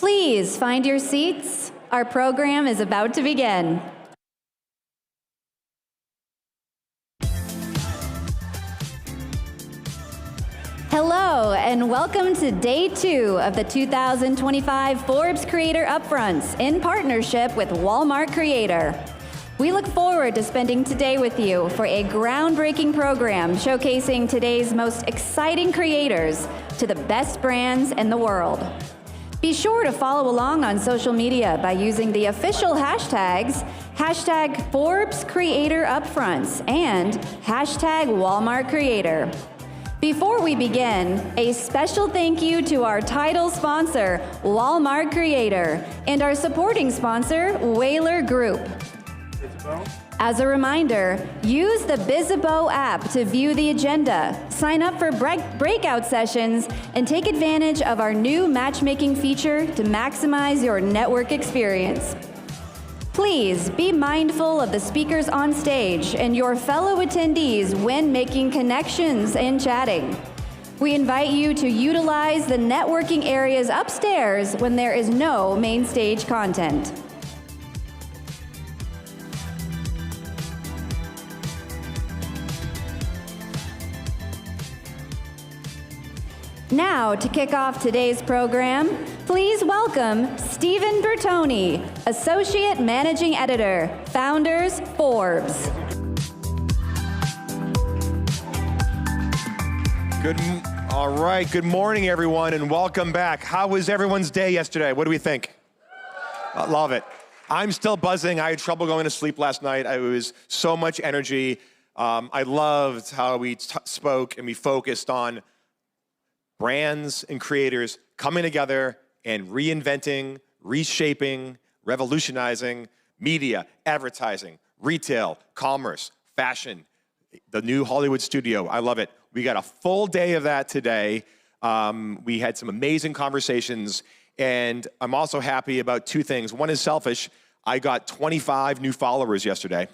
Please find your seats. Our program is about to begin. Hello, and welcome to Day 2 of the 2025 Forbes Creator Upfronts in partnership with Walmart Creator. We look forward to spending today with you for a groundbreaking program showcasing today's most exciting creators to the best brands in the world. Be sure to follow along on social media by using the official hashtags #Forbes Creator Upfronts and #Walmart Creator. Before we begin, a special thank you to our title sponsor, Walmart Creator, and our supporting sponsor, Whaler Group. As a reminder, use the Bizzabo app to view the agenda, sign up for breakout sessions, and take advantage of our new matchmaking feature to maximize your network experience. Please be mindful of the speakers on stage and your fellow attendees when making connections and chatting. We invite you to utilize the networking areas upstairs when there is no main stage content. Now, to kick off today's program, please welcome Stephen Bertoni, Associate Managing Editor, Founders, Forbes. All right, good morning, everyone, and welcome back. How was everyone's day yesterday? What do we think? I love it. I'm still buzzing. I had trouble going to sleep last night. It was so much energy. I loved how we spoke and we focused on brands and creators coming together and reinventing, reshaping, revolutionizing media, advertising, retail, commerce, fashion, the new Hollywood studio. I love it. We got a full day of that today. We had some amazing conversations, and I'm also happy about two things. One is selfish. I got 25 new followers yesterday.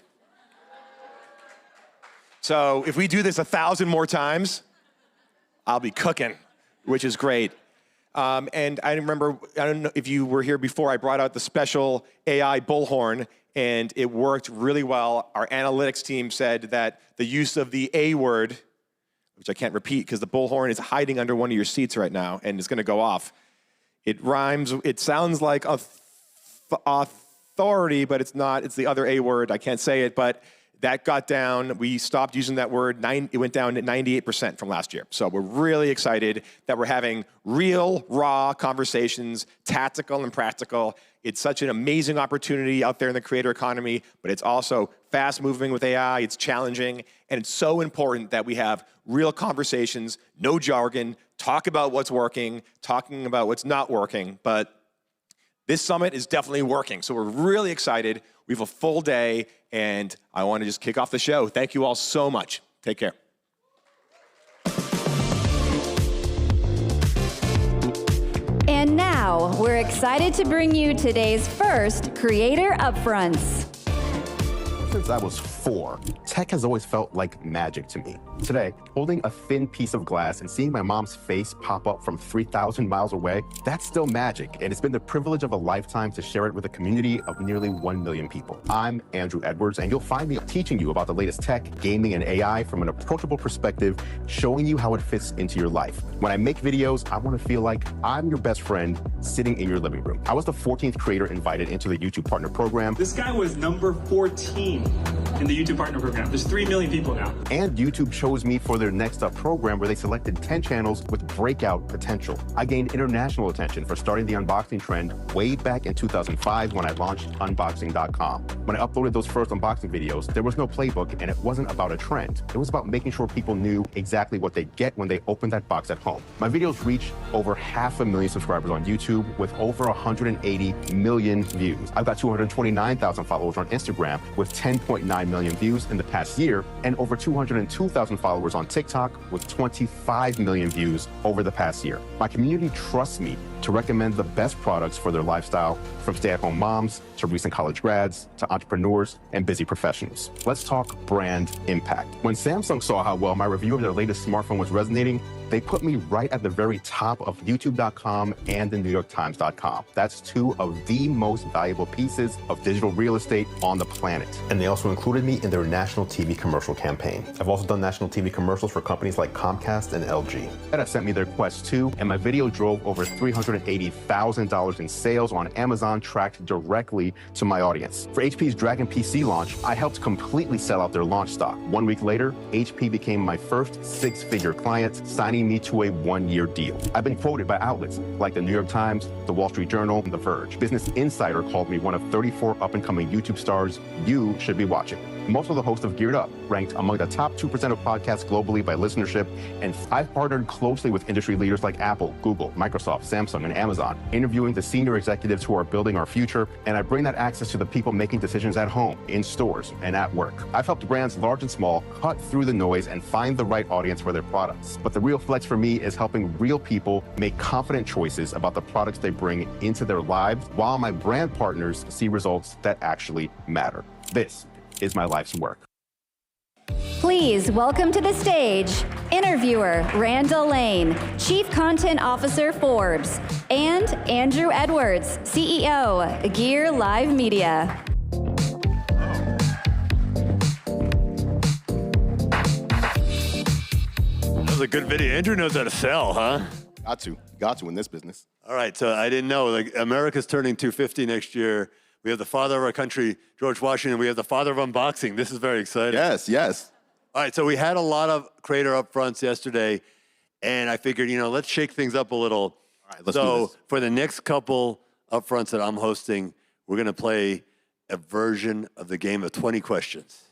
So if we do this 1,000 more times, I'll be cooking, which is great. And I remember, I don't know if you were here before, I brought out the special AI bullhorn, and it worked really well. Our analytics team said that the use of the A word, which I can't repeat because the bullhorn is hiding under one of your seats right now, and it's gonna go off. It rhymes, it sounds like authority, but it's not, it's the other A word, I can't say it, but that got down. We stopped using that word. It went down to 98% from last year. So we're really excited that we're having real, raw conversations, tactical and practical. It's such an amazing opportunity out there in the creator economy, but it's also fast moving with AI. It's challenging, and it's so important that we have real conversations, no jargon, talk about what's working, talking about what's not working. But this summit is definitely working, so we're really excited. We have a full day, and I want to just kick off the show. Thank you all so much. Take care. And now, we're excited to bring you today's first Creator Upfronts. Since I was 4, tech has always felt like magic to me. Today, holding a thin piece of glass and seeing my mom's face pop up from 3,000 miles away, that's still magic, and it's been the privilege of a lifetime to share it with a community of nearly 1 million people. I'm Andru Edwards, and you'll find me teaching you about the latest tech, gaming, and AI from an approachable perspective, showing you how it fits into your life. When I make videos, I want to feel like I'm your best friend sitting in your living room. I was the 14th creator invited into the YouTube Partner Program. This guy was number 14 in the YouTube Partner Program. There's 3 million people now. And YouTube chose me for their Next Up program, where they selected 10 channels with breakout potential. I gained international attention for starting the unboxing trend way back in 2005 when I launched unboxing.com. When I uploaded those first unboxing videos, there was no playbook, and it wasn't about a trend. It was about making sure people knew exactly what they'd get when they opened that box at home. My videos reached over 500,000 subscribers on YouTube with over 180 million views. I've got 229,000 followers on Instagram with 10.9 million views in the past year, and over 202,000 followers on TikTok with 25 million views over the past year. My community trusts me to recommend the best products for their lifestyle, from stay-at-home moms to recent college grads to entrepreneurs and busy professionals. Let's talk brand impact. When Samsung saw how well my review of their latest smartphone was resonating, they put me right at the very top of YouTube.com and the NewYorkTimes.com. That's two of the most valuable pieces of digital real estate on the planet. And they also included me in their national TV commercial campaign. I've also done national TV commercials for companies like Comcast and LG. Meta sent me their Quest 2, and my video drove over $380,000 in sales on Amazon, tracked directly to my audience. For HP's Dragon PC launch, I helped completely sell out their launch stock. 1 week later, HP became my first six-figure client, signing me to a one-year deal. I've been quoted by outlets like the New York Times, the Wall Street Journal, and The Verge. Business Insider called me one of 34 up-and-coming YouTube stars you should be watching. I'm also the host of Geared Up, ranked among the top 2% of podcasts globally by listenership, and I've partnered closely with industry leaders like Apple, Google, Microsoft, Samsung, and Amazon, interviewing the senior executives who are building our future, and I bring that access to the people making decisions at home, in stores, and at work. I've helped brands large and small cut through the noise and find the right audience for their products. But the real flex for me is helping real people make confident choices about the products they bring into their lives, while my brand partners see results that actually matter. This is my life's work. Please welcome to the stage, interviewer Randall Lane, Chief Content Officer Forbes, and Andru Edwards, CEO, Gear Live Media. That was a good video. Andrew knows how to sell, huh? Got to in this business. All right, so I didn't know, like, America's turning 250 next year. We have the father of our country, George Washington. We have the father of unboxing. This is very exciting. Yes. All right, so we had a lot of Creator Upfronts yesterday, and I figured, let's shake things up a little. All right, let's do this. For the next couple Upfronts that I'm hosting, we're going to play a version of the game of 20 questions.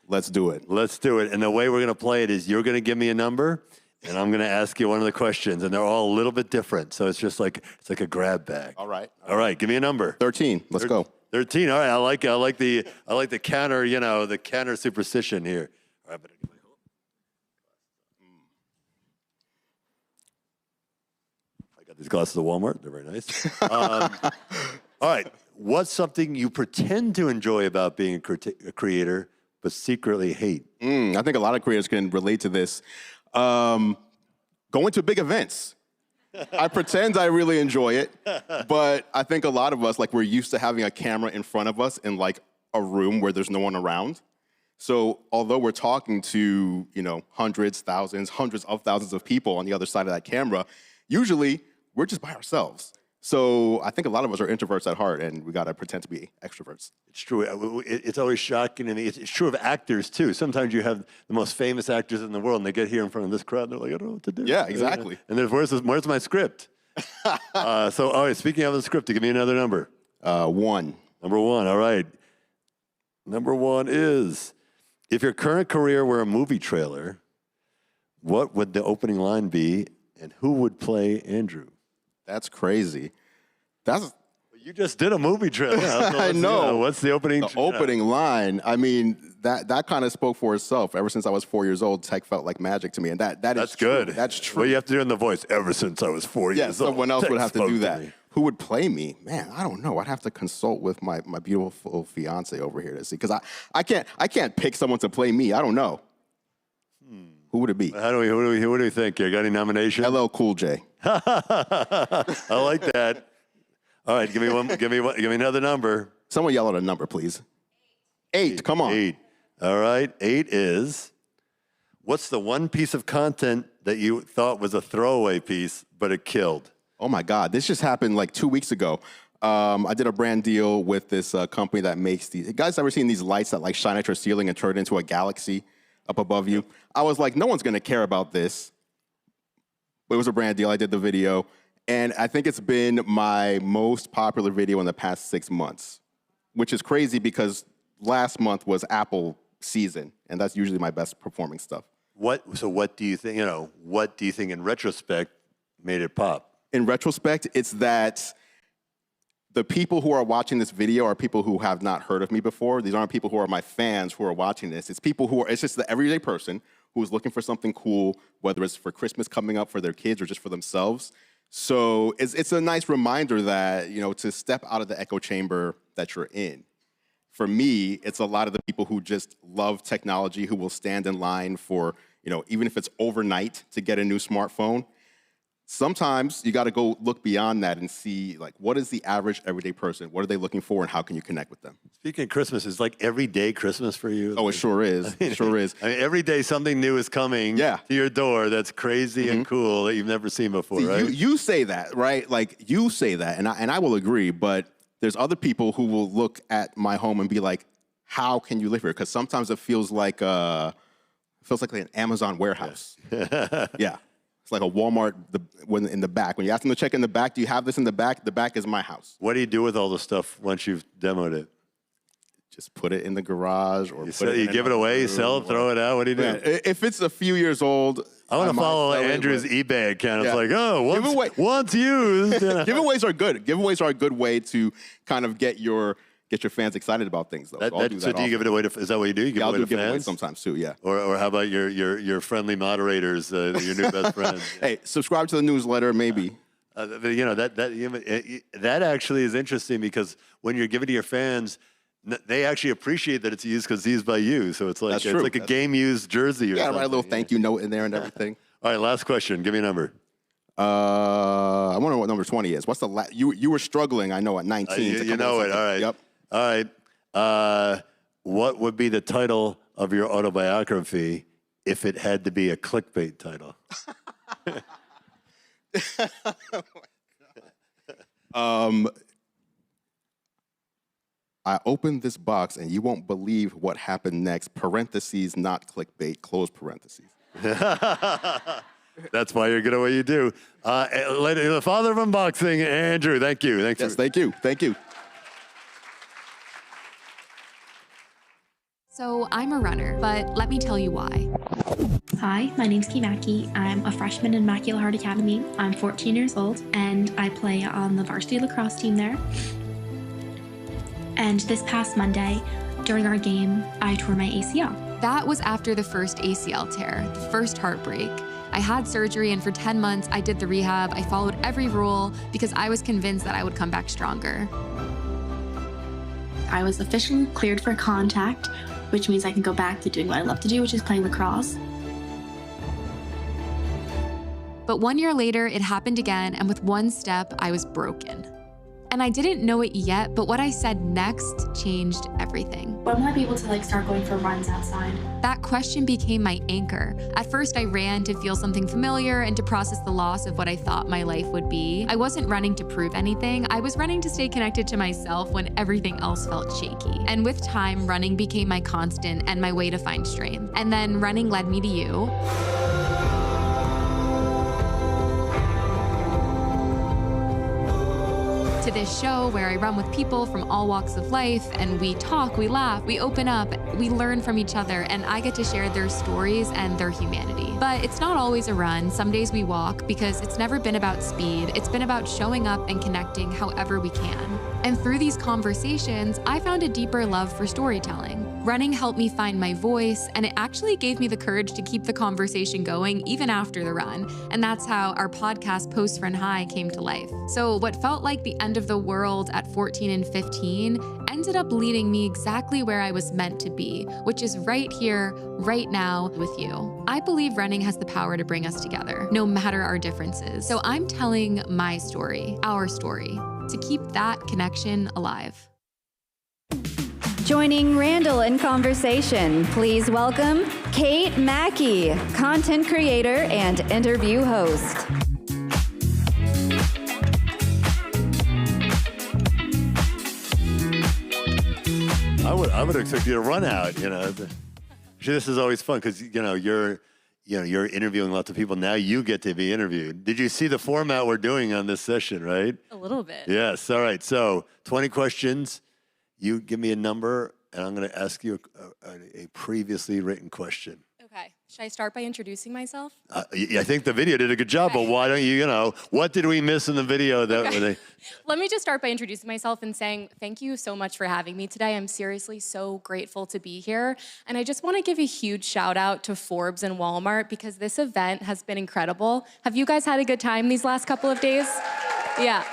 Let's do it. Let's do it. And the way we're going to play it is you're going to give me a number, and I'm going to ask you one of the questions, and they're all a little bit different. So it's just like a grab bag. All right. All right. Give me a number. 13. Let's go. 13. All right. I like the counter. The counter superstition here. All right. I got these glasses at Walmart. They're very nice. All right. What's something you pretend to enjoy about being a creator, but secretly hate? I think a lot of creators can relate to this. Going to big events. I pretend I really enjoy it, but I think a lot of us, we're used to having a camera in front of us in a room where there's no one around. So although we're talking to, hundreds, thousands, hundreds of thousands of people on the other side of that camera, usually we're just by ourselves. So I think a lot of us are introverts at heart, and we got to pretend to be extroverts. It's true. It's always shocking to me. It's true of actors, too. Sometimes you have the most famous actors in the world, and they get here in front of this crowd, and they're like, I don't know what to do. Yeah, exactly. And then where's my script? All right, speaking of the script, give me another number. 1. Number 1, all right. Number 1 is, if your current career were a movie trailer, what would the opening line be, and who would play Andrew? That's crazy. You just did a movie trailer. I know. What's the opening? The opening line. I mean, that kind of spoke for itself. Ever since I was 4 years old, tech felt like magic to me, and that's good. That's true. Well, you have to do it in the voice. Ever since I was 4 years old. Someone else would have to do that. Me. Who would play me? Man, I don't know. I'd have to consult with my beautiful fiance over here to see, because I can't pick someone to play me. I don't know. Who would it be? Who do we think? You got any nominations? LL Cool J. I like that. All right, give me another number. Someone yell out a number, please. 8. Come on. 8. All right. 8 is, what's the one piece of content that you thought was a throwaway piece, but it killed? Oh my God, this just happened 2 weeks ago. I did a brand deal with this company that makes these. You guys ever seen these lights that shine at your ceiling and turn it into a galaxy up above you? I was like, no one's gonna care about this. But it was a brand deal. I did the video. And I think it's been my most popular video in the past 6 months, which is crazy because last month was Apple season, and that's usually my best performing stuff. So what do you think, what do you think in retrospect made it pop? In retrospect, it's that the people who are watching this video are people who have not heard of me before. These aren't people who are my fans who are watching this. It's people it's just the everyday person who is looking for something cool, whether it's for Christmas coming up for their kids or just for themselves. So it's a nice reminder that, to step out of the echo chamber that you're in. For me, it's a lot of the people who just love technology, who will stand in line for, even if it's overnight to get a new smartphone. Sometimes you got to go look beyond that and see, like, what is the average everyday person? What are they looking for, and how can you connect with them? Speaking of Christmas, is like every day Christmas for you? Oh, it sure is. It sure is. I mean, every day something new is coming to your door that's crazy and cool that you've never seen before, right? You say that, right? Like, you say that, and I will agree, but there's other people who will look at my home and be like, how can you live here? Because sometimes it feels like an Amazon warehouse. Yeah. It's like a Walmart in the back. When you ask them to check in the back, do you have this in the back? The back is my house. What do you do with all the stuff once you've demoed it? Just put it in the garage, or you give it away, you sell it, throw it out. What do you do? Yeah, if it's a few years old, I want to follow Andrew's eBay account. Yeah. It's like, once used. Giveaways are good. Giveaways are a good way to kind of get your fans excited about things, though. So do you give it away to? Is that what you do? You give it away to fans sometimes too. Yeah. Or how about your friendly moderators, your new best friends? Hey, subscribe to the newsletter, maybe. That actually is interesting, because when you're giving to your fans, they actually appreciate that it's used because it's used by you. So it's like a game used jersey. Or something. Write a little thank you note in there and everything. All right, last question. Give me a number. I want to know what number 20 is. What's the you were struggling? I know at 19. You know it. All right. Yep. All right. What would be the title of your autobiography if it had to be a clickbait title? I opened this box and you won't believe what happened next. Parentheses, not clickbait. Close parentheses. That's why you're good at what you do. The father of unboxing, Andrew. Thank you. Thank you. Thank you. So I'm a runner, but let me tell you why. Hi, my name's Kate Mackz. I'm a freshman in Akquila Gold Academy. I'm 14 years old, and I play on the varsity lacrosse team there. And this past Monday, during our game, I tore my ACL. That was after the first ACL tear, the first heartbreak. I had surgery, and for 10 months, I did the rehab. I followed every rule because I was convinced that I would come back stronger. I was officially cleared for contact, which means I can go back to doing what I love to do, which is playing lacrosse. But 1 year later, it happened again, and with one step, I was broken. And I didn't know it yet, but what I said next changed everything. When will I be able to start going for runs outside? That question became my anchor. At first, I ran to feel something familiar and to process the loss of what I thought my life would be. I wasn't running to prove anything. I was running to stay connected to myself when everything else felt shaky. And with time, running became my constant and my way to find strength. And then running led me to you. To this show where I run with people from all walks of life, and we talk, we laugh, we open up, we learn from each other, and I get to share their stories and their humanity. But it's not always a run. Some days we walk, because it's never been about speed. It's been about showing up and connecting however we can. And through these conversations, I found a deeper love for storytelling. Running helped me find my voice, and it actually gave me the courage to keep the conversation going even after the run. And that's how our podcast, Post Run High, came to life. So what felt like the end of the world at 14 and 15 ended up leading me exactly where I was meant to be, which is right here, right now with you. I believe running has the power to bring us together, no matter our differences. So I'm telling my story, our story, to keep that connection alive. Joining Randall in conversation, please welcome Kate Mackz, content creator and interview host. I would expect you to run out. This is always fun because you're interviewing lots of people. Now you get to be interviewed. Did you see the format we're doing on this session? Right? A little bit. Yes. All right. So 20 questions. You give me a number, and I'm going to ask you a previously written question. Okay. Should I start by introducing myself? I think the video did a good job, but why don't you, what did we miss in the video that Let me just start by introducing myself and saying thank you so much for having me today. I'm seriously so grateful to be here. And I just want to give a huge shout out to Forbes and Walmart because this event has been incredible. Have you guys had a good time these last couple of days? Yeah.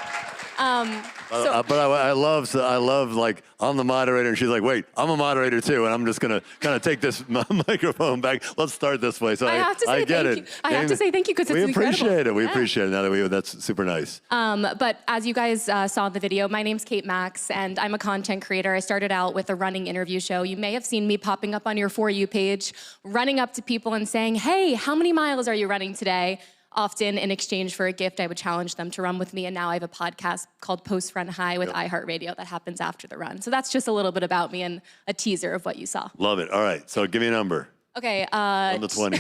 But I love like I'm the moderator and she's like, wait, I'm a moderator too, and I'm just gonna kind of take this microphone back. Let's start this way. So I get it. I have to say thank you because it's incredible. Appreciate it. We appreciate it. Now that that's super nice. But as you guys saw in the video, my name's Kate Mackz and I'm a content creator. I started out with a running interview show. You may have seen me popping up on your For You page, running up to people and saying, hey, how many miles are you running today? Often in exchange for a gift, I would challenge them to run with me. And now I have a podcast called Post Run High with iHeartRadio that happens after the run. So that's just a little bit about me and a teaser of what you saw. Love it. All right. So give me a number. Okay. 1 to 20.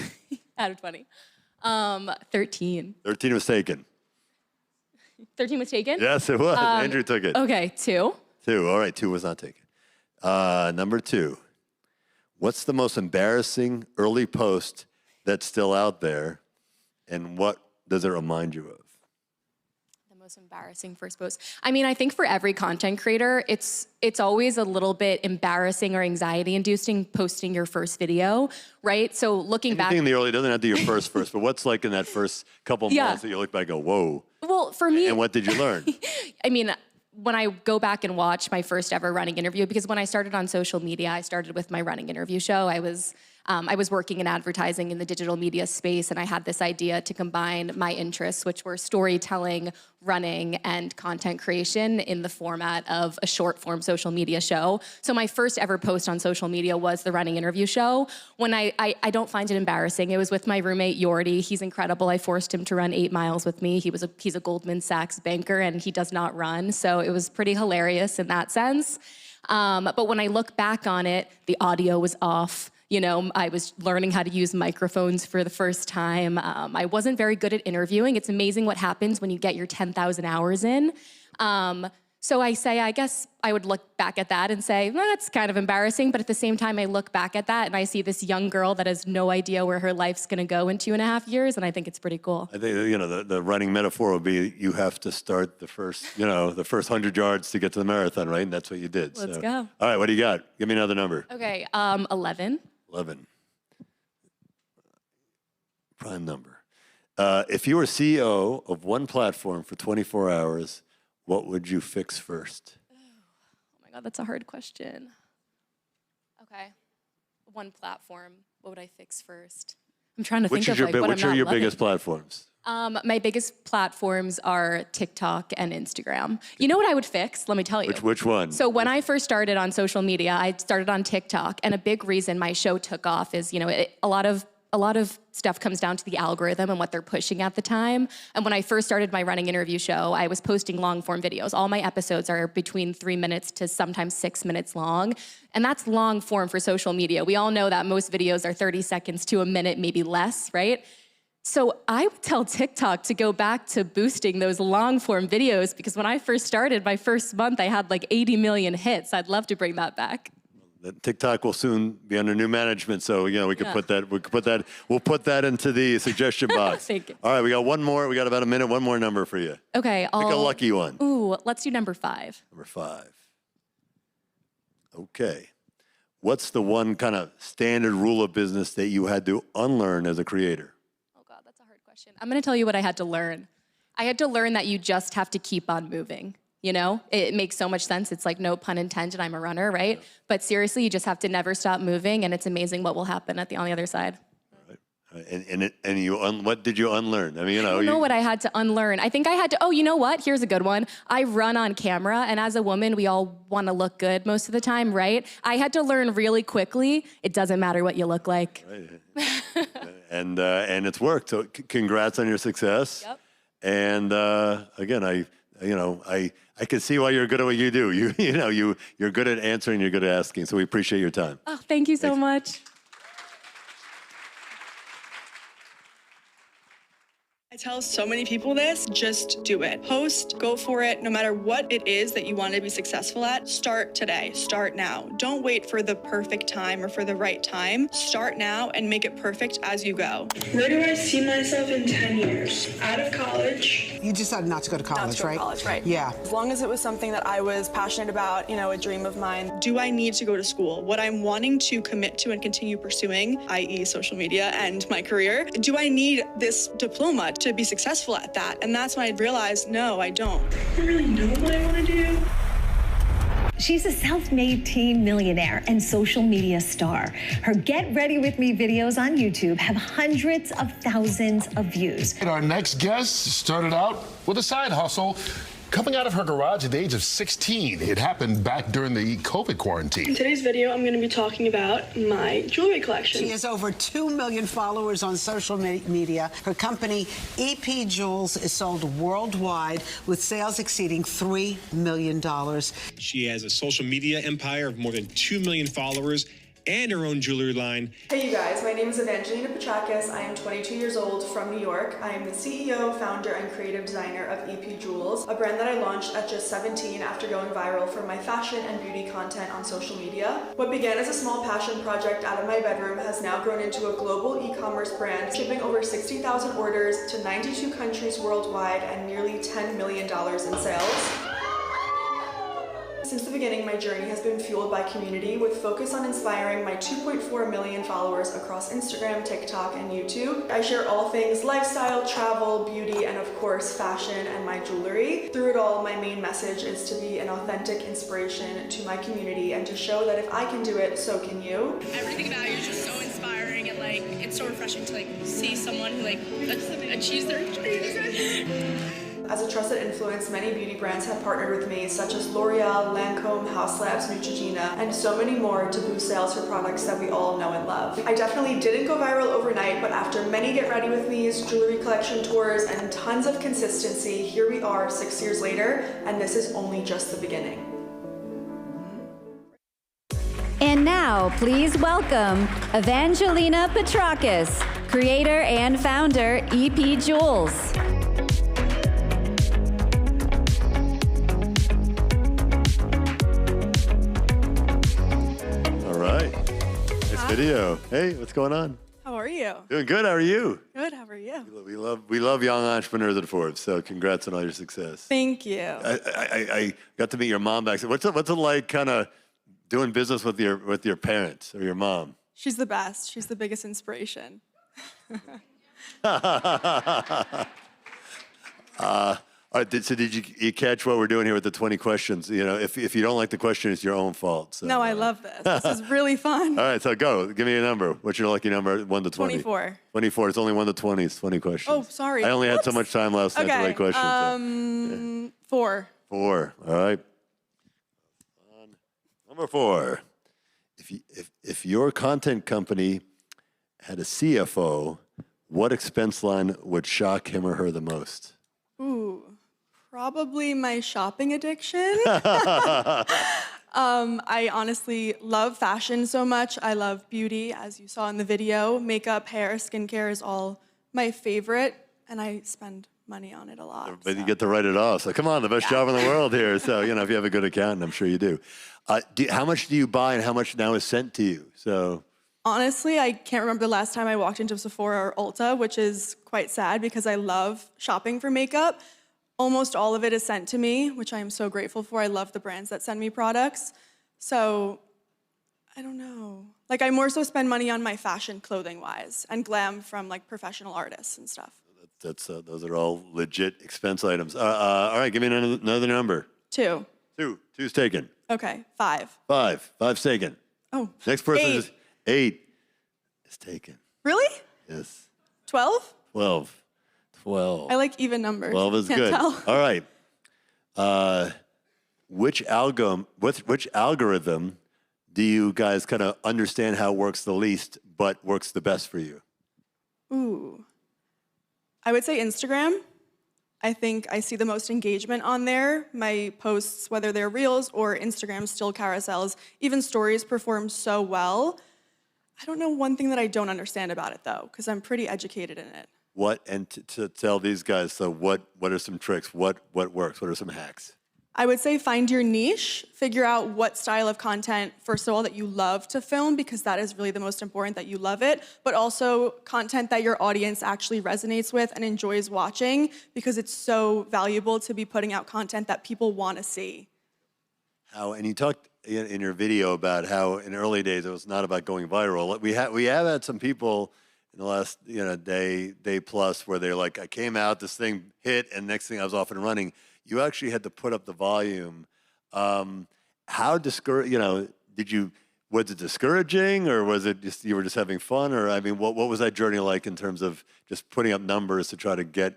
Out of 20. 13. 13 was taken. 13 was taken? Yes, it was. Andrew took it. Okay. 2. 2. All right. 2 was not taken. Number 2. What's the most embarrassing early post that's still out there? And what does it remind you of? The most embarrassing first post. I mean, I think for every content creator, it's always a little bit embarrassing or anxiety-inducing posting your first video, right? So looking back, in the early, doesn't have to be your first, but what's like in that first couple months that you look back and go, whoa. Well, for me, and what did you learn? I mean, when I go back and watch my first ever running interview, because when I started on social media, I started with my running interview show. I was working in advertising in the digital media space, and I had this idea to combine my interests, which were storytelling, running, and content creation in the format of a short-form social media show. So my first ever post on social media was the running interview show. When I don't find it embarrassing. It was with my roommate, Yordi. He's incredible. I forced him to run 8 miles with me. He's a Goldman Sachs banker, and he does not run, so it was pretty hilarious in that sense. But when I look back on it, the audio was off. I was learning how to use microphones for the first time. I wasn't very good at interviewing. It's amazing what happens when you get your 10,000 hours in. So I guess I would look back at that and say, well, that's kind of embarrassing. But at the same time, I look back at that and I see this young girl that has no idea where her life's going to go in 2.5 years. And I think it's pretty cool. I think, the running metaphor would be you have to start the first 100 yards to get to the marathon, right? And that's what you did. Let's go. All right, what do you got? Give me another number. Okay, 11. 11. Prime number. If you were CEO of one platform for 24 hours, what would you fix first? Oh my God, that's a hard question. Okay, one platform. What would I fix first? I'm trying to think of what I'm not Which are your loving. biggest platforms? My biggest platforms are TikTok and Instagram. You know what I would fix? Let me tell you. Which one? So when I first started on social media, I started on TikTok, and a big reason my show took off is, a lot of stuff comes down to the algorithm and what they're pushing at the time. And when I first started my running interview show, I was posting long form videos. All my episodes are between 3 minutes to sometimes 6 minutes long. And that's long form for social media. We all know that most videos are 30 seconds to a minute, maybe less, right? So I would tell TikTok to go back to boosting those long form videos, because when I first started, my first month, I had like 80 million hits. I'd love to bring that back. TikTok will soon be under new management, so we can put that. We'll put that into the suggestion box. Thank you. All right, we got one more. We got about a minute. One more number for you. Okay, pick a lucky one. Ooh, let's do number 5. Number 5. Okay. What's the one kind of standard rule of business that you had to unlearn as a creator? I'm gonna tell you what I had to learn. I had to learn that you just have to keep on moving, It makes so much sense. It's like, no pun intended, I'm a runner, right? Yeah. But seriously, you just have to never stop moving, and it's amazing what will happen on the other side. All right. What did you unlearn? I mean, I don't know what I had to unlearn. I think I had to, you know what? Here's a good one. I run on camera, and as a woman, we all want to look good most of the time, right? I had to learn really quickly, it doesn't matter what you look like. Right. and it's worked. So congrats on your success. Yep. And again, I can see why you're good at what you do. You're good at answering, you're good at asking. So we appreciate your time. Oh, thank you so much. tell so many people this, just do it. Post, go for it. No matter what it is that you want to be successful at, start today, start now. Don't wait for the perfect time or for the right time. Start now and make it perfect as you go. Where do I see myself in 10 years? Out of college. You decided not to go to college, Not to go right? to college, right. Yeah. As long as it was something that I was passionate about, you know, a dream of mine. Do I need to go to school? What I'm wanting to commit to and continue pursuing, i.e. social media and my career, do I need this diploma to be successful at that? And that's when I realized, no, I don't. I don't really know what I want to do. She's a self-made teen millionaire and social media star. Her Get Ready With Me videos on YouTube have hundreds of thousands of views. And our next guest started out with a side hustle. Coming out of her garage at the age of 16, it happened back during the COVID quarantine. In today's video, I'm going to be talking about my jewelry collection. She has over 2 million followers on social media. Her company, EP Jewels, is sold worldwide with sales exceeding $3 million. She has a social media empire of more than 2 million followers and her own jewelry line. Hey you guys, my name is Evangelina Petrakis. I am 22 years old from New York. I am the CEO, founder, and creative designer of EP Jewels, a brand that I launched at just 17 after going viral for my fashion and beauty content on social media. What began as a small passion project out of my bedroom has now grown into a global e-commerce brand, shipping over 60,000 orders to 92 countries worldwide and nearly $10 million in sales. Since the beginning, my journey has been fueled by community with focus on inspiring my 2.4 million followers across Instagram, TikTok, and YouTube. I share all things lifestyle, travel, beauty, and of course, fashion and my jewelry. Through it all, my main message is to be an authentic inspiration to my community and to show that if I can do it, so can you. Everything about you is just so inspiring and like, it's so refreshing to like see someone who like achieves their dreams. As a trusted influence, many beauty brands have partnered with me, such as L'Oreal, Lancome, House Labs, Neutrogena, and so many more to boost sales for products that we all know and love. I definitely didn't go viral overnight, but after many Get Ready With Me's, jewelry collection tours, and tons of consistency, here we are 6 years later, and this is only just the beginning. And now, please welcome Evangelina Petrakis, creator and founder, EP Jewels. Video. Hey, what's going on? How are you? Doing good. How are you? Good. How are you? We love young entrepreneurs at Forbes. So congrats on all your success. Thank you. I got to meet your mom back. What's it like, kind of doing business with your parents or your mom? She's the best. She's the biggest inspiration. All right, so did you catch what we're doing here with the 20 questions? You know, if you don't like the question, it's your own fault. So, no, I love this. This is really fun. All right, so go. Give me a number. What's your lucky number? 1 to 20. 24. 24. It's only 1 to 20. It's 20 questions. Oh, sorry. I only had so much time last night to write questions. 4. 4. All right. Number 4. If your content company had a CFO, what expense line would shock him or her the most? Ooh. Probably my shopping addiction. I honestly love fashion so much. I love beauty, as you saw in the video. Makeup, hair, skincare is all my favorite, and I spend money on it a lot. But you get to write it off. So come on, the best job in the world here. So, you know, if you have a good accountant, I'm sure you do. How much do you buy and how much now is sent to you? So honestly, I can't remember the last time I walked into Sephora or Ulta, which is quite sad because I love shopping for makeup. Almost all of it is sent to me, which I am so grateful for. I love the brands that send me products. So, I don't know. Like, I more so spend money on my fashion clothing-wise and glam from, like, professional artists and stuff. Those are all legit expense items. All right, give me another number. 2. 2. 2's taken. Okay, 5. 5. 5's taken. Oh, next person 8. is 8. Is taken. Really? Yes. 12? 12. 12. I like even numbers. 12 is Can't good. tell. All right. Which algorithm do you guys kind of understand how it works the least, but works the best for you? Ooh. I would say Instagram. I think I see the most engagement on there. My posts, whether they're reels or Instagram still carousels, even stories perform so well. I don't know one thing that I don't understand about it, though, because I'm pretty educated in it. to tell these guys, so what are some tricks? What works? What are some hacks? I would say find your niche, figure out what style of content, first of all, that you love to film, because that is really the most important, that you love it, but also content that your audience actually resonates with and enjoys watching, because it's so valuable to be putting out content that people want to see. And you talked in your video about how in early days it was not about going viral. We have had some people in the last day plus where they're like, I came out, this thing hit, and next thing I was off and running. You actually had to put up the volume. How was it discouraging, or was it just you were just having fun? Or I mean, what was that journey like in terms of just putting up numbers to try to get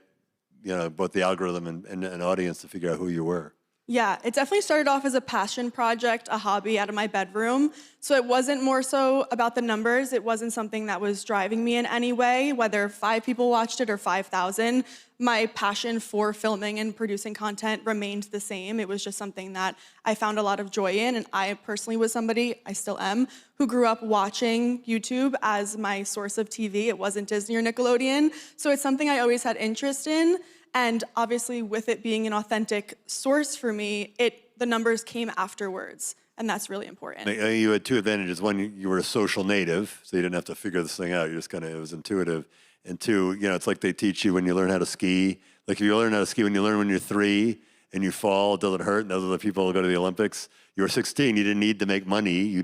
both the algorithm and an audience to figure out who you were? Yeah, it definitely started off as a passion project, a hobby out of my bedroom. So it wasn't more so about the numbers. It wasn't something that was driving me in any way, whether 5 people watched it or 5,000. My passion for filming and producing content remained the same. It was just something that I found a lot of joy in. And I personally was somebody, I still am, who grew up watching YouTube as my source of TV. It wasn't Disney or Nickelodeon. So it's something I always had interest in. And obviously, with it being an authentic source for me, the numbers came afterwards, and that's really important. You had 2 advantages. One, you were a social native, so you didn't have to figure this thing out. You just it was intuitive. And 2, it's like they teach you when you learn how to ski. Like if you learn how to ski when you're 3 and you fall, does it hurt? And those are the people who go to the Olympics. You were 16. You didn't need to make money. You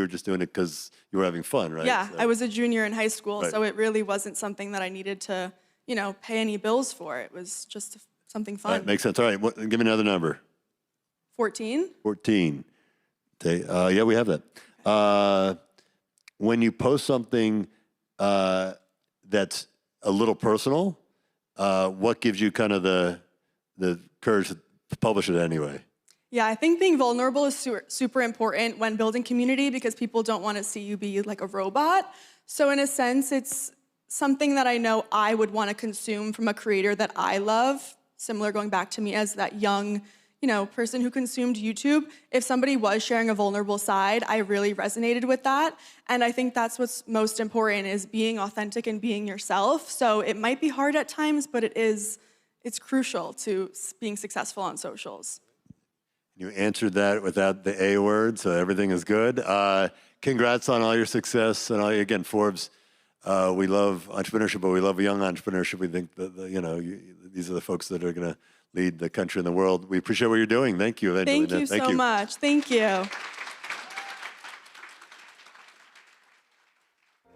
were just doing it because you were having fun, right? Yeah, so. I was a junior in high school, Right. so it really wasn't something that I needed to pay any bills for. It was just something fun. All right, makes sense. All right, give me another number. 14? 14. Okay, yeah, we have that. When you post something that's a little personal, what gives you kind of the courage to publish it anyway? Yeah, I think being vulnerable is super important when building community, because people don't want to see you be like a robot. So in a sense, it's something that I know I would want to consume from a creator that I love, similar going back to me as that young, person who consumed YouTube. If somebody was sharing a vulnerable side, I really resonated with that. And I think that's what's most important, is being authentic and being yourself. So it might be hard at times, but it's crucial to being successful on socials. You answered that without the A word, so everything is good. Congrats on all your success. And again, Forbes, we love entrepreneurship, but we love young entrepreneurship. We think that these are the folks that are going to lead the country and the world. We appreciate what you're doing. Thank you, Evangelina. Thank you so much. Thank you.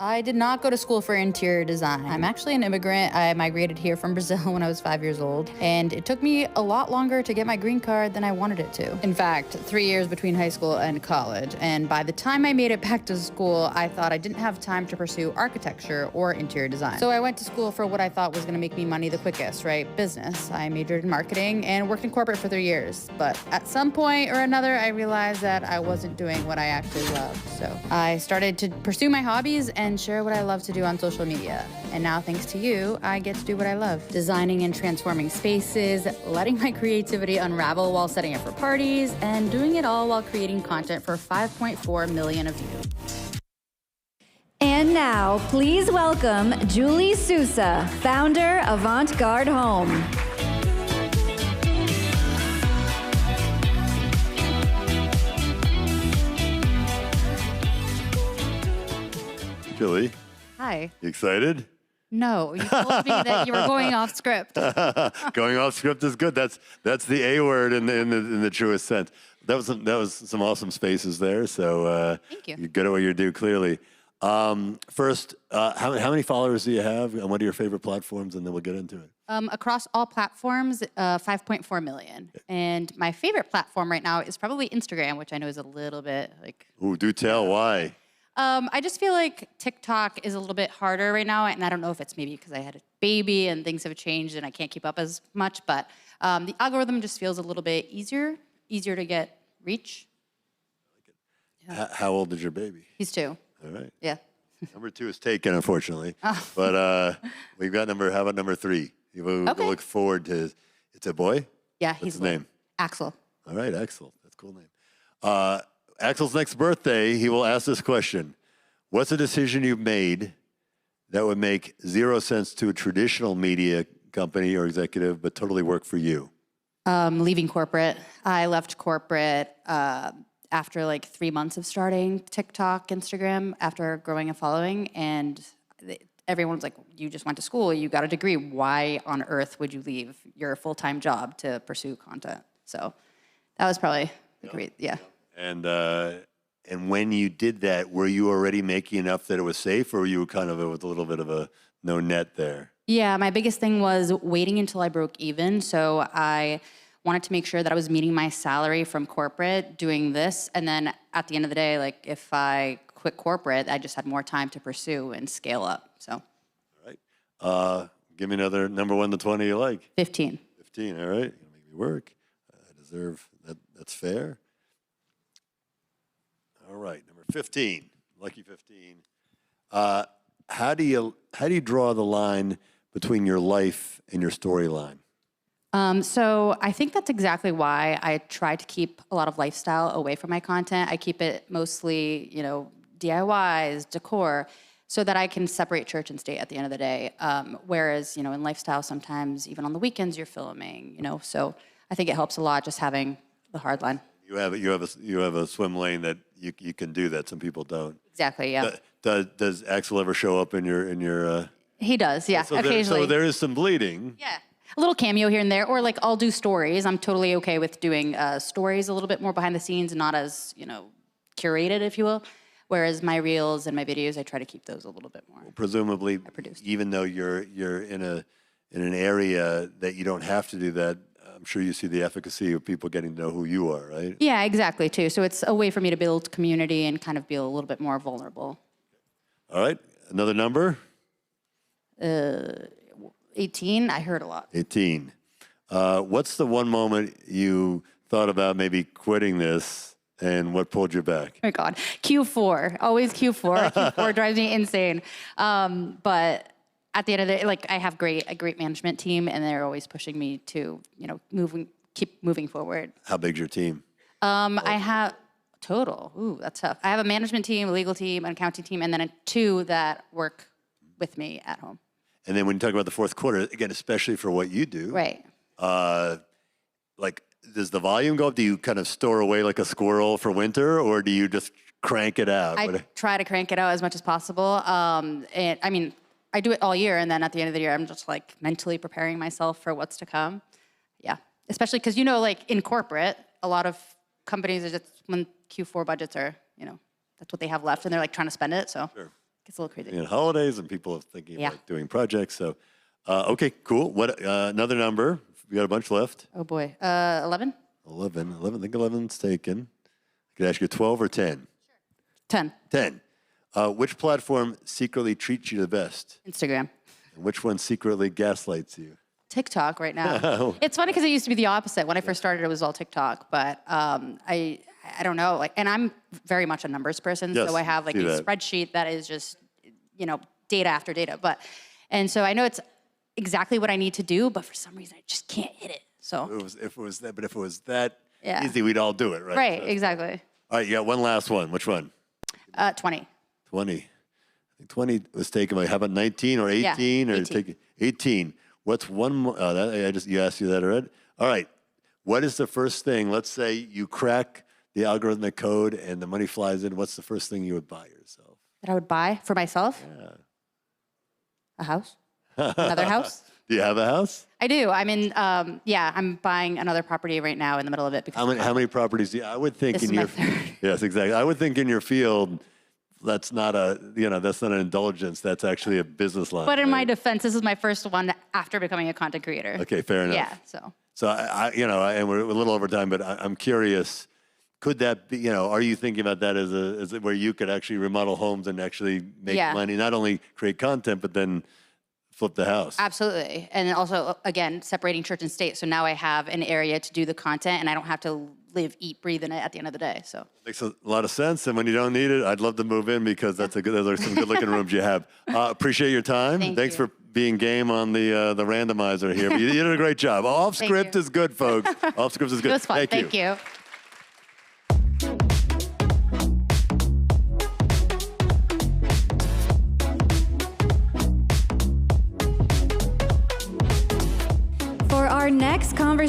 I did not go to school for interior design. I'm actually an immigrant. I migrated here from Brazil when I was 5 years old, and it took me a lot longer to get my green card than I wanted it to. In fact, 3 years between high school and college, and by the time I made it back to school, I thought I didn't have time to pursue architecture or interior design. So I went to school for what I thought was gonna make me money the quickest, right? Business. I majored in marketing and worked in corporate for 3 years. But at some point or another, I realized that I wasn't doing what I actually loved. So I started to pursue my hobbies and share what I love to do on social media. And now, thanks to you, I get to do what I love. Designing and transforming spaces, letting my creativity unravel while setting up for parties, and doing it all while creating content for 5.4 million of you. And now, please welcome Julie Sousa, founder of Avant-Garde Home. Julie. Hi. You excited? No, you told me that you were going off script. Going off script is good. That's the A word in the truest sense. That was some awesome spaces there. So thank you. You're good at what you do, clearly. First, how many followers do you have, and what are your favorite platforms? And then we'll get into it. Across all platforms, 5.4 million. And my favorite platform right now is probably Instagram, which I know is a little bit like. Ooh, do tell. Why? I just feel like TikTok is a little bit harder right now, and I don't know if it's maybe because I had a baby and things have changed and I can't keep up as much, but the algorithm just feels a little bit easier to get reach. Yeah. How old is your baby? He's 2. All right. Yeah. Number 2 is taken, unfortunately. Oh. But we've got how about number 3? You Okay. look forward to, it's a boy? Yeah, What's he's his name? Axel. All right, Axel. That's a cool name. Axel's next birthday, he will ask this question. What's a decision you've made that would make zero sense to a traditional media company or executive, but totally work for you? Leaving corporate. I left corporate after like 3 months of starting TikTok, Instagram, after growing a following, and everyone's like, you just went to school, you got a degree. Why on earth would you leave your full-time job to pursue content? So that was probably great, yeah. And when you did that, were you already making enough that it was safe, or were you kind of with a little bit of a no net there? Yeah, my biggest thing was waiting until I broke even. So I wanted to make sure that I was meeting my salary from corporate doing this. And then at the end of the day, like if I quit corporate, I just had more time to pursue and scale up, so. All right. Give me another number 1 to 20 you like. 15. 15, all right. You're gonna make me work. I deserve that. That's fair. All right, number 15, lucky 15. How do you draw the line between your life and your storyline? So I think that's exactly why I try to keep a lot of lifestyle away from my content. I keep it mostly, DIYs, decor, so that I can separate church and state at the end of the day. Whereas, in lifestyle, sometimes even on the weekends you're filming, So I think it helps a lot just having the hard line. You have a swim lane that you can do that. Some people don't. Exactly. Yeah. Does Axel ever show up in your? He does. Yeah. Occasionally. So there is some bleeding. Yeah. A little cameo here and there, or like I'll do stories. I'm totally okay with doing stories a little bit more behind the scenes, not as curated, if you will. Whereas my reels and my videos, I try to keep those a little bit more. Presumably, even though you're in an area that you don't have to do that, I'm sure you see the efficacy of people getting to know who you are, right? Yeah, exactly, too. So it's a way for me to build community and kind of be a little bit more vulnerable. All right, another number? 18, I heard a lot. 18. What's the one moment you thought about maybe quitting this, and what pulled you back? Oh my God, Q4, always Q4. Q4 drives me insane. But at the end of the day, I have a great management team, and they're always pushing me to, keep moving forward. How big's your team? I have total. Ooh, that's tough. I have a management team, a legal team, an accounting team, and then 2 that work with me at home. And then when you talk about the fourth quarter, again, especially for what you do, right? Does the volume go up? Do you kind of store away like a squirrel for winter, or do you just crank it out? I try to crank it out as much as possible. And I mean, I do it all year, and then at the end of the year, I'm just mentally preparing myself for what's to come. Yeah, especially because in corporate, a lot of companies are just when Q4 budgets are, that's what they have left, and they're trying to spend it. So sure. It gets a little crazy. And holidays, and people are thinking about doing projects. So, okay, cool. What another number? We got a bunch left. Oh boy, 11. 11. I think 11's taken. I could ask you 12 or 10. 10. 10. Which platform secretly treats you the best? Instagram. And which one secretly gaslights you? TikTok right now. It's funny because it used to be the opposite. When I first started, it was all TikTok, but I don't know. And I'm very much a numbers person, yes, so I have a spreadsheet that is just data after data. And so I know it's exactly what I need to do, but for some reason I just can't hit it. So if it was that easy, we'd all do it, right? Right, so, exactly. All right, you got one last one. Which one? 20. 20. I think 20 was taken by, how about 19 or 18? Yeah, or 18. Take 18. What's one more? You asked you that already. All right. What is the first thing? Let's say you crack the algorithmic code and the money flies in. What's the first thing you would buy yourself? That I would buy for myself? Yeah. A house? Another house? Do you have a house? I do. I'm buying another property right now in the middle of it. Because how many properties do you? I would think this in is your my third. Yes, exactly. I would think in your field, that's not that's not an indulgence. That's actually a business line. But in my defense, this is my first one after becoming a content creator. Okay, fair enough. Yeah. So and we're a little over time, but I'm curious. Could that be? Are you thinking about that as where you could actually remodel homes and actually make money, not only create content, but then flip the house? Absolutely. And also, again, separating church and state. So now I have an area to do the content, and I don't have to live, eat, breathe in it at the end of the day. So makes a lot of sense. And when you don't need it, I'd love to move in because those are some good looking rooms you have. Appreciate your time. Thanks for being game on the randomizer here. But you did a great job. Off script is good, folks. Off script is good. It was fun. Thank you.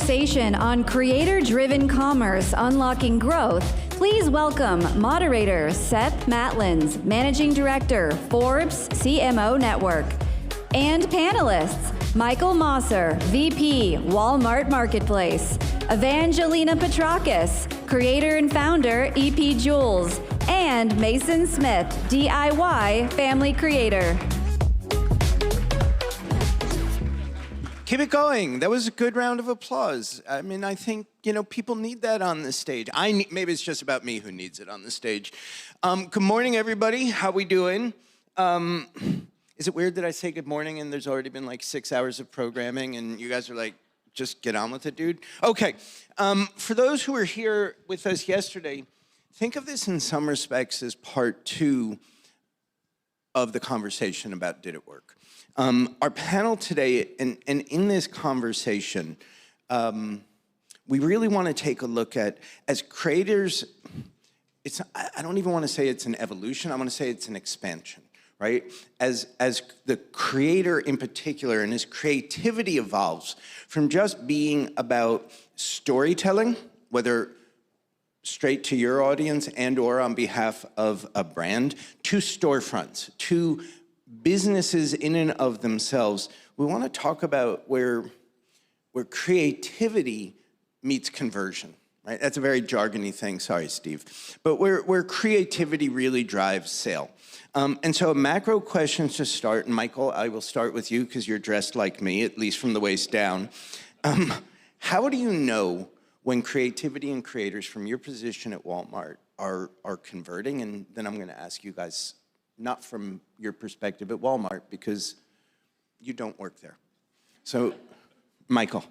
conversation on creator-driven commerce unlocking growth, please welcome moderator Seth Matlins, Managing Director, Forbes CMO Network, and panelists Michael Mosser, VP, Walmart Marketplace, Evangelina Petrakis, creator and founder, EP Jewels, and Mason Smith, DIY family creator. Keep it going. That was a good round of applause. I mean, I think, people need that on the stage. Maybe it's just about me who needs it on the stage. Good morning, everybody. How we doing? Is it weird that I say good morning and there's already been like 6 hours of programming and you guys are like, just get on with it, dude? Okay. For those who were here with us yesterday, think of this in some respects as part 2 of the conversation about did it work? Our panel today, and in this conversation, we really want to take a look at, as creators, I don't even want to say it's an evolution, I want to say it's an expansion, right? As the creator in particular, and his creativity evolves from just being about storytelling, whether straight to your audience and or on behalf of a brand, to storefronts, to businesses in and of themselves. We want to talk about where creativity meets conversion, right? That's a very jargony thing, sorry, Steve. But where creativity really drives sale. And so a macro question to start, and Michael, I will start with you because you're dressed like me, at least from the waist down. How do you know when creativity and creators from your position at Walmart are converting? And then I'm gonna ask you guys, not from your perspective at Walmart, because you don't work there. So, Michael.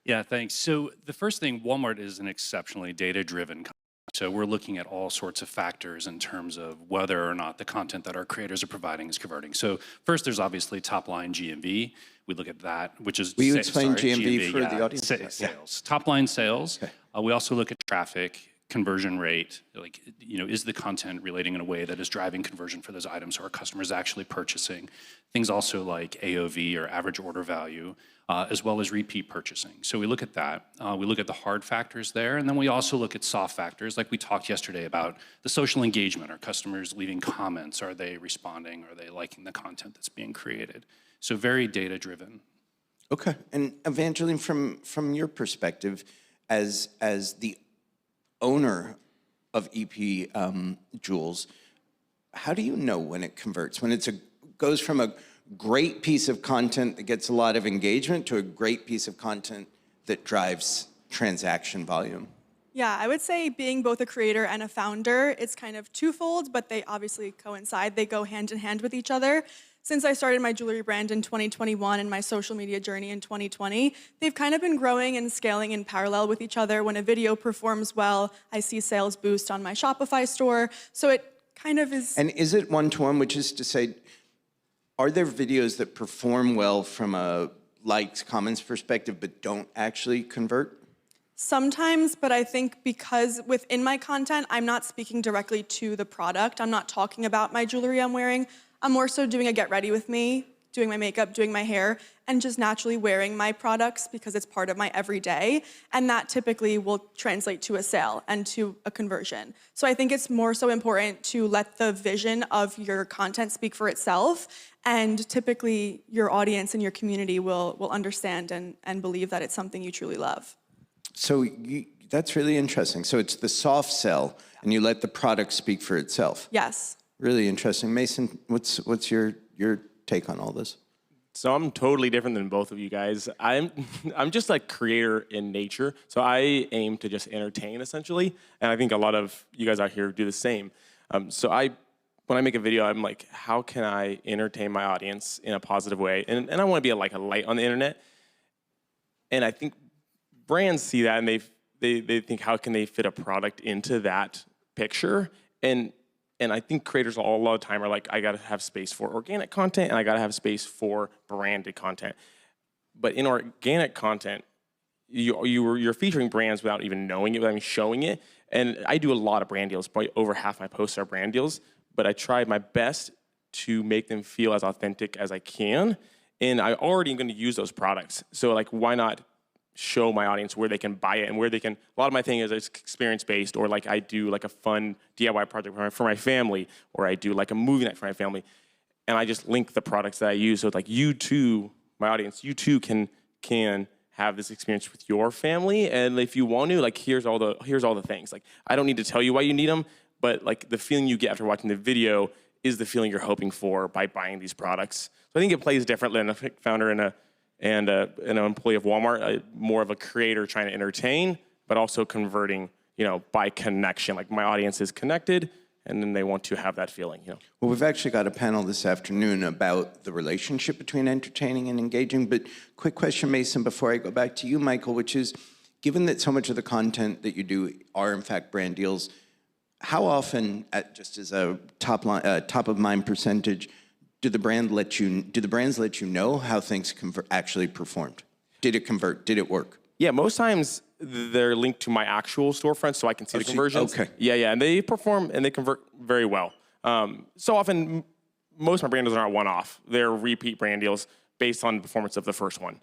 Yeah, thanks. So the first thing, Walmart is an exceptionally data-driven company. So we're looking at all sorts of factors in terms of whether or not the content that our creators are providing is converting. So first, there's obviously top-line GMV. We look at that, which is— Will you explain GMV for the audience? Sales. Yeah. Top-line sales. Okay. We also look at traffic, conversion rate, is the content relating in a way that is driving conversion for those items? So our customers actually purchasing? Things also like AOV, or average order value, as well as repeat purchasing. So we look at that. We look at the hard factors there, and then we also look at soft factors, like we talked yesterday about the social engagement. Are customers leaving comments? Are they responding? Are they liking the content that's being created? So very data-driven. Okay, and Evangeline, from your perspective, as the owner of EP Jewels, how do you know when it converts? When it goes from a great piece of content that gets a lot of engagement to a great piece of content that drives transaction volume? Yeah, I would say being both a creator and a founder, it's kind of twofold, but they obviously coincide. They go hand in hand with each other. Since I started my jewelry brand in 2021 and my social media journey in 2020, they've kind of been growing and scaling in parallel with each other. When a video performs well, I see sales boost on my Shopify store. So it kind of is— And is it one-to-one, which is to say, are there videos that perform well from a likes, comments perspective, but don't actually convert? Sometimes, but I think because within my content, I'm not speaking directly to the product. I'm not talking about my jewelry I'm wearing. I'm more so doing a get ready with me, doing my makeup, doing my hair, and just naturally wearing my products because it's part of my everyday. And that typically will translate to a sale and to a conversion. So I think it's more so important to let the vision of your content speak for itself. And typically your audience and your community will understand and believe that it's something you truly love. So that's really interesting. So it's the soft sell and you let the product speak for itself. Yes. Really interesting. Mason, what's your take on all this? So I'm totally different than both of you guys. I'm just like creator in nature. So I aim to just entertain essentially. And I think a lot of you guys out here do the same. So when I make a video, I'm like, how can I entertain my audience in a positive way? And I want to be a light on the internet. And I think brands see that and they think, how can they fit a product into that picture? And I think creators all a lot of time are like, I gotta have space for organic content and I gotta have space for branded content. But in organic content, you're featuring brands without even knowing it, without even showing it. And I do a lot of brand deals, probably over half my posts are brand deals, but I try my best to make them feel as authentic as I can. And I already am gonna use those products. So like, why not show my audience where they can buy it and where they can. A lot of my thing is it's experience-based, or like I do like a fun DIY project for my family, or I do like a movie night for my family, and I just link the products that I use. So like you too, my audience, you too can have this experience with your family, and if you want to, like here's all the things. Like I don't need to tell you why you need them, but like the feeling you get after watching the video is the feeling you're hoping for by buying these products. So I think it plays differently than a founder and an employee of Walmart, more of a creator trying to entertain, but also converting, by connection. Like my audience is connected, and then they want to have that feeling, Well, we've actually got a panel this afternoon about the relationship between entertaining and engaging. But quick question, Mason, before I go back to you, Michael, which is, given that so much of the content that you do are in fact brand deals, how often, just as a top of mind percentage, do the brands let you know how things actually performed? Did it convert? Did it work? Yeah, most times they're linked to my actual storefront, so I can see the conversions. Okay. Yeah, and they perform and they convert very well. So often, most of my brand deals are not one-off. They're repeat brand deals based on the performance of the first one.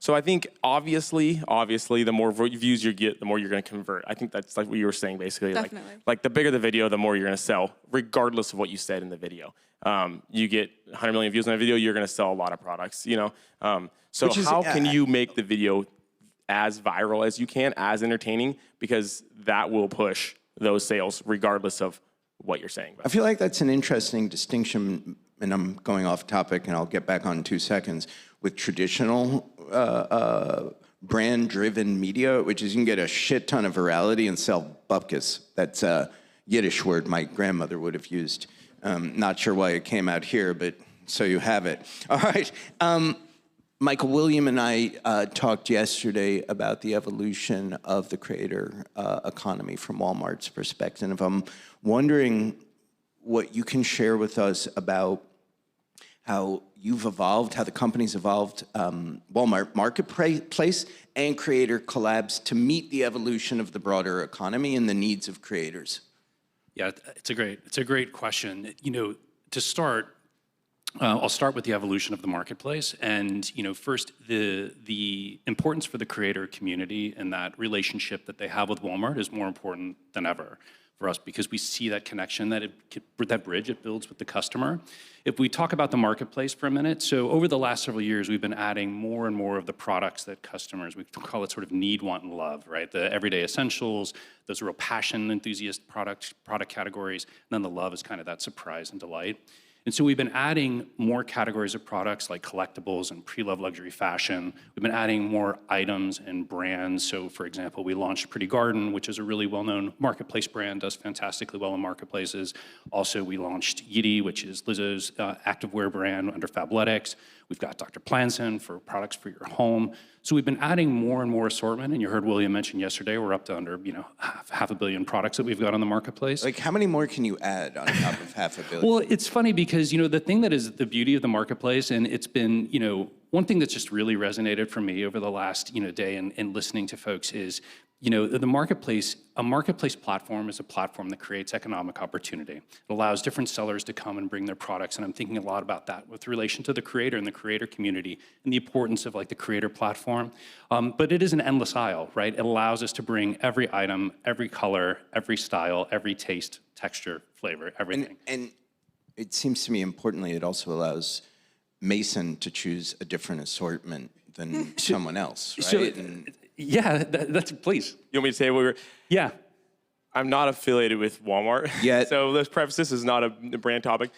So I think obviously, the more views you get, the more you're going to convert. I think that's like what you were saying, basically. Definitely. Like the bigger the video, the more you're going to sell, regardless of what you said in the video. You get 100 million views on a video, you're going to sell a lot of products. So how can you make the video as viral as you can, as entertaining, because that will push those sales regardless of what you're saying. I feel like that's an interesting distinction, and I'm going off topic, and I'll get back on in 2 seconds, with traditional brand-driven media, which is you can get a shit ton of virality and sell bupkis. That's a Yiddish word my grandmother would have used. Not sure why it came out here, but so you have it. All right. Michael, William and I talked yesterday about the evolution of the creator economy from Walmart's perspective. I'm wondering what you can share with us about how you've evolved, how the company's evolved, Walmart Marketplace and creator collabs to meet the evolution of the broader economy and the needs of creators. Yeah, it's a great question. To start, I'll start with the evolution of the marketplace, and first the importance for the creator community and that relationship that they have with Walmart is more important than ever for us, because we see that connection, that bridge it builds with the customer. If we talk about the marketplace for a minute, so over the last several years, we've been adding more and more of the products that customers, we call it sort of need, want, and love, right? The everyday essentials, those real passion enthusiast product categories, and then the love is kind of that surprise and delight. And so we've been adding more categories of products like collectibles and pre-loved luxury fashion. We've been adding more items and brands. So for example, we launched Pretty Garden, which is a really well-known marketplace brand, does fantastically well in marketplaces. Also, we launched Yiddy, which is Lizzo's activewear brand under Fabletics. We've got Dr. Planson for products for your home. So we've been adding more and more assortment, and you heard William mention yesterday, we're up to under half a billion products that we've got on the marketplace. Like, how many more can you add on top of half a billion? Well, it's funny because, the thing that is the beauty of the marketplace, and it's been, one thing that's just really resonated for me over the last, day and listening to folks is, the marketplace, a marketplace platform is a platform that creates economic opportunity. It allows different sellers to come and bring their products, and I'm thinking a lot about that with relation to the creator and the creator community and the importance of the creator platform. But it is an endless aisle, right? It allows us to bring every item, every color, every style, every taste, texture, flavor, everything. And it seems to me, importantly, it also allows Mason to choose a different assortment than someone else, right? Yeah, that's please. You want me to say what Yeah. I'm not affiliated with Walmart. Yeah. So let's preface this is not a brand topic.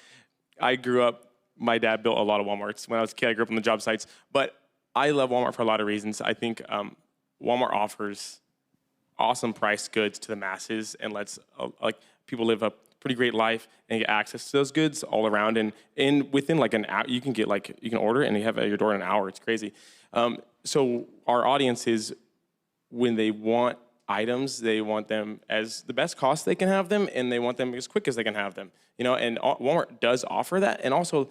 I grew up, my dad built a lot of Walmarts. When I was a kid, I grew up on the job sites. But I love Walmart for a lot of reasons. I think Walmart offers awesome priced goods to the masses and lets people live a pretty great life and get access to those goods all around. And within an hour, you can get you can order it and you have it at your door in an hour. It's crazy. So our audience is, when they want items, they want them as the best cost they can have them, and they want them as quick as they can have them. And Walmart does offer that. And also,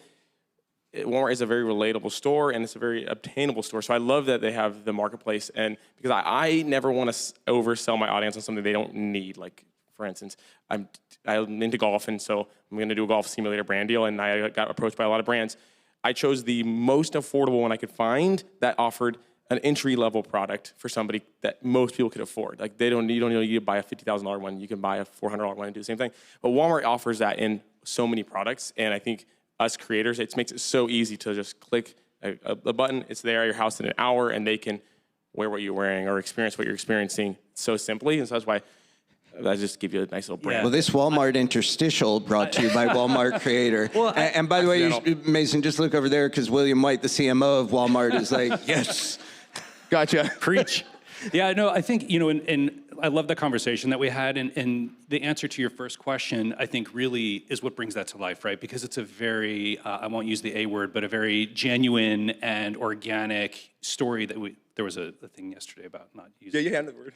Walmart is a very relatable store, and it's a very obtainable store. So I love that they have the marketplace, and because I never want to oversell my audience on something they don't need. Like, for instance, I'm into golf, and so I'm going to do a golf simulator brand deal, and I got approached by a lot of brands. I chose the most affordable one I could find that offered an entry-level product for somebody that most people could afford. Like you don't need to buy a $50,000 one. You can buy a $400 one and do the same thing. But Walmart offers that in so many products, and I think us creators, it makes it so easy to just click a button. It's there at your house in an hour, and they can wear what you're wearing or experience what you're experiencing so simply. And so that's why I just give you a nice little brand. Well, this Walmart interstitial brought to you by Walmart Creator. And by the way, Mason, just look over there because William White, the CMO of Walmart, is like, yes. Gotcha. Preach. Yeah, no, I think, and I love the conversation that we had, and the answer to your first question, I think really is what brings that to life, right? Because it's a very, I won't use the A word, but a very genuine and organic story that there was a thing yesterday about not using. Yeah, you handed the word.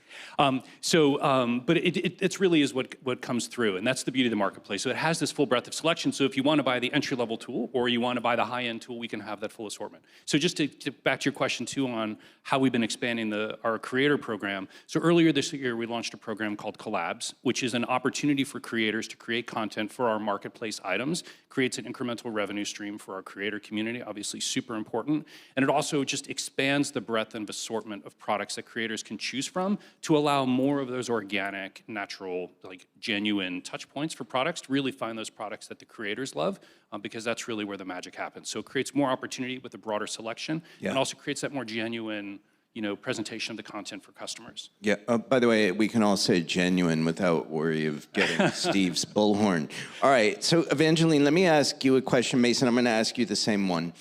But it's really is what comes through, and that's the beauty of the marketplace. So it has this full breadth of selection. So if you want to buy the entry-level tool or you want to buy the high-end tool, we can have that full assortment. So just to back to your question too on how we've been expanding our creator program. So earlier this year, we launched a program called Collabs, which is an opportunity for creators to create content for our marketplace items, creates an incremental revenue stream for our creator community, obviously super important. And it also just expands the breadth and assortment of products that creators can choose from to allow more of those organic, natural, like genuine touch points for products to really find those products that the creators love, because that's really where the magic happens. So it creates more opportunity with a broader selection, and also creates that more genuine, presentation of the content for customers. Yeah, by the way, we can all say genuine without worry of getting Steve's bullhorn. All right, so Evangeline, let me ask you a question. Mason, I'm going to ask you the same one.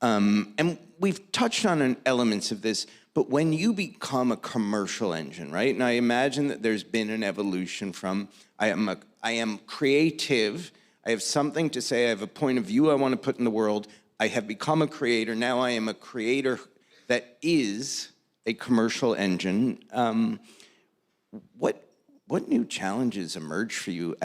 And we've touched on elements of this, but when you become a commercial engine, right? And I imagine that there's been an evolution from, I am creative, I have something to say, I have a point of view I want to put in the world, I have become a creator, now I am a creator that is a commercial engine. What new challenges emerge for you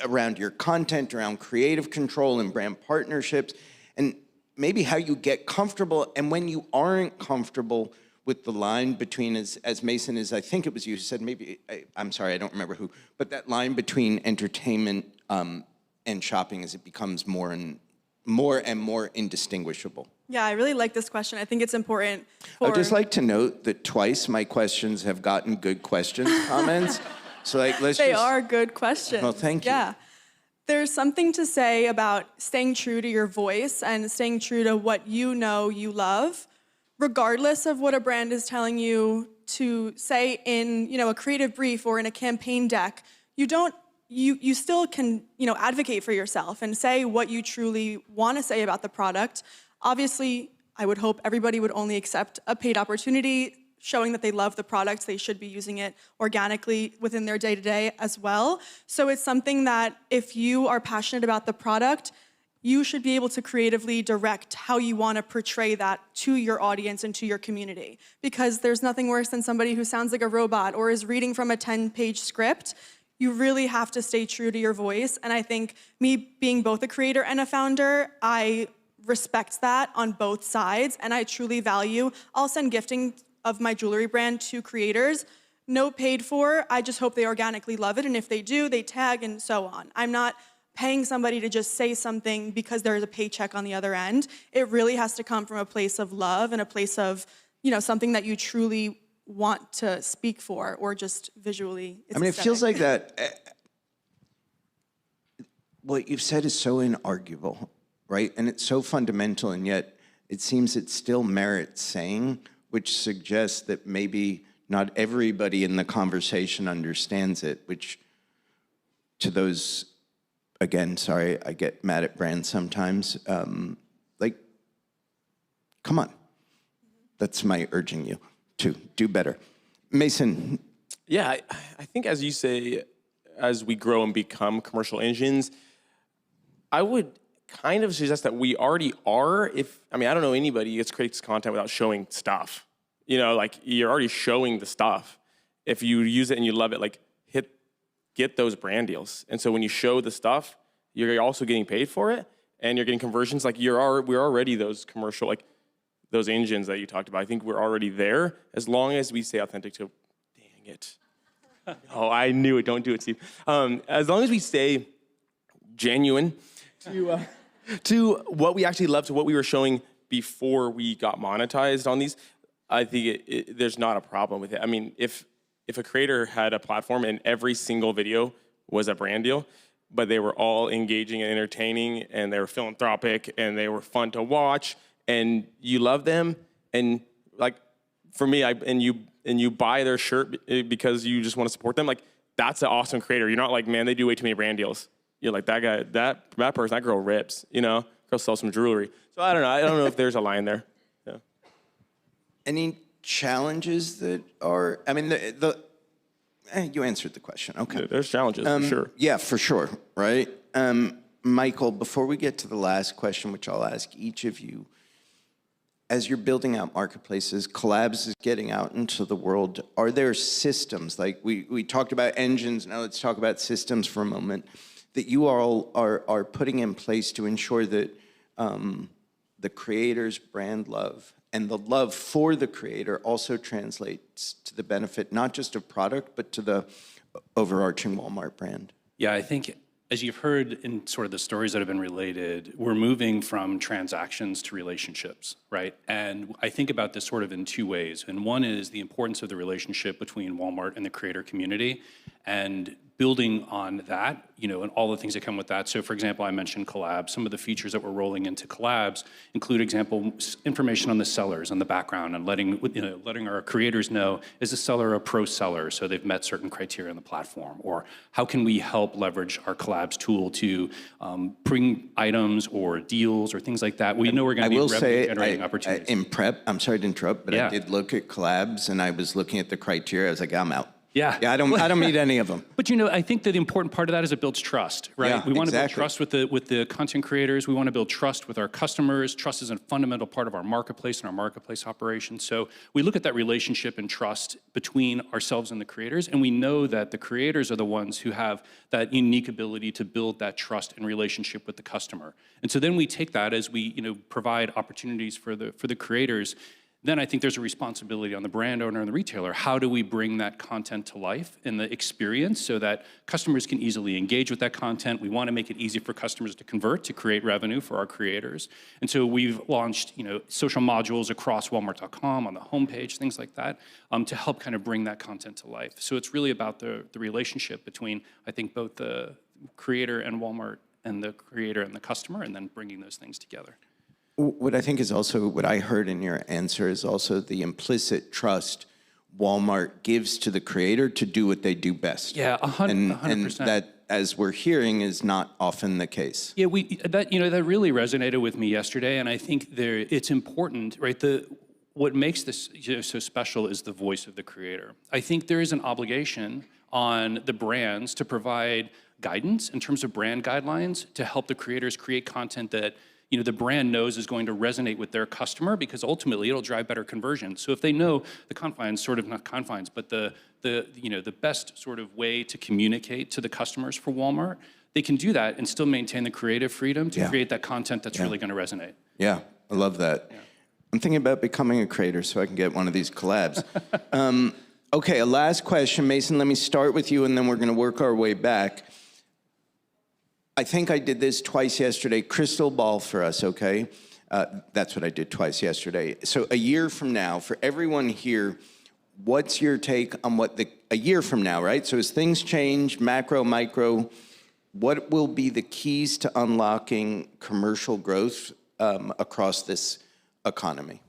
around your content, around creative control and brand partnerships, and maybe how you get comfortable, and when you aren't comfortable with the line between, as Mason is, I think it was you who said, maybe, I'm sorry, I don't remember who, but that line between entertainment and shopping as it becomes more and more indistinguishable. Yeah, I really like this question. I think it's important I'd just like to note that twice my questions have gotten good questions comments. So They are good questions. Well, thank you. Yeah. There's something to say about staying true to your voice and staying true to what you know you love, regardless of what a brand is telling you to say in, a creative brief or in a campaign deck. You still can, advocate for yourself and say what you truly want to say about the product. Obviously, I would hope everybody would only accept a paid opportunity showing that they love the product. They should be using it organically within their day-to-day as well. So it's something that if you are passionate about the product, you should be able to creatively direct how you want to portray that to your audience and to your community. Because there's nothing worse than somebody who sounds like a robot or is reading from a 10-page script. You really have to stay true to your voice. And I think me being both a creator and a founder, I respect that on both sides. And I truly value, I'll send gifting of my jewelry brand to creators, no paid for. I just hope they organically love it. And if they do, they tag and so on. I'm not paying somebody to just say something because there's a paycheck on the other end. It really has to come from a place of love and a place of, something that you truly want to speak for, or just visually. It feels like that. What you've said is so inarguable, right? And it's so fundamental, and yet it seems it still merits saying, which suggests that maybe not everybody in the conversation understands it, which to those, again, sorry, I get mad at brands sometimes, come on. That's my urging you to do better. Mason. Yeah, I think as you say, as we grow and become commercial engines, I would kind of suggest that we already are. I don't know anybody that creates content without showing stuff. You're already showing the stuff. If you use it and you love it, get those brand deals. And so when you show the stuff, you're also getting paid for it, and you're getting conversions. We're already those commercial, those engines that you talked about. I think we're already there as long as we stay authentic to, dang it. Oh, I knew it. Don't do it, Steve. As long as we stay genuine to what we actually love, to what we were showing before we got monetized on these, I think there's not a problem with it. I mean, if a creator had a platform and every single video was a brand deal, but they were all engaging and entertaining, and they were philanthropic, and they were fun to watch, and you love them, and like for me, and you buy their shirt because you just want to support them, like that's an awesome creator. You're not like, man, they do way too many brand deals. You're like, that guy, that person, that girl rips, you know? Girl sells some jewelry. So I don't know. I don't know if there's a line there. Yeah. Any challenges that are, I mean, you answered the question. Okay. There's challenges, for sure. Yeah, for sure, right? Michael, before we get to the last question, which I'll ask each of you, as you're building out marketplaces, Collabs is getting out into the world, are there systems, like we talked about engines, now let's talk about systems for a moment, that you all are putting in place to ensure that the creator's brand love and the love for the creator also translates to the benefit, not just of product, but to the overarching Walmart brand? Yeah, I think as you've heard in sort of the stories that have been related, we're moving from transactions to relationships, right? And I think about this sort of in two ways. And one is the importance of the relationship between Walmart and the creator community, and building on that, you know, and all the things that come with that. So for example, I mentioned Collabs. Some of the features that we're rolling into Collabs include information on the sellers on the background, and letting our creators know, is the seller a pro seller? So they've met certain criteria on the platform. Or how can we help leverage our Collabs tool to bring items or deals or things like that? We know we're going to be revenue generating opportunities. In prep, I'm sorry to interrupt, but I did look at Collabs and I was looking at the criteria. I was like, I'm out. Yeah, I don't meet any of them. But you know, I think that the important part of that is it builds trust, right? Yeah, we want to build exactly. trust with the content creators. We want to build trust with our customers. Trust is a fundamental part of our marketplace and our marketplace operations. So we look at that relationship and trust between ourselves and the creators, and we know that the creators are the ones who have that unique ability to build that trust and relationship with the customer. And so then we take that as we, you know, provide opportunities for the creators. Then I think there's a responsibility on the brand owner and the retailer. How do we bring that content to life in the experience so that customers can easily engage with that content? We want to make it easy for customers to convert, to create revenue for our creators. And so we've launched, you know, social modules across Walmart.com on the homepage, things like that, to help kind of bring that content to life. So it's really about the relationship between, I think, both the creator and Walmart, and the creator and the customer, and then bringing those things together. What I think is also, what I heard in your answer is also the implicit trust Walmart gives to the creator to do what they do best. Yeah, 100%. And that, as we're hearing, is not often the case. Yeah, that really resonated with me yesterday, and I think it's important, right? What makes this so special is the voice of the creator. I think there is an obligation on the brands to provide guidance in terms of brand guidelines to help the creators create content that, you know, the brand knows is going to resonate with their customer, because ultimately it'll drive better conversion. So if they know the confines, sort of not confines, but the best sort of way to communicate to the customers for Walmart, they can do that and still maintain the creative freedom to create that content that's really going to resonate. Yeah, I love that. Yeah. I'm thinking about becoming a creator so I can get one of these collabs. Okay, a last question. Mason, let me start with you, and then we're going to work our way back. I think I did this twice yesterday. Crystal ball for us, okay? That's what I did twice yesterday. So a year from now, for everyone here, what's your take on a year from now, right? So as things change, macro, micro, what will be the keys to unlocking commercial growth across this economy?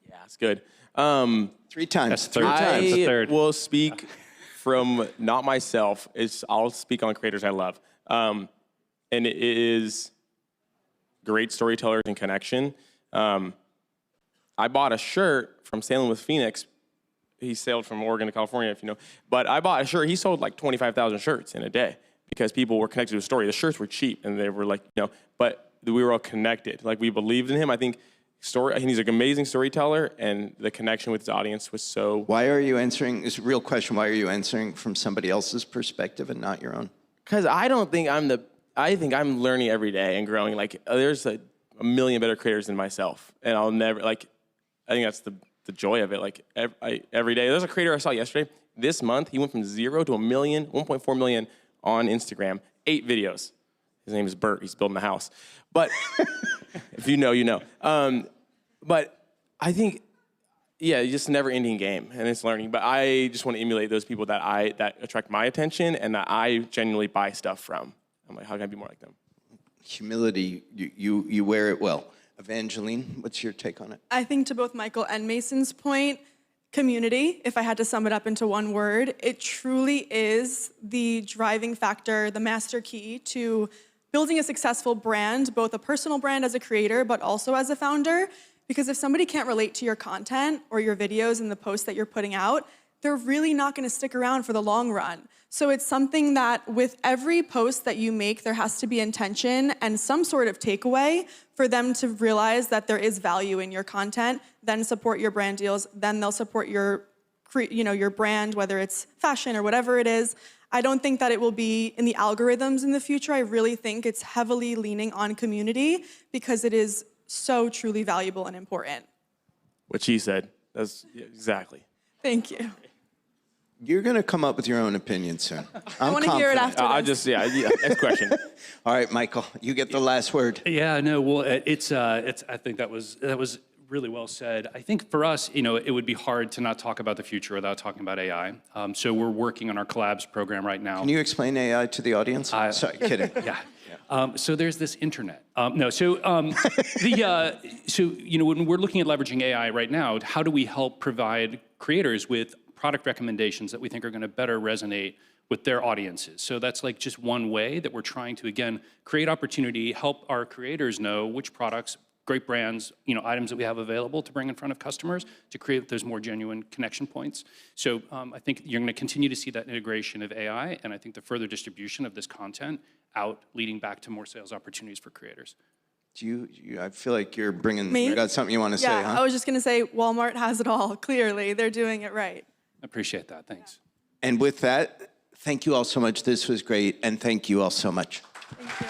Yeah, it's good. 3 times. That's the third. I will speak from not myself. I'll speak on creators I love. And it is great storytellers and connection. I bought a shirt from Sailing with Phoenix. He sailed from Oregon to California, if you know. But I bought a shirt. He sold like 25,000 shirts in a day because people were connected to his story. The shirts were cheap, and they were like, you know, but we were all connected. Like, we believed in him. I think he's an amazing storyteller, and the connection with his audience was so... Why are you answering, it's a real question, why are you answering from somebody else's perspective and not your own? Because I don't think I think I'm learning every day and growing. Like, there's a million better creators than myself, and I'll never, like, I think that's the joy of it. Like, every day. There's a creator I saw yesterday. This month, he went from 0 to 1 million, 1.4 million on Instagram, 8 videos. His name is Bert. He's building a house. But if you know, you know. But I think yeah, it's just a never-ending game, and it's learning. But I just want to emulate those people that attract my attention and that I genuinely buy stuff from. I'm like, how can I be more like them? Humility, you wear it well. Evangeline, what's your take on it? I think to both Michael and Mason's point, community, if I had to sum it up into one word, it truly is the driving factor, the master key to building a successful brand, both a personal brand as a creator, but also as a founder. Because if somebody can't relate to your content or your videos and the posts that you're putting out, they're really not gonna stick around for the long run. So it's something that with every post that you make, there has to be intention and some sort of takeaway for them to realize that there is value in your content, then support your brand deals, then they'll support your brand, whether it's fashion or whatever it is. I don't think that it will be in the algorithms in the future. I really think it's heavily leaning on community because it is so truly valuable and important. What she said, exactly. Thank you. You're going to come up with your own opinion soon. I want to hear it after this. Next question. All right, Michael, you get the last word. Yeah, no, well, it's. I think that was really well said. I think for us, it would be hard to not talk about the future without talking about AI. So we're working on our collabs program right now. Can you explain AI to the audience? Sorry, kidding. Yeah. So there's this internet. When we're looking at leveraging AI right now, how do we help provide creators with product recommendations that we think are going to better resonate with their audiences? So that's like just one way that we're trying to, again, create opportunity, help our creators know which products, great brands, items that we have available to bring in front of customers to create those more genuine connection points. So I think you're going to continue to see that integration of AI, and I think the further distribution of this content out, leading back to more sales opportunities for creators. I feel like you're bringing, Me? you got something you want to say, huh? I was just going to say Walmart has it all. Clearly, they're doing it right. I appreciate that. Thanks. And with that, thank you all so much. This was great, and thank you all so much. Thank you.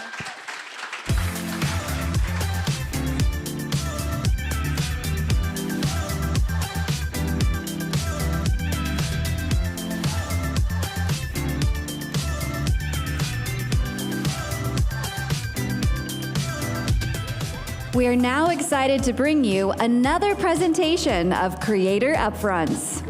We are now excited to bring you another presentation of Creator Upfronts.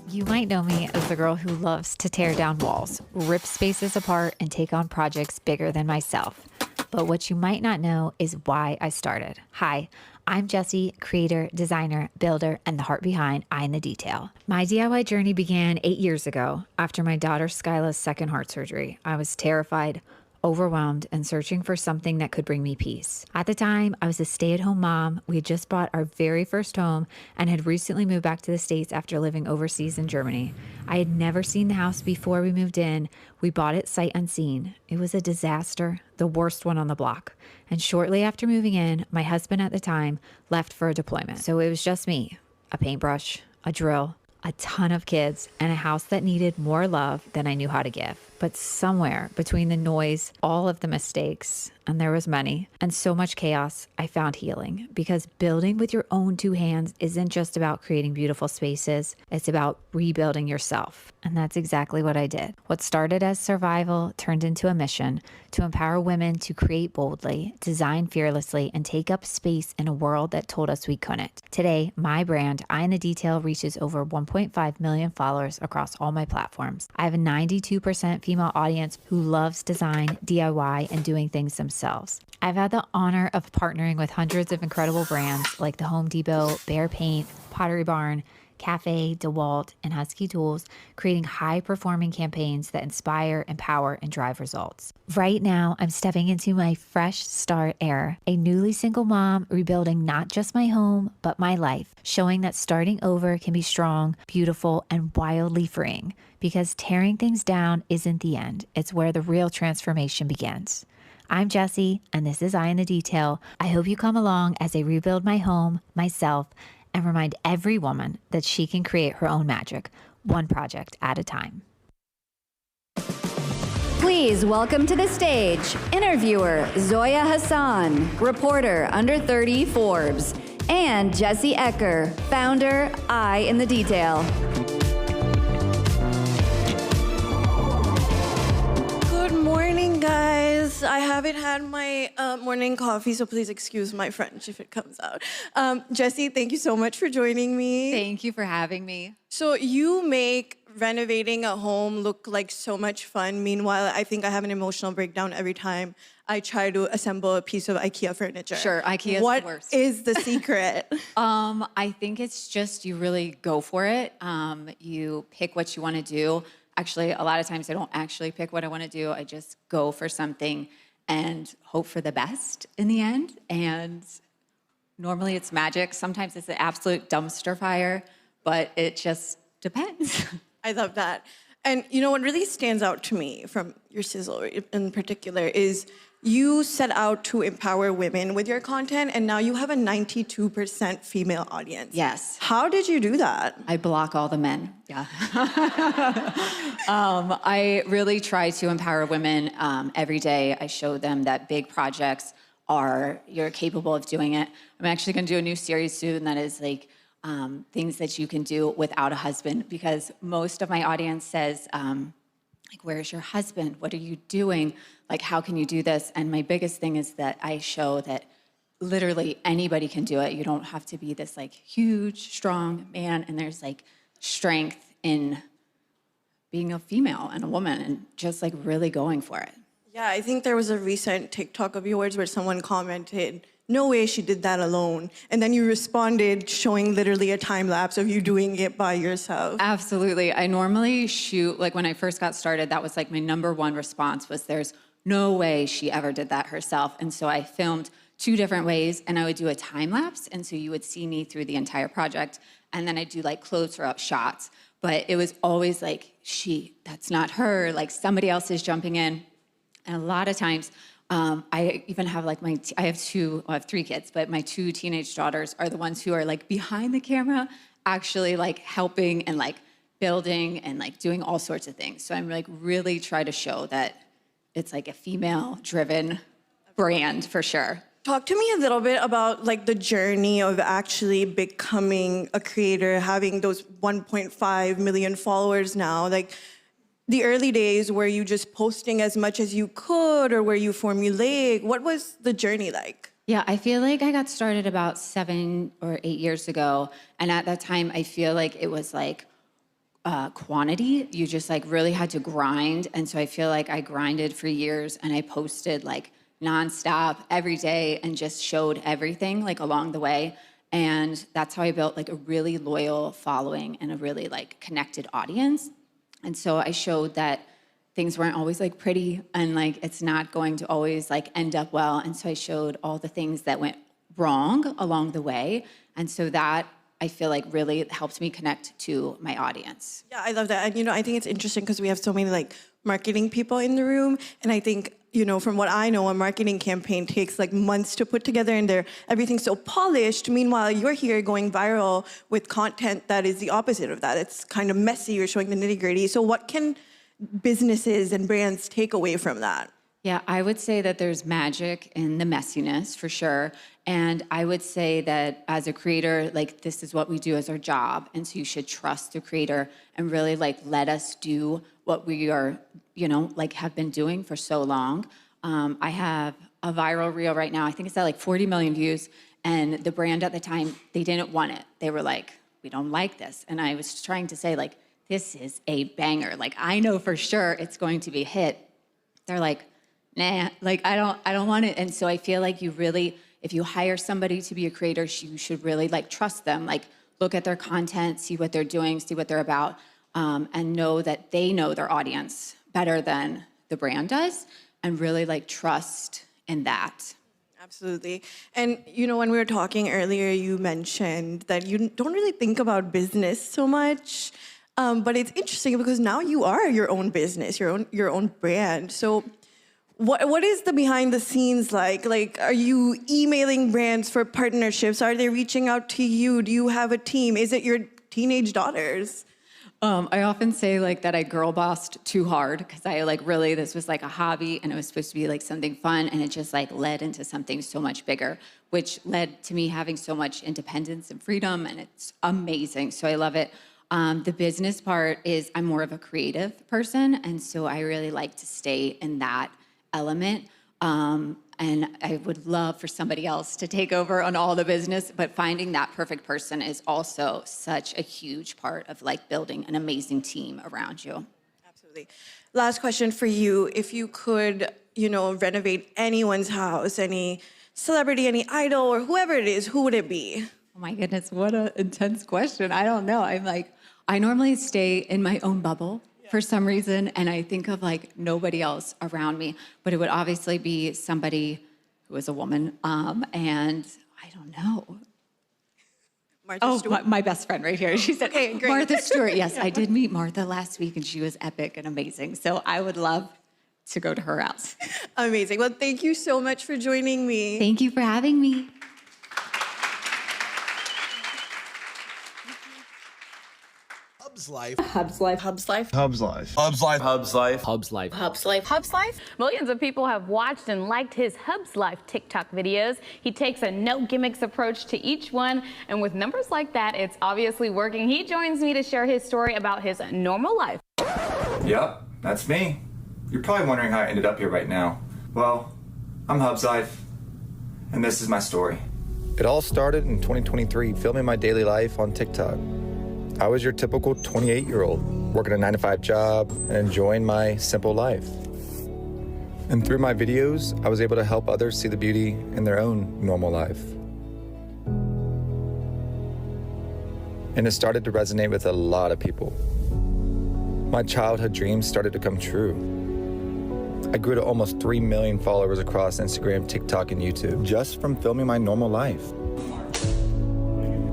You might know me as the girl who loves to tear down walls, rip spaces apart, and take on projects bigger than myself. But what you might not know is why I started. Hi, I'm Jessie, creator, designer, builder, and the heart behind Eye in the Detail. My DIY journey began 8 years ago after my daughter Skyla's second heart surgery. I was terrified, overwhelmed, and searching for something that could bring me peace. At the time, I was a stay-at-home mom. We had just bought our very first home and had recently moved back to the States after living overseas in Germany. I had never seen the house before we moved in. We bought it sight unseen. It was a disaster, the worst one on the block. And shortly after moving in, my husband at the time left for a deployment. So it was just me, a paintbrush, a drill, a ton of kids, and a house that needed more love than I knew how to give. But somewhere between the noise, all of the mistakes, and there was money, and so much chaos, I found healing. Because building with your own two hands isn't just about creating beautiful spaces, it's about rebuilding yourself. And that's exactly what I did. What started as survival turned into a mission to empower women to create boldly, design fearlessly, and take up space in a world that told us we couldn't. Today, my brand, Eye in the Detail, reaches over 1.5 million followers across all my platforms. I have a 92% female audience who loves design, DIY, and doing things themselves. I've had the honor of partnering with hundreds of incredible brands like the Home Depot, Behr Paint, Pottery Barn, Cafe, DeWalt, and Husky Tools, creating high-performing campaigns that inspire, empower, and drive results. Right now, I'm stepping into my fresh start era, a newly single mom rebuilding not just my home, but my life, showing that starting over can be strong, beautiful, and wildly freeing, because tearing things down isn't the end. It's where the real transformation begins. I'm Jessie, and this is Eye in the Detail. I hope you come along as I rebuild my home, myself, and remind every woman that she can create her own magic, one project at a time. Please welcome to the stage, interviewer Zoya Hassan, reporter Under 30 Forbes, and Jessie Ecker, founder Eye in the Detail. Good morning, guys. I haven't had my morning coffee, so please excuse my French if it comes out. Jessie, thank you so much for joining me. Thank you for having me. So you make renovating a home look like so much fun. Meanwhile, I think I have an emotional breakdown every time I try to assemble a piece of IKEA furniture. Sure, IKEA is the worst. What is the secret? I think it's just you really go for it. You pick what you want to do. Actually, a lot of times I don't actually pick what I want to do. I just go for something and hope for the best in the end. And normally it's magic. Sometimes it's an absolute dumpster fire, but it just depends. I love that. And you know what really stands out to me from your sizzle in particular is you set out to empower women with your content, and now you have a 92% female audience. Yes. How did you do that? I block all the men. Yeah. I really try to empower women every day. I show them that big projects you're capable of doing it. I'm actually going to do a new series soon that is like things that you can do without a husband, because most of my audience says, like, where's your husband? What are you doing? Like, how can you do this? And my biggest thing is that I show that literally anybody can do it. You don't have to be this like huge, strong man. And there's like strength in being a female and a woman and just like really going for it. Yeah, I think there was a recent TikTok of yours where someone commented, no way she did that alone. And then you responded showing literally a time lapse of you doing it by yourself. Absolutely. I normally shoot, like when I first got started, that was like my #1 response was there's no way she ever did that herself. And so I filmed 2 different ways and I would do a time lapse. And so you would see me through the entire project. And then I'd do like closer up shots. But it was always like, that's not her. Like somebody else is jumping in. And a lot of times, I even have like I have 3 kids, but my 2 teenage daughters are the ones who are like behind the camera, actually like helping and like building and like doing all sorts of things. So I'm like really try to show that it's like a female-driven brand for sure. Talk to me a little bit about like the journey of actually becoming a creator, having those 1.5 million followers now. Like, the early days, were you just posting as much as you could, or were you formulaic? What was the journey like? Yeah, I feel like I got started about 7 or 8 years ago. And at that time, I feel like it was like quantity. You just like really had to grind. And so I feel like I grinded for years and I posted like nonstop every day and just showed everything like along the way. And that's how I built like a really loyal following and a really like connected audience. And so I showed that things weren't always like pretty and like it's not going to always like end up well. And so I showed all the things that went wrong along the way. And so that I feel like really helped me connect to my audience. Yeah, I love that. And, you know, I think it's interesting because we have so many like marketing people in the room. And I think, you know, from what I know, a marketing campaign takes like months to put together and everything's so polished. Meanwhile, you're here going viral with content that is the opposite of that. It's kind of messy. You're showing the nitty-gritty. So what can businesses and brands take away from that? Yeah, I would say that there's magic in the messiness for sure. And I would say that as a creator, like this is what we do as our job. And so you should trust the creator and really like let us do what we are, you know, like have been doing for so long. I have a viral reel right now. I think it's at like 40 million views. And the brand at the time, they didn't want it. They were like, we don't like this. And I was trying to say like, this is a banger. Like I know for sure it's going to be a hit. They're like, nah, like I don't want it. And so I feel like you really, if you hire somebody to be a creator, you should really like trust them, like look at their content, see what they're doing, see what they're about, and know that they know their audience better than the brand does, and really like trust in that. Absolutely. And, you know, when we were talking earlier, you mentioned that you don't really think about business so much, but it's interesting because now you are your own business, your own brand. So what is the behind the scenes like? Like, are you emailing brands for partnerships? Are they reaching out to you? Do you have a team? Is it your teenage daughters? I often say like that I girl bossed too hard because I like really, this was like a hobby and it was supposed to be like something fun, and it just like led into something so much bigger, which led to me having so much independence and freedom, and it's amazing. So I love it. The business part is I'm more of a creative person, and so I really like to stay in that element. And I would love for somebody else to take over on all the business, but finding that perfect person is also such a huge part of like building an amazing team around you. Absolutely. Last question for you. If you could, renovate anyone's house, any celebrity, any idol, or whoever it is, who would it be? Oh my goodness, what an intense question. I don't know. I normally stay in my own bubble for some reason, and I think of like nobody else around me, but it would obviously be somebody who is a woman, and I don't know. Martha Stewart. My best friend right here. She said, Okay, great. Martha Stewart. Yes, I did meet Martha last week, and she was epic and amazing. So I would love to go to her house. Amazing. Well, thank you so much for joining me. Thank you for having me. Hub's life. Hub's life. Hub's life. Hub's life. Hub's life. Hub's life. Hub's life. Hub's life. Hub's life. Millions of people have watched and liked his Hub's Life TikTok videos. He takes a no gimmicks approach to each one, and with numbers like that, it's obviously working. He joins me to share his story about his normal life. Yep, that's me. You're probably wondering how I ended up here right now. Well, I'm Hub's Life, and this is my story. It all started in 2023, filming my daily life on TikTok. I was your typical 28-year-old, working a 9-to-5 job and enjoying my simple life. And through my videos, I was able to help others see the beauty in their own normal life. And it started to resonate with a lot of people. My childhood dreams started to come true. I grew to almost 3 million followers across Instagram, TikTok, and YouTube just from filming my normal life.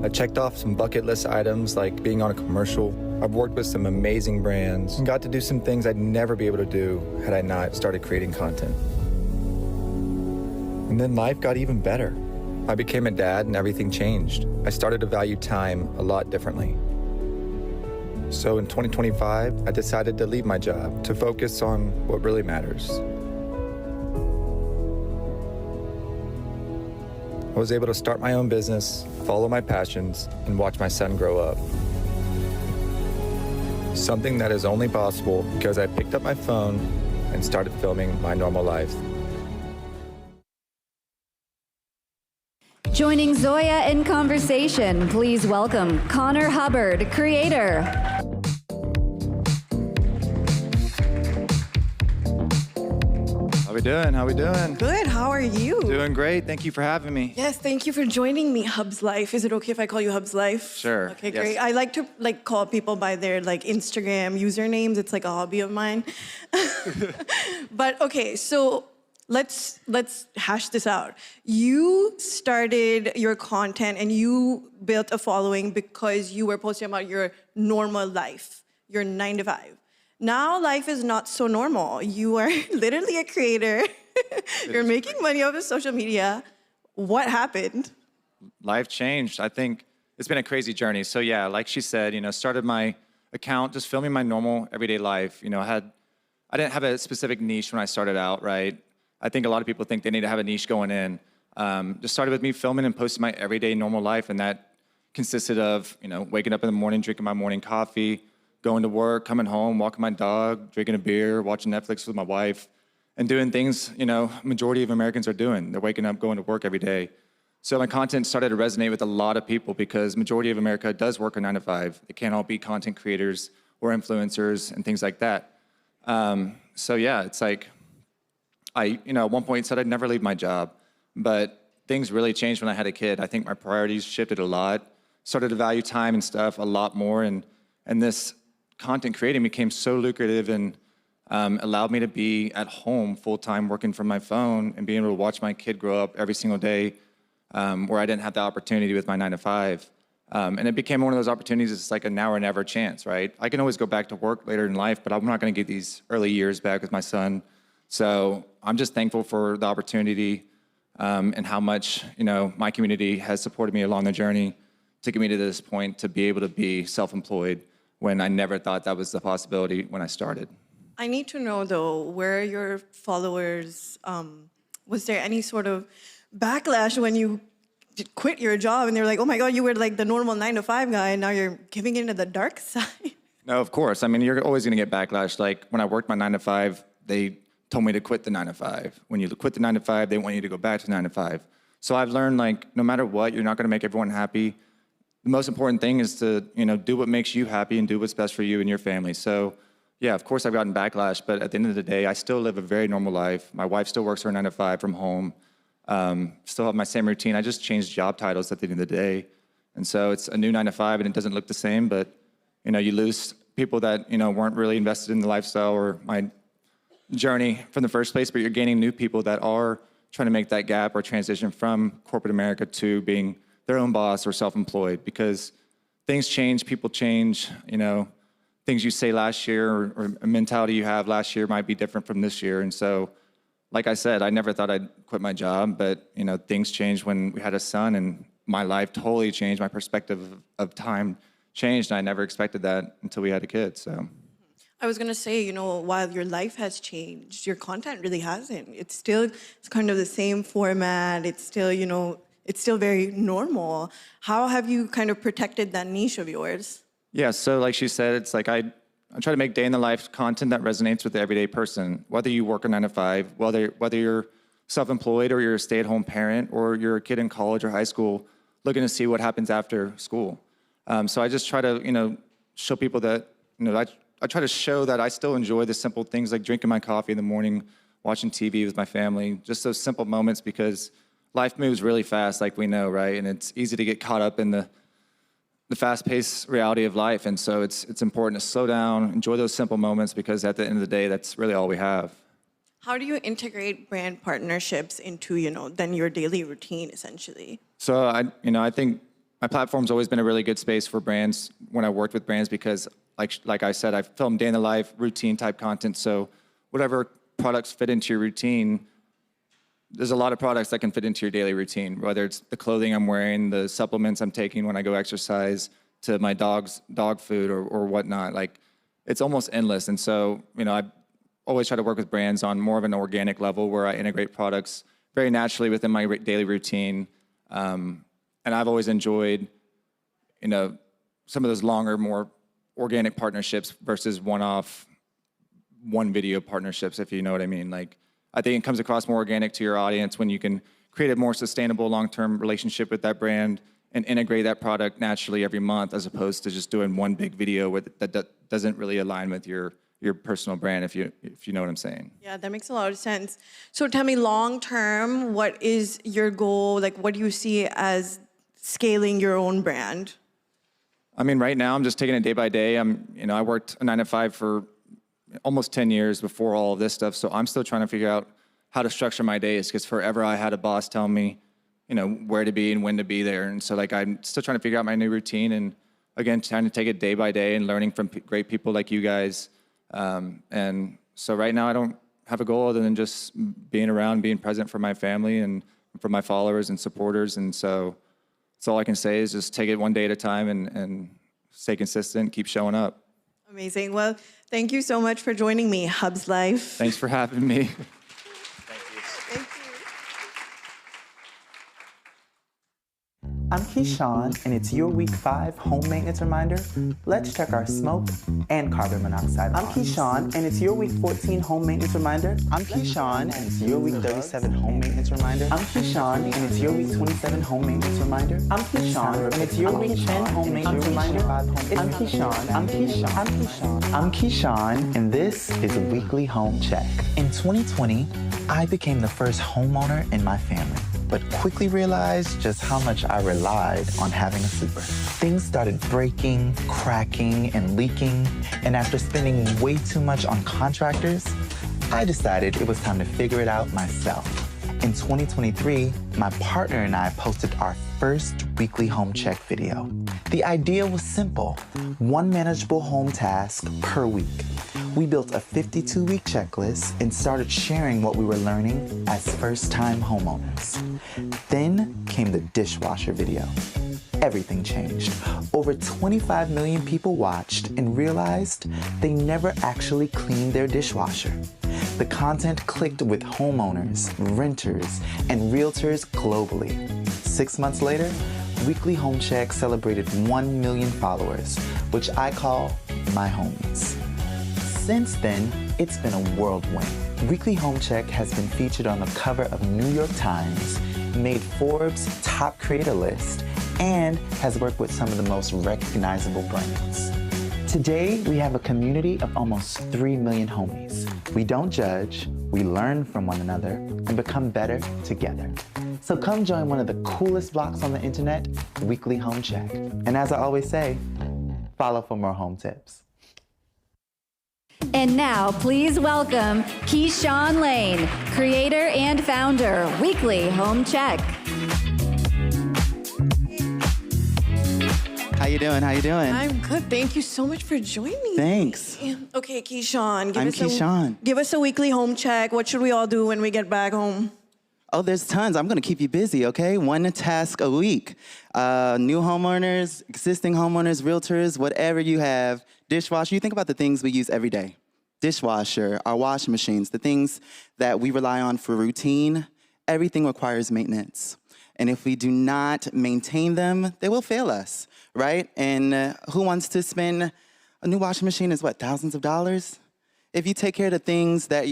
I checked off some bucket list items like being on a commercial. I've worked with some amazing brands and got to do some things I'd never be able to do had I not started creating content. And then life got even better. I became a dad and everything changed. I started to value time a lot differently. So in 2025, I decided to leave my job to focus on what really matters. I was able to start my own business, follow my passions, and watch my son grow up. Something that is only possible because I picked up my phone and started filming my normal life. Joining Zoya in conversation, please welcome Connor Hubbard, creator. How we doing? How we doing? Good. How are you? Doing great. Thank you for having me. Yes, thank you for joining me, Hub's Life. Is it okay if I call you Hub's Life? Sure. Okay, yes. great. I like to call people by their Instagram usernames. It's like a hobby of mine. But okay, so let's hash this out. You started your content and you built a following because you were posting about your normal life, your 9-to-5. Now life is not so normal. You are literally a creator. You're making money off of social media. What happened? Life changed. I think it's been a crazy journey. So yeah, like she said, started my account just filming my normal everyday life. I didn't have a specific niche when I started out, right? I think a lot of people think they need to have a niche going in. Just started with me filming and posting my everyday normal life, and that consisted of, waking up in the morning, drinking my morning coffee, going to work, coming home, walking my dog, drinking a beer, watching Netflix with my wife, and doing things, majority of Americans are doing. They're waking up, going to work every day. So my content started to resonate with a lot of people because majority of America does work a 9-to-5. They can't all be content creators or influencers and things like that. So yeah, it's like, I, at one point said I'd never leave my job, but things really changed when I had a kid. I think my priorities shifted a lot, started to value time and stuff a lot more, and this content creating became so lucrative and allowed me to be at home full-time working from my phone and being able to watch my kid grow up every single day where I didn't have the opportunity with my 9-to-5. And it became one of those opportunities. It's like a now or never chance, right? I can always go back to work later in life, but I'm not going to get these early years back with my son. So I'm just thankful for the opportunity and how much, my community has supported me along the journey to get me to this point to be able to be self-employed when I never thought that was the possibility when I started. I need to know, though, where your followers, was there any sort of backlash when you quit your job and they were like, oh my God, you were like the normal 9-to-5 guy and now you're giving into the dark side? No, of course. I mean, you're always going to get backlash. Like when I worked my 9-to-5, they told me to quit the 9 to 5. When you quit the 9 to 5, they want you to go back to 9 to 5. So I've learned, like, no matter what, you're not going to make everyone happy. The most important thing is to, do what makes you happy and do what's best for you and your family. So, yeah, of course I've gotten backlash, but at the end of the day, I still live a very normal life. My wife still works her 9 to 5 from home. Still have my same routine. I just changed job titles at the end of the day. And so it's a new 9 to 5 and it doesn't look the same, but, you lose people that, weren't really invested in the lifestyle or my journey from the first place, but you're gaining new people that are trying to make that gap or transition from corporate America to being their own boss or self-employed, because things change, people change, things you say last year or a mentality you have last year might be different from this year. And so, like I said, I never thought I'd quit my job, but, things changed when we had a son and my life totally changed. My perspective of time changed, and I never expected that until we had a kid, so. I was gonna say, while your life has changed, your content really hasn't. It's kind of the same format. It's still very normal. How have you kind of protected that niche of yours? Yeah, so like she said, it's like I try to make day-in-the-life content that resonates with the everyday person, whether you work a 9 to 5, whether you're self-employed or you're a stay-at-home parent or you're a kid in college or high school looking to see what happens after school. So I just try to, show people that, I try to show that I still enjoy the simple things like drinking my coffee in the morning, watching TV with my family, just those simple moments, because life moves really fast, like we know, right? And it's easy to get caught up in the fast-paced reality of life. And so it's important to slow down, enjoy those simple moments, because at the end of the day, that's really all we have. How do you integrate brand partnerships into, then your daily routine, essentially? So I think my platform's always been a really good space for brands when I worked with brands, because like I said, I film day-in-the-life, routine-type content, so whatever products fit into your routine, there's a lot of products that can fit into your daily routine, whether it's the clothing I'm wearing, the supplements I'm taking when I go exercise, to my dog's dog food or whatnot. Like, it's almost endless. And so, I always try to work with brands on more of an organic level where I integrate products very naturally within my daily routine. And I've always enjoyed, some of those longer, more organic partnerships versus one-off, one-video partnerships, if you know what I mean. Like, I think it comes across more organic to your audience when you can create a more sustainable long-term relationship with that brand and integrate that product naturally every month, as opposed to just doing one big video that doesn't really align with your personal brand, if you know what I'm saying. Yeah, that makes a lot of sense. So tell me, long-term, what is your goal? Like, what do you see as scaling your own brand? I mean, right now I'm just taking it day by day. I worked a 9 to 5 for almost 10 years before all of this stuff, so I'm still trying to figure out how to structure my days, because forever I had a boss tell me, where to be and when to be there. And so, like, I'm still trying to figure out my new routine, and again, trying to take it day by day and learning from great people like you guys. And so right now I don't have a goal other than just being around, being present for my family and for my followers and supporters. And so that's all I can say is just take it one day at a time and stay consistent, keep showing up. Amazing. Well, thank you so much for joining me, Hubs Life. Thanks for having me. I'm Kishan, and it's your week 5 home maintenance reminder. Let's check our smoke and carbon monoxide. I'm Kishan, and it's your week 14 home maintenance reminder. I'm Kishan, and it's your week 37 home maintenance reminder. I'm Kishan, and it's your week 27 home maintenance reminder. I'm Kishan, and it's your week 10 home maintenance reminder. I'm Kishan, I'm Kishan, I'm Kishan. I'm Kishan, and this is a weekly home check. In 2020, I became the first homeowner in my family, but quickly realized just how much I relied on having a super. Things started breaking, cracking, and leaking, and after spending way too much on contractors, I decided it was time to figure it out myself. In 2023, my partner and I posted our first weekly home check video. The idea was simple: one manageable home task per week. We built a 52-week checklist and started sharing what we were learning as first-time homeowners. Then came the dishwasher video. Everything changed. Over 25 million people watched and realized they never actually cleaned their dishwasher. The content clicked with homeowners, renters, and realtors globally. 6 months later, Weekly Home Check celebrated 1 million followers, which I call my homies. Since then, it's been a whirlwind. Weekly Home Check has been featured on the cover of New York Times, made Forbes' top creator list, and has worked with some of the most recognizable brands. Today, we have a community of almost 3 million homies. We don't judge, we learn from one another, and become better together. So come join one of the coolest blocks on the internet, Weekly Home Check. And as I always say, follow for more home tips. And now, please welcome Kishan Lane, creator and founder, Weekly Home Check. How you doing? How you doing? I'm good. Thank you so much for joining me. Thanks. Okay, Kishan. I'm Kishan. Give us a weekly home check. What should we all do when we get back home? Oh, there's tons. I'm gonna keep you busy, okay? One task a week. New homeowners, existing homeowners, realtors, whatever you have, dishwasher. You think about the things we use every day. Dishwasher, our washing machines, the things that we rely on for routine, everything requires maintenance. And if we do not maintain them, they will fail us, right? And who wants to spend, a new washing machine is what, thousands of dollars? If you take care of the things that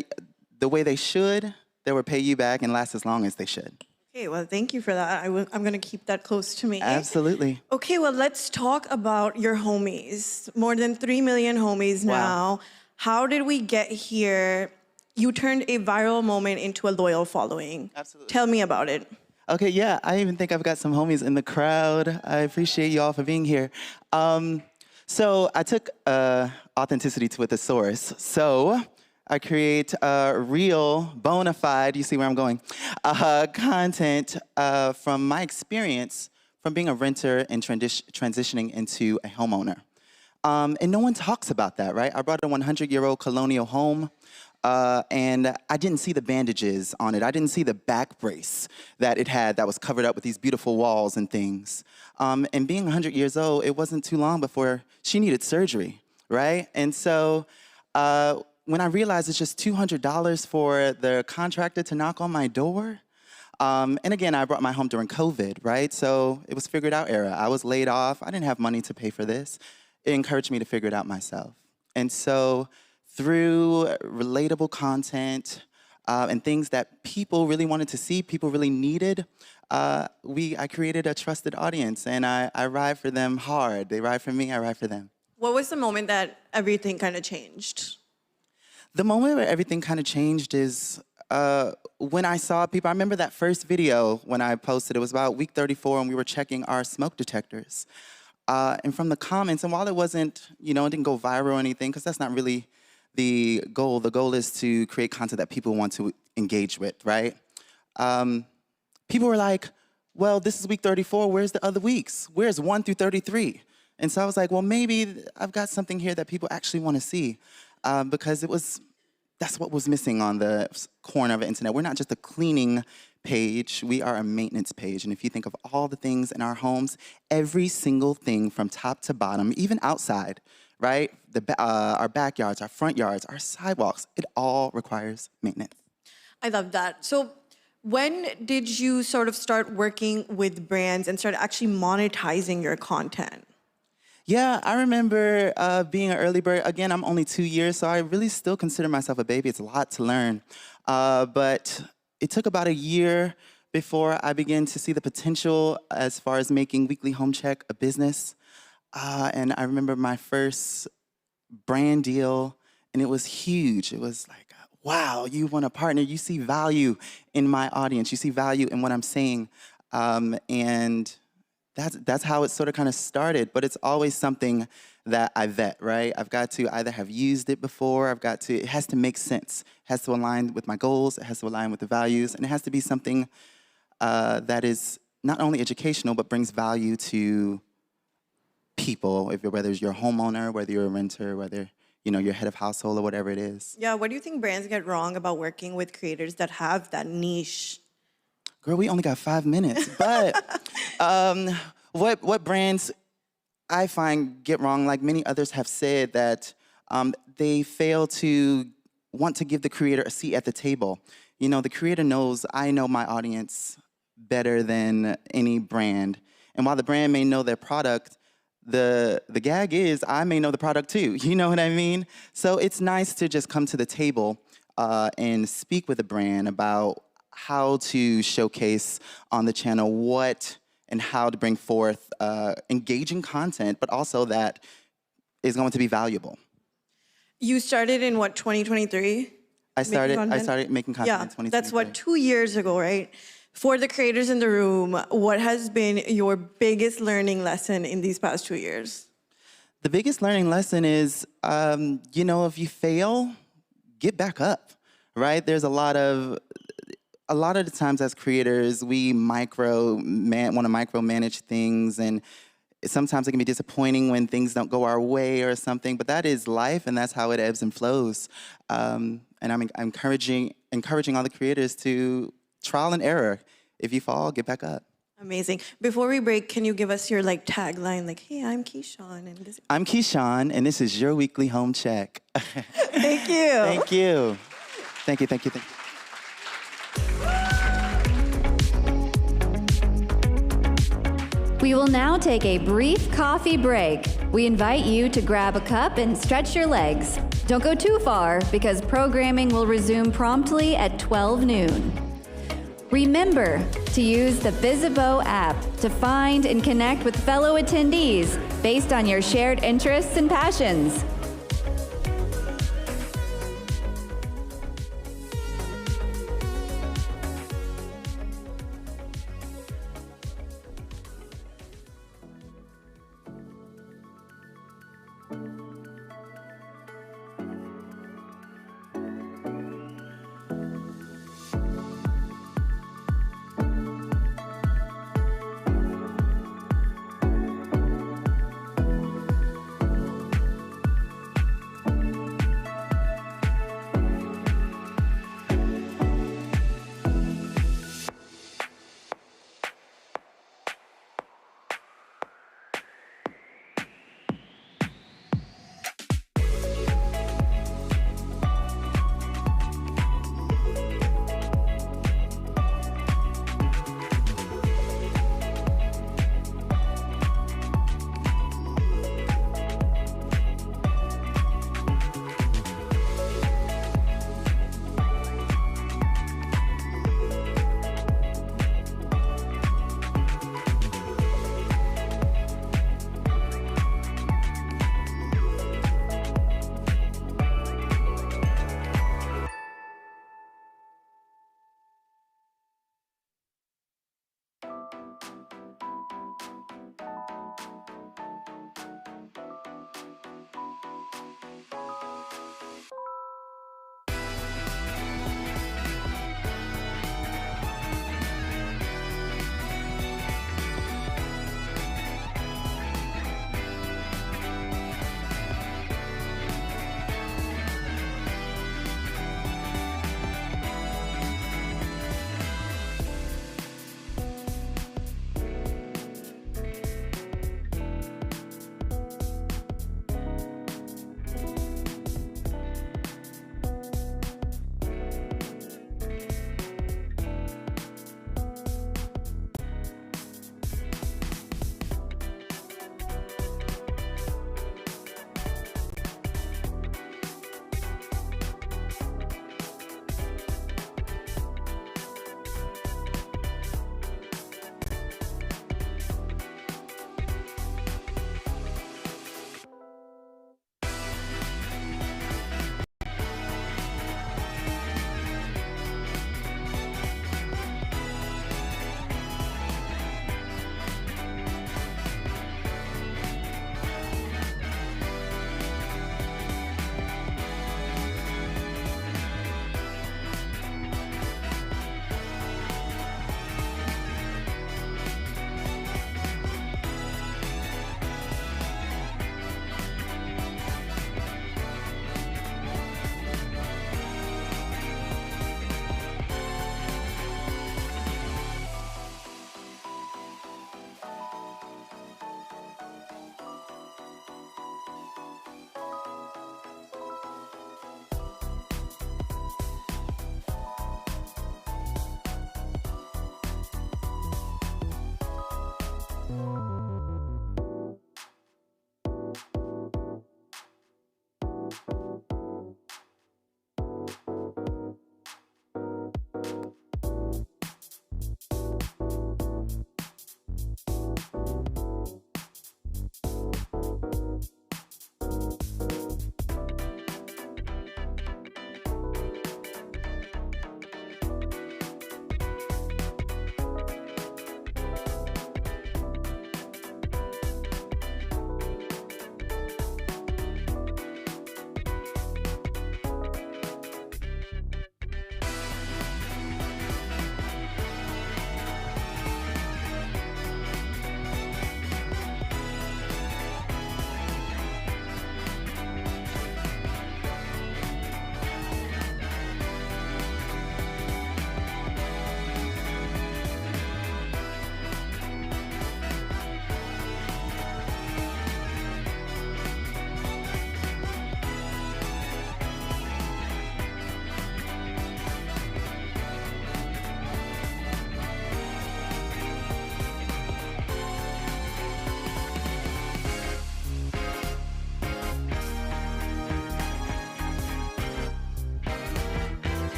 the way they should, they will pay you back and last as long as they should. Okay, well, thank you for that. I'm gonna keep that close to me. Absolutely. Okay, well, let's talk about your homies. More than 3 million homies now. Wow. How did we get here? You turned a viral moment into a loyal following. Absolutely. Tell me about it. Okay, yeah, I even think I've got some homies in the crowd. I appreciate you all for being here. So I took authenticity to a thesaurus. So I create real, bona fide, you see where I'm going, content from my experience from being a renter and transitioning into a homeowner. And no one talks about that, right? I brought a 100-year-old colonial home, and I didn't see the bandages on it. I didn't see the back brace that it had that was covered up with these beautiful walls and things. And being 100 years old, it wasn't too long before she needed surgery, right? And so when I realized it's just $200 for the contractor to knock on my door, and again, I brought my home during COVID, right? So it was figured out era. I was laid off. I didn't have money to pay for this. It encouraged me to figure it out myself. And so through relatable content and things that people really wanted to see, people really needed, I created a trusted audience, and I ride for them hard. They ride for me, I ride for them. What was the moment that everything kind of changed? The moment where everything kind of changed is when I saw people. I remember that first video when I posted. It was about week 34, and we were checking our smoke detectors. And from the comments, and while it wasn't, it didn't go viral or anything, because that's not really the goal. The goal is to create content that people want to engage with, right? People were like, well, this is week 34. Where's the other weeks? Where's 1 through 33? And so I was like, well, maybe I've got something here that people actually want to see, because that's what was missing on the corner of the internet. We're not just a cleaning page, we are a maintenance page. And if you think of all the things in our homes, every single thing from top to bottom, even outside, right? Our backyards, our front yards, our sidewalks, it all requires maintenance. I love that. So when did you sort of start working with brands and start actually monetizing your content? Yeah, I remember being an early bird. Again, I'm only 2 years, so I really still consider myself a baby. It's a lot to learn. But it took about a year before I began to see the potential as far as making Weekly Home Check a business. And I remember my first brand deal, and it was huge. It was like, wow, you want a partner. You see value in my audience. You see value in what I'm saying. And that's how it sort of kind of started. But it's always something that I vet, right? I've got to either have used it before, it has to make sense. It has to align with my goals, it has to align with the values, and it has to be something that is not only educational, but brings value to people, whether you're a homeowner, whether you're a renter, whether you're head of household or whatever it is. Yeah, what do you think brands get wrong about working with creators that have that niche? Girl, we only got 5 minutes, but what brands I find get wrong, like many others have said, that they fail to want to give the creator a seat at the table. The creator knows, I know my audience better than any brand. And while the brand may know their product, the gag is I may know the product too. You know what I mean? So it's nice to just come to the table and speak with a brand about how to showcase on the channel what and how to bring forth engaging content, but also that is going to be valuable. You started in what, 2023? I started making content in 2023. That's what, 2 years ago, right? For the creators in the room, what has been your biggest learning lesson in these past 2 years? The biggest learning lesson is, if you fail, get back up, right? There's a lot of the times as creators, we want to micromanage things, and sometimes it can be disappointing when things don't go our way or something, but that is life, and that's how it ebbs and flows. And I'm encouraging all the creators to trial and error. If you fall, get back up. Amazing. Before we break, can you give us your tagline, hey, I'm Kishan, and this. I'm Kishan, and this is your weekly home check. Thank you. Thank you. Thank you, thank you, thank you. We will now take a brief coffee break. We invite you to grab a cup and stretch your legs. Don't go too far because programming will resume promptly at 12 noon. Remember to use the Visibo app to find and connect with fellow attendees based on your shared interests and passions.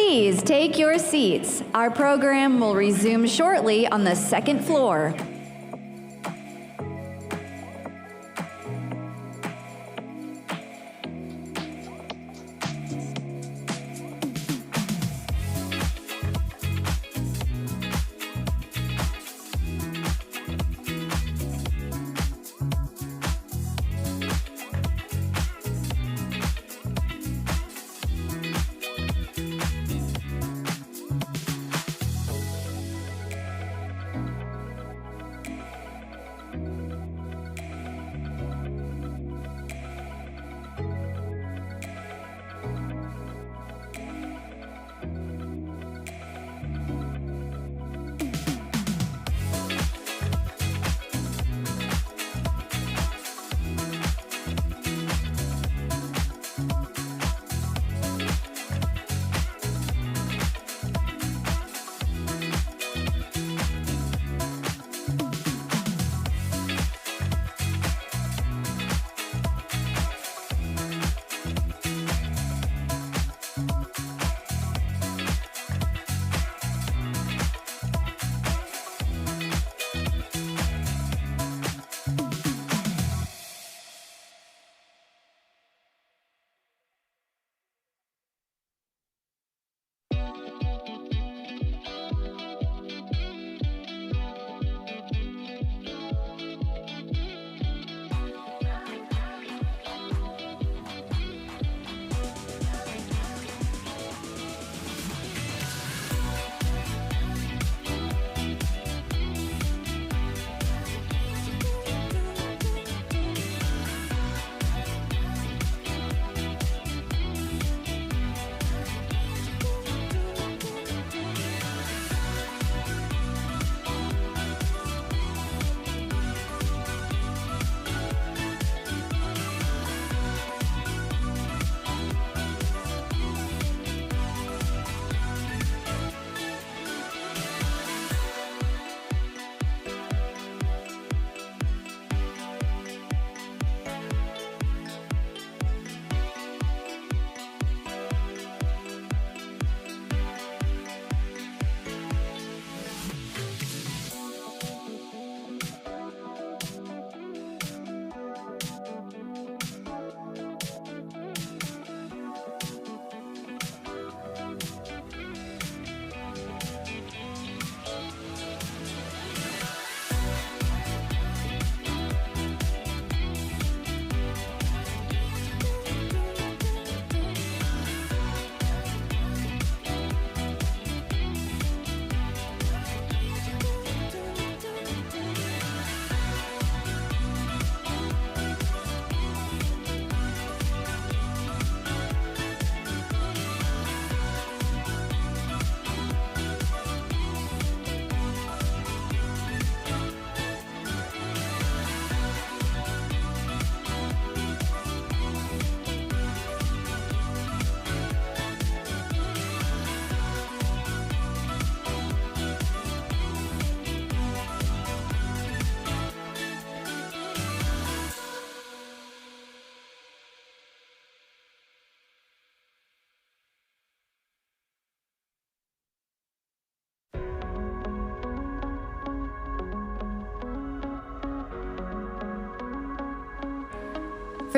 Please take your seats. Our program will resume shortly on the second floor.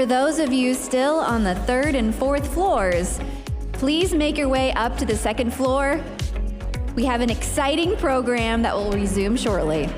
For those of you still on the third and fourth floors, please make your way up to the second floor. We have an exciting program that will resume shortly.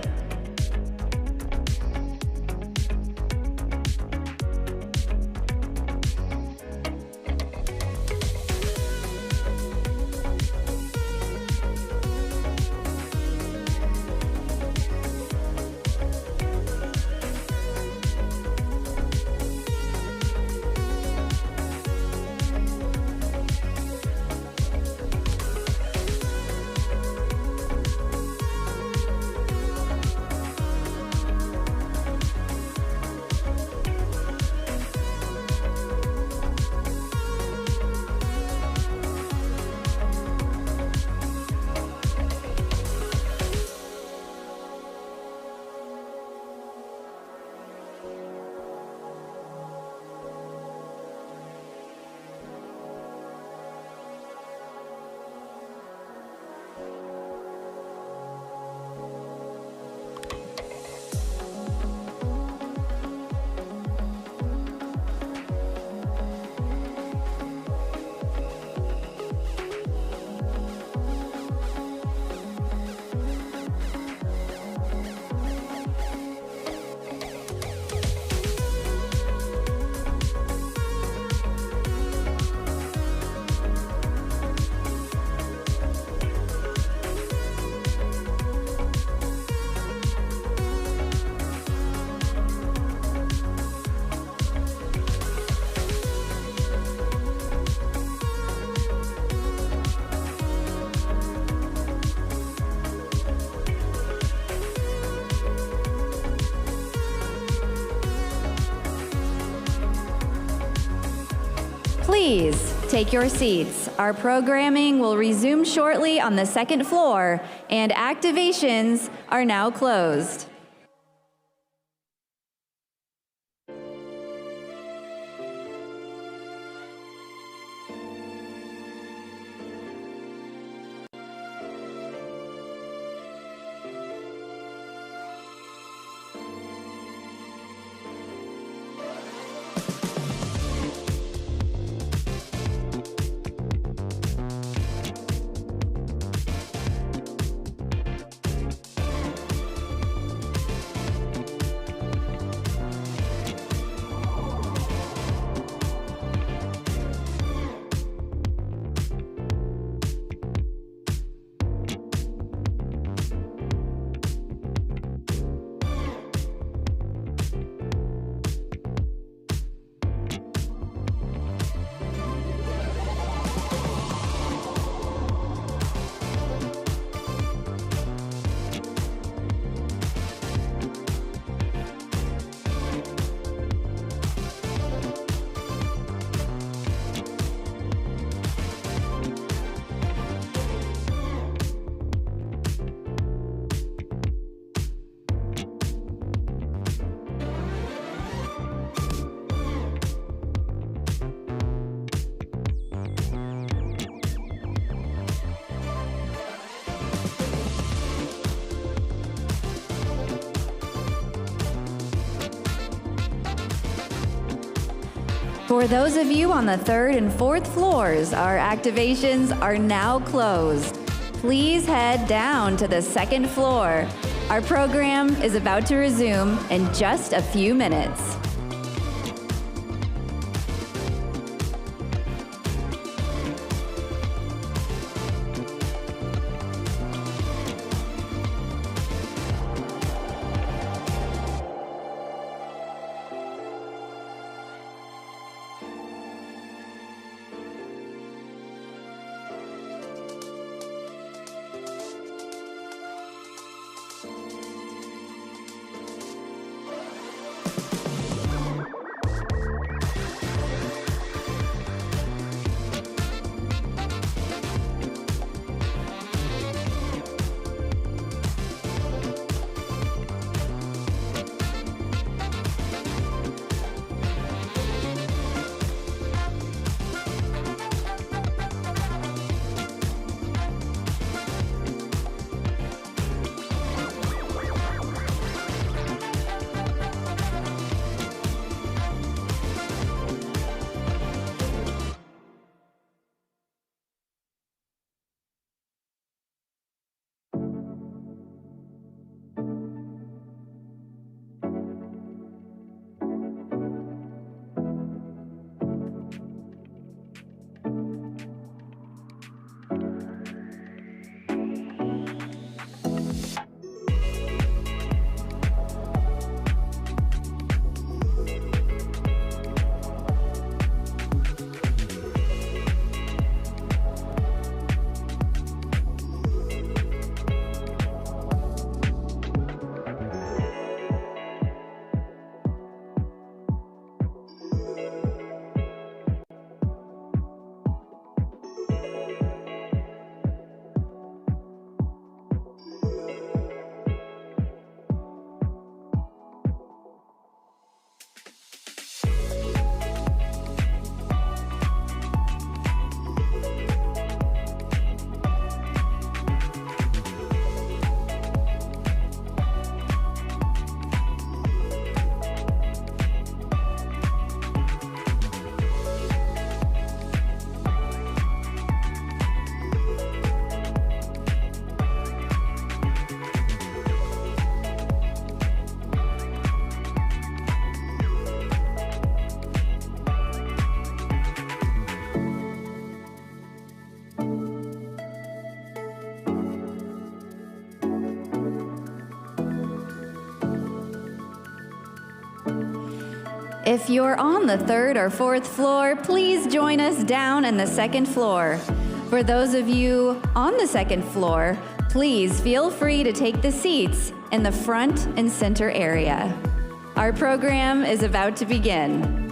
take your seats. Our programming will resume shortly on the second floor, and activations are now closed. For those of you on the third and fourth floors, our activations are now closed. Please head down to the second floor. Our program is about to resume in just a few minutes. If you're on the third or fourth floor, please join us down in the second floor. For those of you on the second floor, please feel free to take the seats in the front and center area. Our program is about to begin.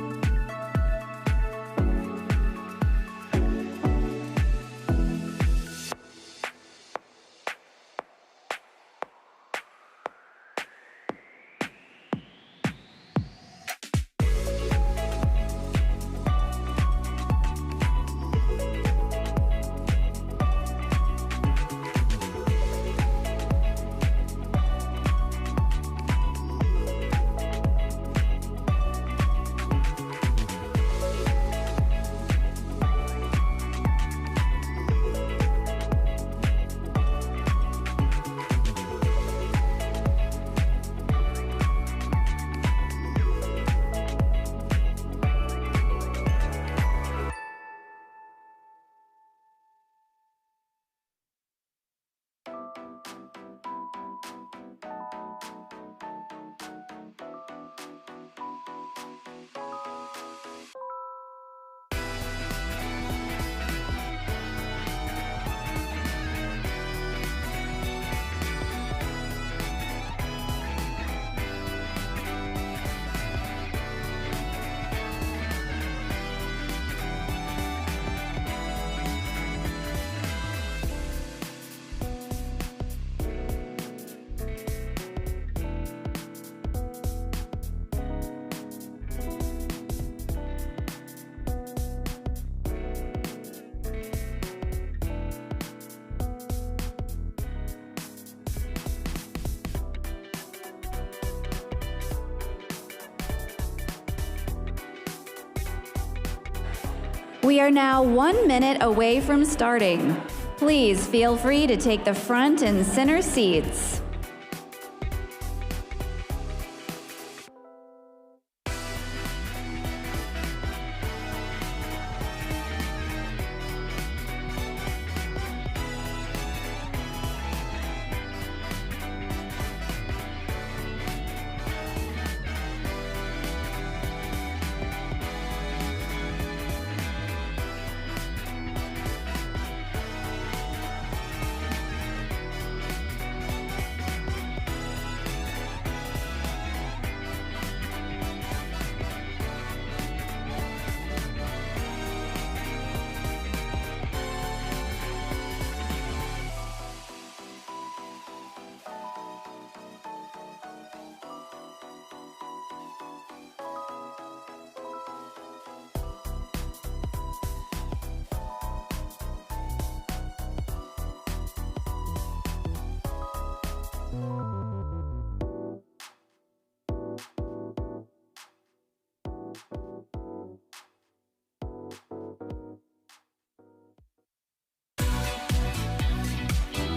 We are now 1 minute away from starting. Please feel free to take the front and center seats.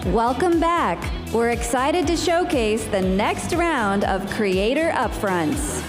Welcome back. We're excited to showcase the next round of Creator Upfronts.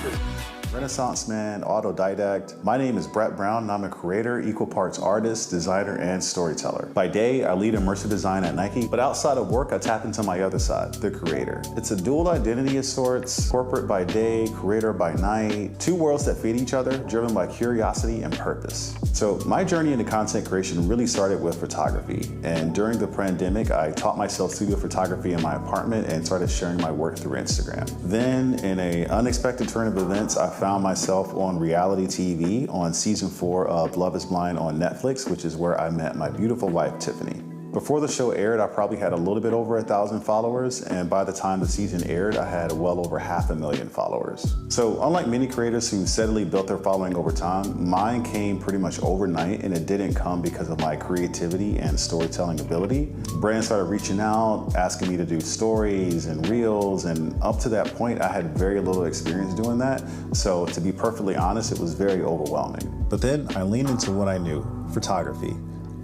Renaissance man, autodidact. My name is Brett Brown and I'm a creator, equal parts artist, designer, and storyteller. By day, I lead immersive design at Nike, but outside of work, I tap into my other side, the creator. It's a dual identity of sorts, corporate by day, creator by night, two worlds that feed each other, driven by curiosity and purpose. So my journey into content creation really started with photography. And during the pandemic, I taught myself studio photography in my apartment and started sharing my work through Instagram. Then in an unexpected turn of events, I found myself on reality TV on season 4 of Love is Blind on Netflix, which is where I met my beautiful wife, Tiffany. Before the show aired, I probably had a little bit over 1,000 followers, and by the time the season aired, I had well over 500,000 followers. So unlike many creators who steadily built their following over time, mine came pretty much overnight, and it didn't come because of my creativity and storytelling ability. Brands started reaching out, asking me to do stories and reels, and up to that point, I had very little experience doing that. So to be perfectly honest, it was very overwhelming. But then I leaned into what I knew, photography.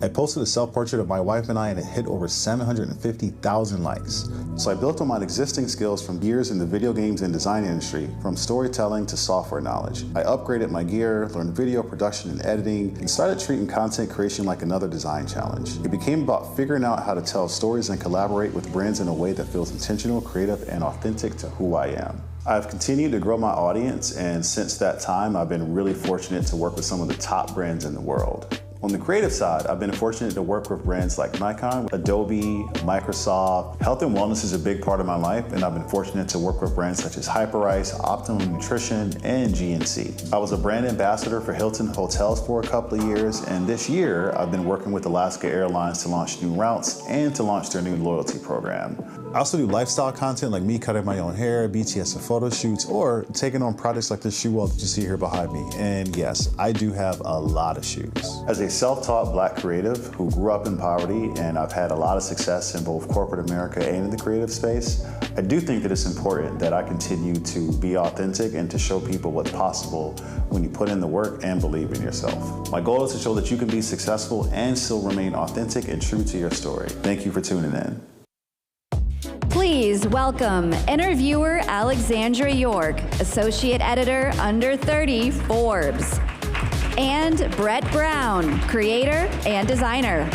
I posted a self-portrait of my wife and I, and it hit over 750,000 likes. So I built on my existing skills from years in the video games and design industry, from storytelling to software knowledge. I upgraded my gear, learned video production and editing, and started treating content creation like another design challenge. It became about figuring out how to tell stories and collaborate with brands in a way that feels intentional, creative, and authentic to who I am. I've continued to grow my audience, and since that time, I've been really fortunate to work with some of the top brands in the world. On the creative side, I've been fortunate to work with brands like Nikon, Adobe, Microsoft. Health and wellness is a big part of my life, and I've been fortunate to work with brands such as Hyperice, Optimum Nutrition, and GNC. I was a brand ambassador for Hilton Hotels for a couple of years, and this year, I've been working with Alaska Airlines to launch new routes and to launch their new loyalty program. I also do lifestyle content like me cutting my own hair, BTS and photo shoots, or taking on projects like this shoe wall that you see here behind me. And yes, I do have a lot of shoes. As a self-taught Black creative who grew up in poverty, and I've had a lot of success in both corporate America and in the creative space, I do think that it's important that I continue to be authentic and to show people what's possible when you put in the work and believe in yourself. My goal is to show that you can be successful and still remain authentic and true to your story. Thank you for tuning in. Please welcome interviewer Alexandra York, Associate Editor Under 30 Forbes, and Brett Brown, Creator and Designer.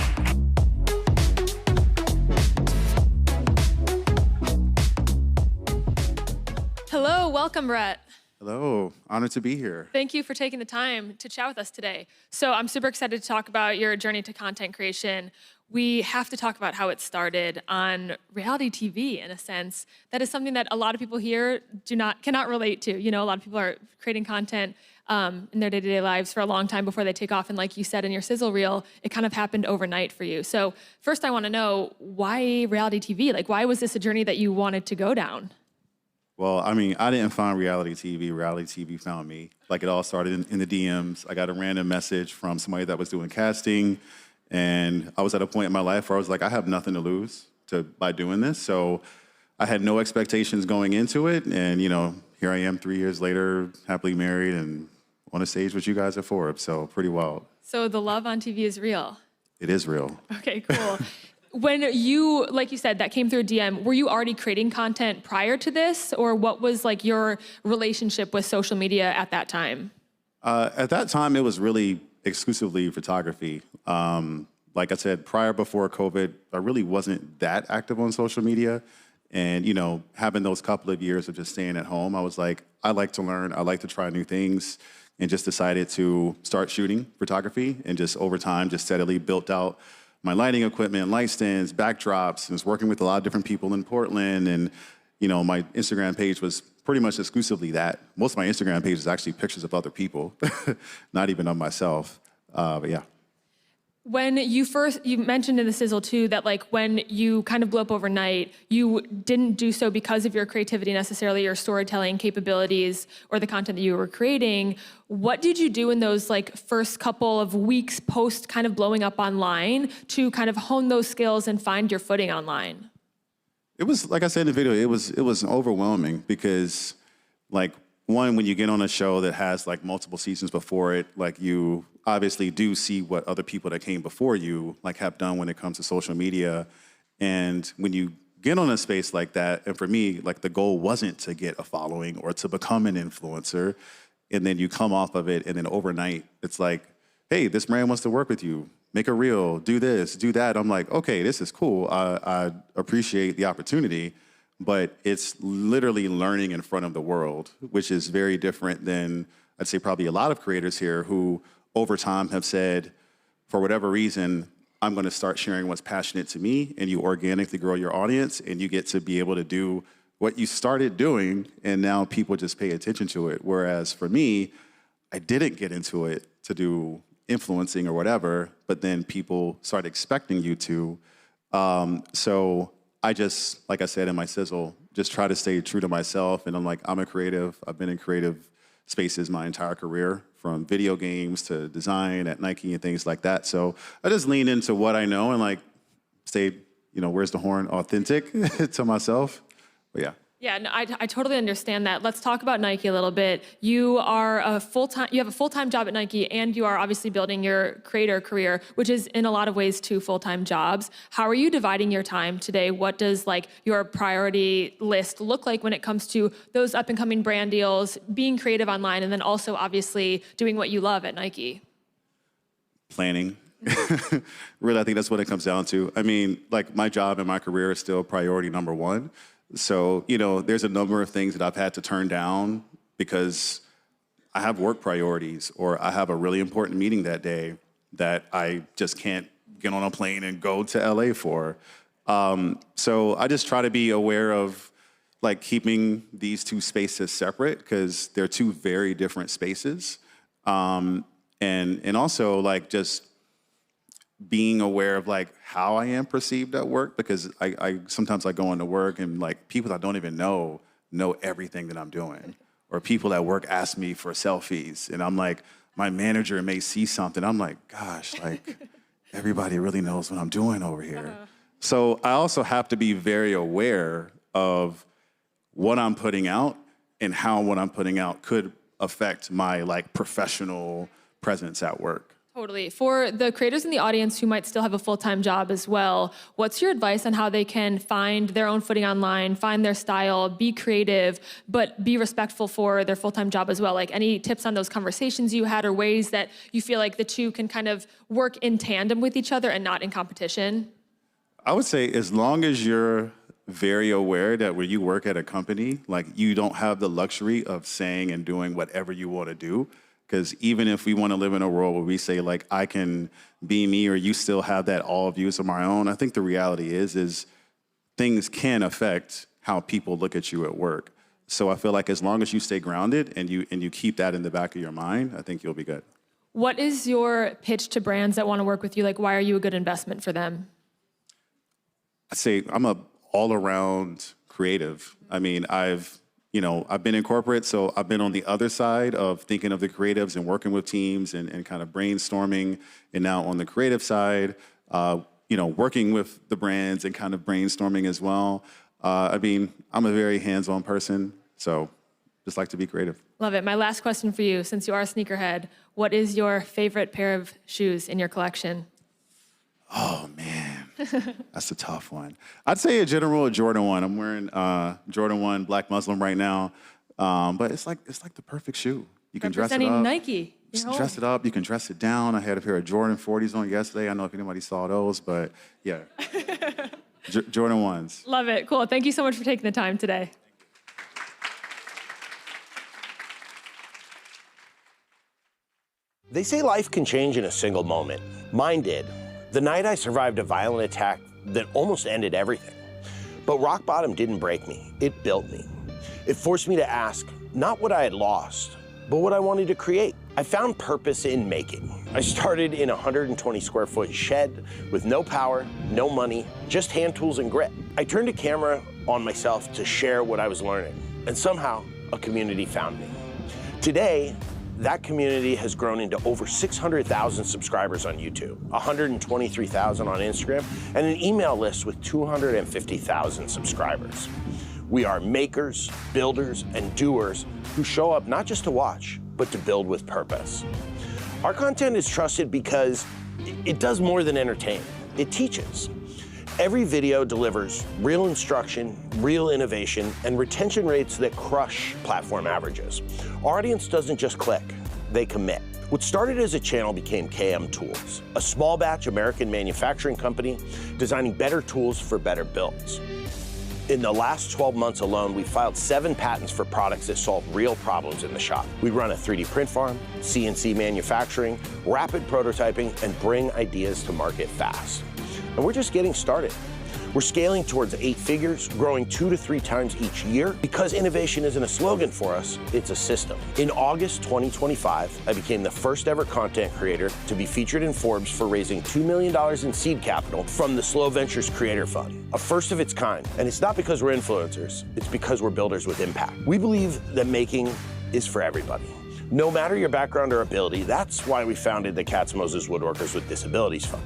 Hello, welcome, Brett. Hello, honored to be here. Thank you for taking the time to chat with us today. So I'm super excited to talk about your journey to content creation. We have to talk about how it started on reality TV, in a sense. That is something that a lot of people here cannot relate to. You know, a lot of people are creating content in their day-to-day lives for a long time before they take off. And like you said in your sizzle reel, it kind of happened overnight for you. So first I want to know, why reality TV? Like, why was this a journey that you wanted to go down? Well, I mean, I didn't find reality TV. Reality TV found me. Like, it all started in the DMs. I got a random message from somebody that was doing casting, and I was at a point in my life where I was like, I have nothing to lose by doing this. So I had no expectations going into it, and you know, here I am 3 years later, happily married and on a stage with you guys at Forbes. So pretty wild. So the love on TV is real. It is real. Okay, cool. When you, like you said, that came through a DM, were you already creating content prior to this, or what was like your relationship with social media at that time? At that time, it was really exclusively photography. Like I said, before COVID, I really wasn't that active on social media. And, you know, having those couple of years of just staying at home, I was like, I like to learn, I like to try new things, and just decided to start shooting photography, and just over time, just steadily built out my lighting equipment, light stands, backdrops, and was working with a lot of different people in Portland. And, you know, my Instagram page was pretty much exclusively that. Most of my Instagram page is actually pictures of other people, not even of myself, but yeah. When you mentioned in the sizzle too, that like when you kind of blew up overnight, you didn't do so because of your creativity necessarily, your storytelling capabilities, or the content that you were creating. What did you do in those like first couple of weeks post kind of blowing up online to kind of hone those skills and find your footing online? It was, like I said in the video, it was overwhelming because, like, one, when you get on a show that has like multiple seasons before it, like you obviously do see what other people that came before you like have done when it comes to social media. And when you get on a space like that, and for me, like the goal wasn't to get a following or to become an influencer, and then you come off of it and then overnight, it's like, hey, this brand wants to work with you. Make a reel, do this, do that. I'm like, okay, this is cool. I appreciate the opportunity, but it's literally learning in front of the world, which is very different than, I'd say, probably a lot of creators here who over time have said, for whatever reason, I'm gonna start sharing what's passionate to me, and you organically grow your audience, and you get to be able to do what you started doing, and now people just pay attention to it. Whereas for me, I didn't get into it to do influencing or whatever, but then people start expecting you to. So I just, like I said in my sizzle, just try to stay true to myself. And I'm like, I'm a creative. I've been in creative spaces my entire career, from video games to design at Nike and things like that. So I just lean into what I know and like stay, you know, where's the horn, authentic to myself. But yeah. Yeah, no, I totally understand that. Let's talk about Nike a little bit. You have a full-time job at Nike, and you are obviously building your creator career, which is in a lot of ways two full-time jobs. How are you dividing your time today? What does like your priority list look like when it comes to those up-and-coming brand deals, being creative online, and then also obviously doing what you love at Nike? Planning. Really, I think that's what it comes down to. I mean, like my job and my career is still priority number one. So, you know, there's a number of things that I've had to turn down because I have work priorities, or I have a really important meeting that day that I just can't get on a plane and go to LA for. So I just try to be aware of like keeping these two spaces separate because they're two very different spaces. And also like just being aware of like how I am perceived at work, because I sometimes I go into work and like people I don't even know everything that I'm doing, or people at work ask me for selfies and I'm like, my manager may see something. I'm like, gosh, like everybody really knows what I'm doing over here. So I also have to be very aware of what I'm putting out and how what I'm putting out could affect my like professional presence at work. Totally. For the creators in the audience who might still have a full-time job as well, what's your advice on how they can find their own footing online, find their style, be creative, but be respectful for their full-time job as well? Like any tips on those conversations you had, or ways that you feel like the two can kind of work in tandem with each other and not in competition? I would say as long as you're very aware that when you work at a company, like you don't have the luxury of saying and doing whatever you want to do. Because even if we want to live in a world where we say, like, I can be me, or you still have that all views of my own, I think the reality is things can affect how people look at you at work. So I feel like as long as you stay grounded and you keep that in the back of your mind, I think you'll be good. What is your pitch to brands that want to work with you? Like, why are you a good investment for them? I'd say I'm a all-around creative. I mean, I've been in corporate, so I've been on the other side of thinking of the creatives and working with teams and kind of brainstorming. And now on the creative side, working with the brands and kind of brainstorming as well. I mean, I'm a very hands-on person, so just like to be creative. Love it. My last question for you, since you are a sneakerhead, what is your favorite pair of shoes in your collection? Oh, man. That's a tough one. I'd say a general Jordan 1. I'm wearing Jordan 1 Black Muslim right now. But it's like the perfect shoe. You can dress it up. Representing Nike. Dress it up. You can dress it down. I had a pair of Jordan 40s on yesterday. I don't know if anybody saw those, but yeah. Jordan 1s. Love it. Cool. Thank you so much for taking the time today. They say life can change in a single moment. Mine did. The night I survived a violent attack that almost ended everything. But rock bottom didn't break me. It built me. It forced me to ask, not what I had lost, but what I wanted to create. I found purpose in making. I started in a 120 square foot shed with no power, no money, just hand tools and grit. I turned a camera on myself to share what I was learning, and somehow a community found me. Today, that community has grown into over 600,000 subscribers on YouTube, 123,000 on Instagram, and an email list with 250,000 subscribers. We are makers, builders, and doers who show up not just to watch, but to build with purpose. Our content is trusted because it does more than entertain. It teaches. Every video delivers real instruction, real innovation, and retention rates that crush platform averages. Our audience doesn't just click, they commit. What started as a channel became KM Tools, a small batch American manufacturing company designing better tools for better builds. In the last 12 months alone, we filed 7 patents for products that solve real problems in the shop. We run a 3D print farm, CNC manufacturing, rapid prototyping, and bring ideas to market fast. And we're just getting started. We're scaling towards 8 figures, growing 2 to 3 times each year. Because innovation isn't a slogan for us, it's a system. In August 2025, I became the first ever content creator to be featured in Forbes for raising $2 million in seed capital from the Slow Ventures Creator Fund, a first of its kind. And it's not because we're influencers, it's because we're builders with impact. We believe that making is for everybody. No matter your background or ability, that's why we founded the Katz Moses Woodworkers with Disabilities Fund,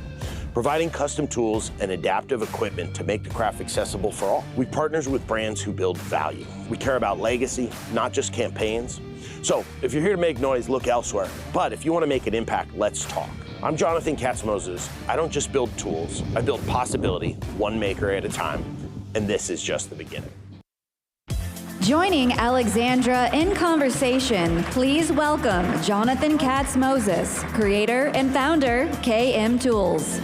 providing custom tools and adaptive equipment to make the craft accessible for all. We partner with brands who build value. We care about legacy, not just campaigns. So if you're here to make noise, look elsewhere. But if you want to make an impact, let's talk. I'm Jonathan Katz Moses. I don't just build tools, I build possibility, one maker at a time. And this is just the beginning. Joining Alexandra in conversation, please welcome Jonathan Katz Moses, creator and founder, KM Tools.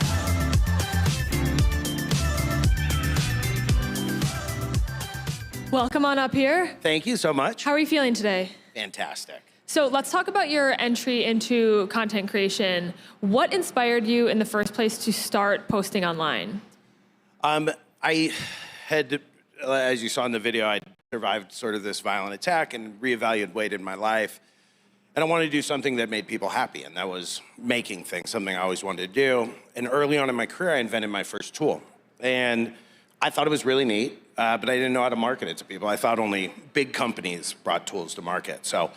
Welcome on up here. Thank you so much. How are you feeling today? Fantastic. So let's talk about your entry into content creation. What inspired you in the first place to start posting online? I had, as you saw in the video, I survived sort of this violent attack and reevaluated my life. And I wanted to do something that made people happy, and that was making things, something I always wanted to do. And early on in my career, I invented my first tool. And I thought it was really neat, but I didn't know how to market it to people. I thought only big companies brought tools to market. So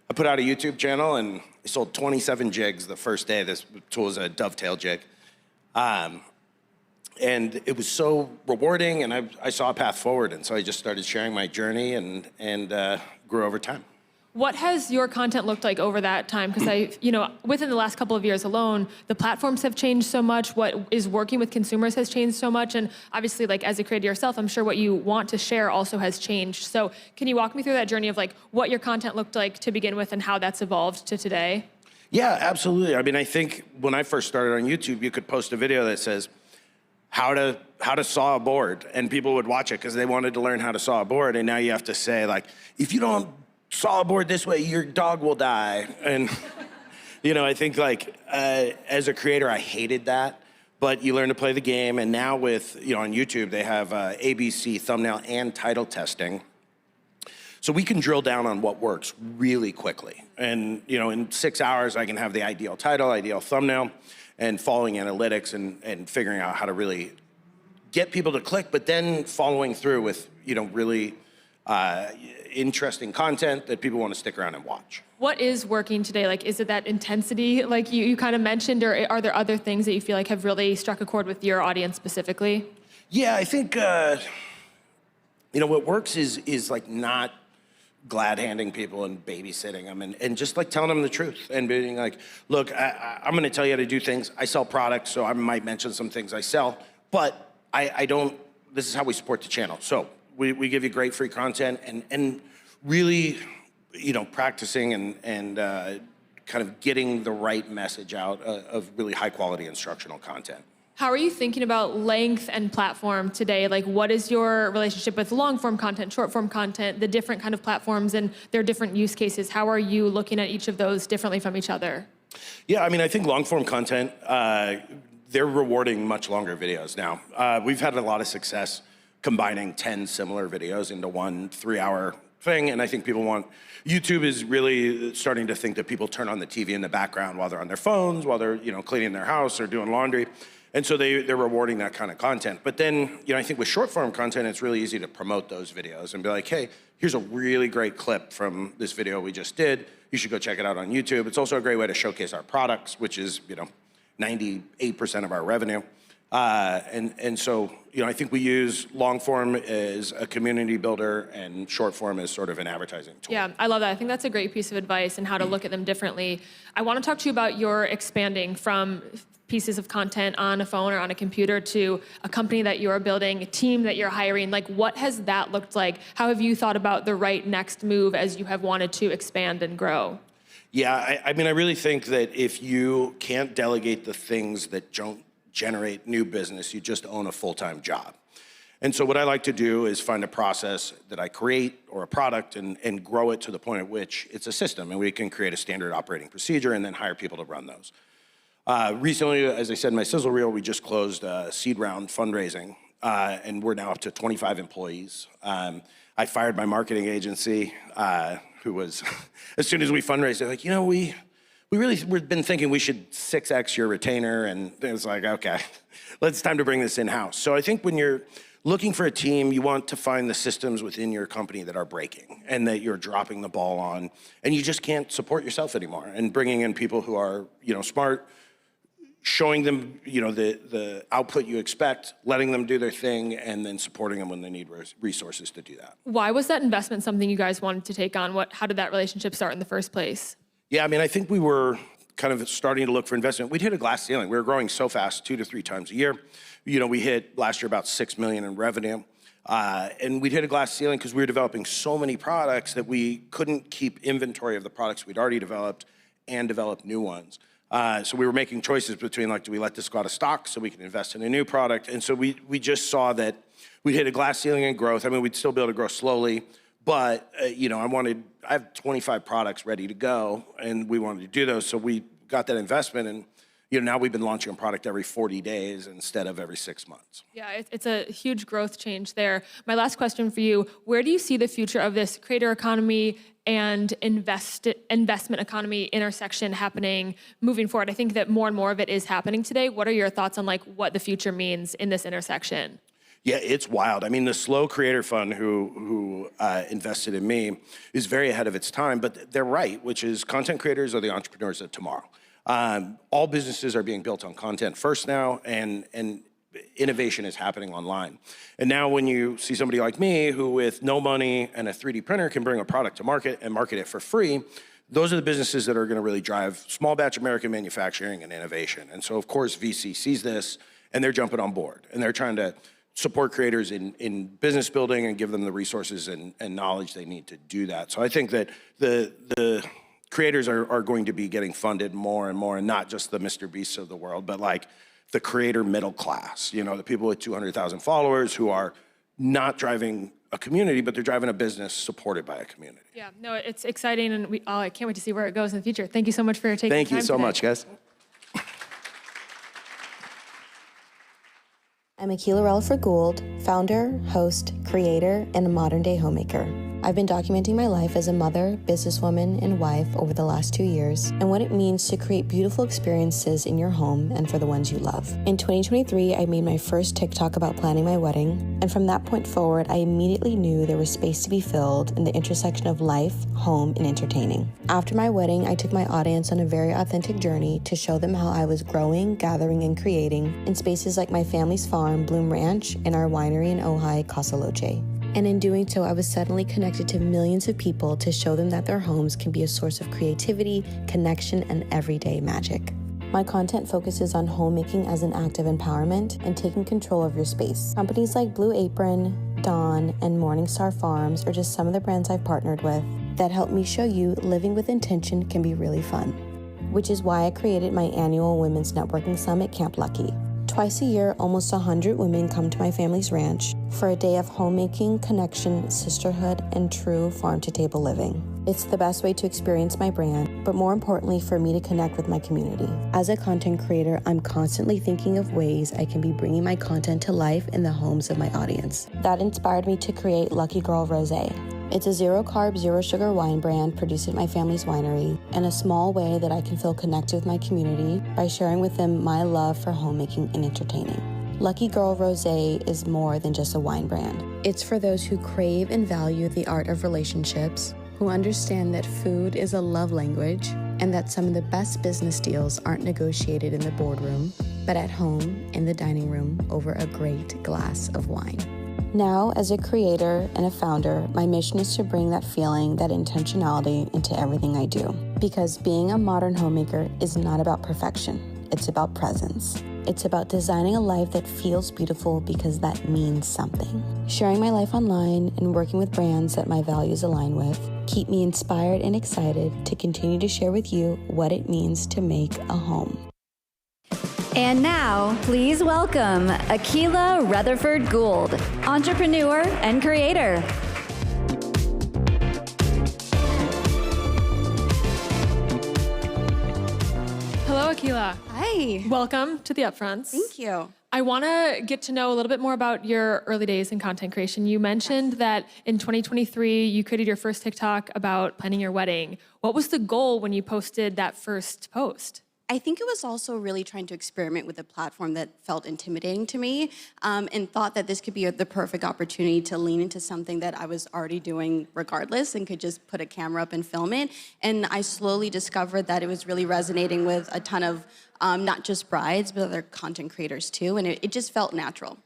I put out a YouTube channel, and I sold 27 jigs the first day. This tool is a dovetail jig. And it was so rewarding, and I saw a path forward, and so I just started sharing my journey and grew over time. What has your content looked like over that time? Because within the last couple of years alone, the platforms have changed so much. What is working with consumers has changed so much, and obviously, like as a creator yourself, I'm sure what you want to share also has changed. So, can you walk me through that journey of like what your content looked like to begin with, and how that's evolved to today? Yeah, absolutely. I mean, I think when I first started on YouTube, you could post a video that says, how to saw a board, and people would watch it because they wanted to learn how to saw a board. And now you have to say, like, if you don't saw a board this way, your dog will die. And I think like as a creator, I hated that, but you learn to play the game. And now with on YouTube, they have ABC thumbnail and title testing, so we can drill down on what works really quickly. And in 6 hours, I can have the ideal title, ideal thumbnail, and following analytics and figuring out how to really get people to click, but then following through with, really interesting content that people want to stick around and watch. What is working today? Like, is it that intensity like you kind of mentioned, or are there other things that you feel like have really struck a chord with your audience specifically? Yeah, I think, what works is like not glad handing people and babysitting them and just like telling them the truth and being like, look, I'm going to tell you how to do things. I sell products, so I might mention some things I sell, but I don't, this is how we support the channel. So we give you great free content and really, practicing and kind of getting the right message out of really high quality instructional content. How are you thinking about length and platform today? Like, what is your relationship with long form content, short form content, the different kind of platforms and their different use cases? How are you looking at each of those differently from each other? Yeah, I mean, I think long form content, they're rewarding much longer videos now. We've had a lot of success combining 10 similar videos into one 3-hour thing, and I think YouTube is really starting to think that people turn on the TV in the background while they're on their phones, while they're cleaning their house or doing laundry. And so they're rewarding that kind of content. But then, I think with short form content, it's really easy to promote those videos and be like, hey, here's a really great clip from this video we just did. You should go check it out on YouTube. It's also a great way to showcase our products, which is, 98% of our revenue. And so, I think we use long form as a community builder and short form as sort of an advertising tool. Yeah, I love that. I think that's a great piece of advice and how to look at them differently. I want to talk to you about your expanding from pieces of content on a phone or on a computer to a company that you're building, a team that you're hiring. Like, what has that looked like? How have you thought about the right next move as you have wanted to expand and grow? Yeah, I mean, I really think that if you can't delegate the things that don't generate new business, you just own a full-time job. And so what I like to do is find a process that I create or a product and grow it to the point at which it's a system and we can create a standard operating procedure and then hire people to run those. Recently, as I said in my sizzle reel, we just closed a seed round fundraising and we're now up to 25 employees. I fired my marketing agency who was, as soon as we fundraised, they're like, we've been thinking we should 6X your retainer, and it was like, okay, it's time to bring this in-house. So I think when you're looking for a team, you want to find the systems within your company that are breaking and that you're dropping the ball on, and you just can't support yourself anymore. And bringing in people who are, smart, showing them, the output you expect, letting them do their thing, and then supporting them when they need resources to do that. Why was that investment something you guys wanted to take on? How did that relationship start in the first place? Yeah, I mean, I think we were kind of starting to look for investment. We'd hit a glass ceiling. We were growing so fast, 2 to 3 times a year. We hit last year about $6 million in revenue. And we'd hit a glass ceiling because we were developing so many products that we couldn't keep inventory of the products we'd already developed and develop new ones. So we were making choices between, like, do we let this go out of stock so we can invest in a new product? And so we just saw that we hit a glass ceiling in growth. I mean, we'd still be able to grow slowly, but, I have 25 products ready to go, and we wanted to do those. So we got that investment, and, now we've been launching a product every 40 days instead of every 6 months. Yeah, it's a huge growth change there. My last question for you, where do you see the future of this creator economy and investment economy intersection happening moving forward? I think that more and more of it is happening today. What are your thoughts on what the future means in this intersection? Yeah, it's wild. I mean, the Slow Creator Fund who invested in me is very ahead of its time, but they're right, which is content creators are the entrepreneurs of tomorrow. All businesses are being built on content first now, and innovation is happening online. And now when you see somebody like me who with no money and a 3D printer can bring a product to market and market it for free, those are the businesses that are gonna really drive small batch American manufacturing and innovation. And so of course VC sees this and they're jumping on board and they're trying to support creators in business building and give them the resources and knowledge they need to do that. So I think that the creators are going to be getting funded more and more, and not just the Mr. Beasts of the world, but like the creator middle class, the people with 200,000 followers who are not driving a community, but they're driving a business supported by a community. Yeah, no, it's exciting, and I can't wait to see where it goes in the future. Thank you so much for taking the time. Thank you so much, guys. I'm Akquila Gold, founder, host, creator, and a modern-day homemaker. I've been documenting my life as a mother, businesswoman, and wife over the last 2 years, and what it means to create beautiful experiences in your home and for the ones you love. In 2023, I made my first TikTok about planning my wedding, and from that point forward, I immediately knew there was space to be filled in the intersection of life, home, and entertaining. After my wedding, I took my audience on a very authentic journey to show them how I was growing, gathering, and creating in spaces like my family's farm, Bloom Ranch, and our winery in Ojai, Casa Loche. And in doing so, I was suddenly connected to millions of people to show them that their homes can be a source of creativity, connection, and everyday magic. My content focuses on homemaking as an act of empowerment and taking control of your space. Companies like Blue Apron, Dawn, and Morningstar Farms are just some of the brands I've partnered with that help me show you living with intention can be really fun, which is why I created my annual Women's Networking Summit, Camp Lucky. Twice a year, almost 100 women come to my family's ranch for a day of homemaking, connection, sisterhood, and true farm-to-table living. It's the best way to experience my brand, but more importantly, for me to connect with my community. As a content creator, I'm constantly thinking of ways I can be bringing my content to life in the homes of my audience. That inspired me to create Lucky Girl Rosé. It's a zero-carb, zero-sugar wine brand produced at my family's winery, and a small way that I can feel connected with my community by sharing with them my love for homemaking and entertaining. Lucky Girl Rosé is more than just a wine brand. It's for those who crave and value the art of relationships, who understand that food is a love language, and that some of the best business deals aren't negotiated in the boardroom, but at home in the dining room over a great glass of wine. Now, as a creator and a founder, my mission is to bring that feeling, that intentionality into everything I do. Because being a modern homemaker is not about perfection, it's about presence. It's about designing a life that feels beautiful because that means something. Sharing my life online and working with brands that my values align with keep me inspired and excited to continue to share with you what it means to make a home. And now, please welcome Akquila Rutherford Gould, entrepreneur and creator. Hello, Akquila. Hi. Welcome to the Upfronts. Thank you. I want to get to know a little bit more about your early days in content creation. You mentioned that in 2023, you created your first TikTok about planning your wedding. What was the goal when you posted that first post? I think it was also really trying to experiment with a platform that felt intimidating to me, and thought that this could be the perfect opportunity to lean into something that I was already doing regardless and could just put a camera up and film it. And I slowly discovered that it was really resonating with a ton of not just brides, but other content creators too, and it just felt natural.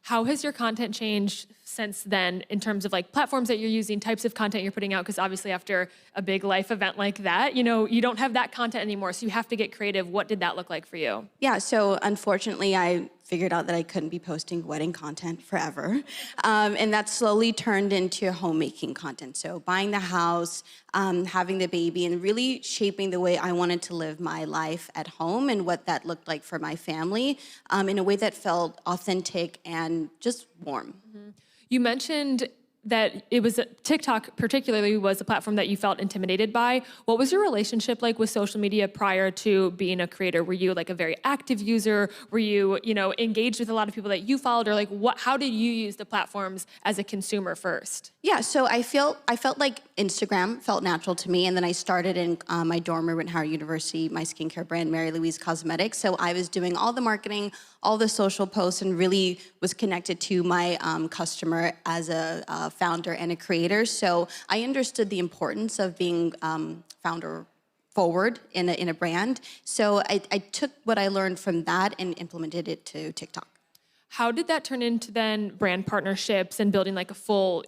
How has your content changed since then in terms of like platforms that you're using, types of content you're putting out? Because obviously after a big life event like that, you know, you don't have that content anymore, so you have to get creative. What did that look like for you? Yeah, so unfortunately, I figured out that I couldn't be posting wedding content forever. And that slowly turned into homemaking content. So buying the house, having the baby, and really shaping the way I wanted to live my life at home and what that looked like for my family in a way that felt authentic and just warm. Mm-hmm. You mentioned that it was TikTok particularly was a platform that you felt intimidated by. What was your relationship like with social media prior to being a creator? Were you like a very active user? Were you, engaged with a lot of people that you followed, or like how did you use the platforms as a consumer first? Yeah, so I felt like Instagram felt natural to me, and then I started in my dorm room at Howard University, my skincare brand, Mary Louise Cosmetics. So I was doing all the marketing, all the social posts, and really was connected to my customer as a founder and a creator. So I understood the importance of being founder forward in a brand. So I took what I learned from that and implemented it to TikTok. How did that turn into then brand partnerships and building like a full,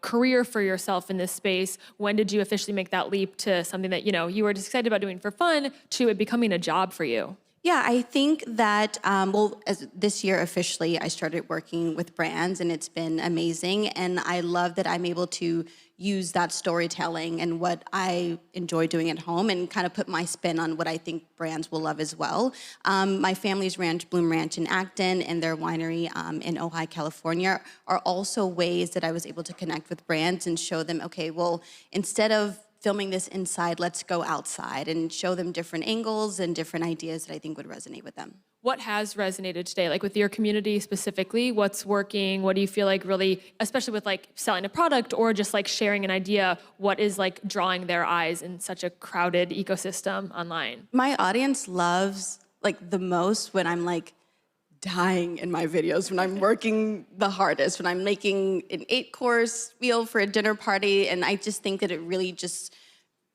career for yourself in this space? When did you officially make that leap to something that, you were just excited about doing for fun to it becoming a job for you? Yeah, I think that, as this year officially, I started working with brands, and it's been amazing. And I love that I'm able to use that storytelling and what I enjoy doing at home and kind of put my spin on what I think brands will love as well. My family's ranch, Bloom Ranch in Acton, and their winery in Ojai, California, are also ways that I was able to connect with brands and show them, okay, well, instead of filming this inside, let's go outside and show them different angles and different ideas that I think would resonate with them. What has resonated today? Like with your community specifically, what's working? What do you feel like really, especially with like selling a product or just like sharing an idea, what is like drawing their eyes in such a crowded ecosystem online? My audience loves like the most when I'm like dying in my videos, when I'm working the hardest, when I'm making an 8-course meal for a dinner party, and I just think that it really just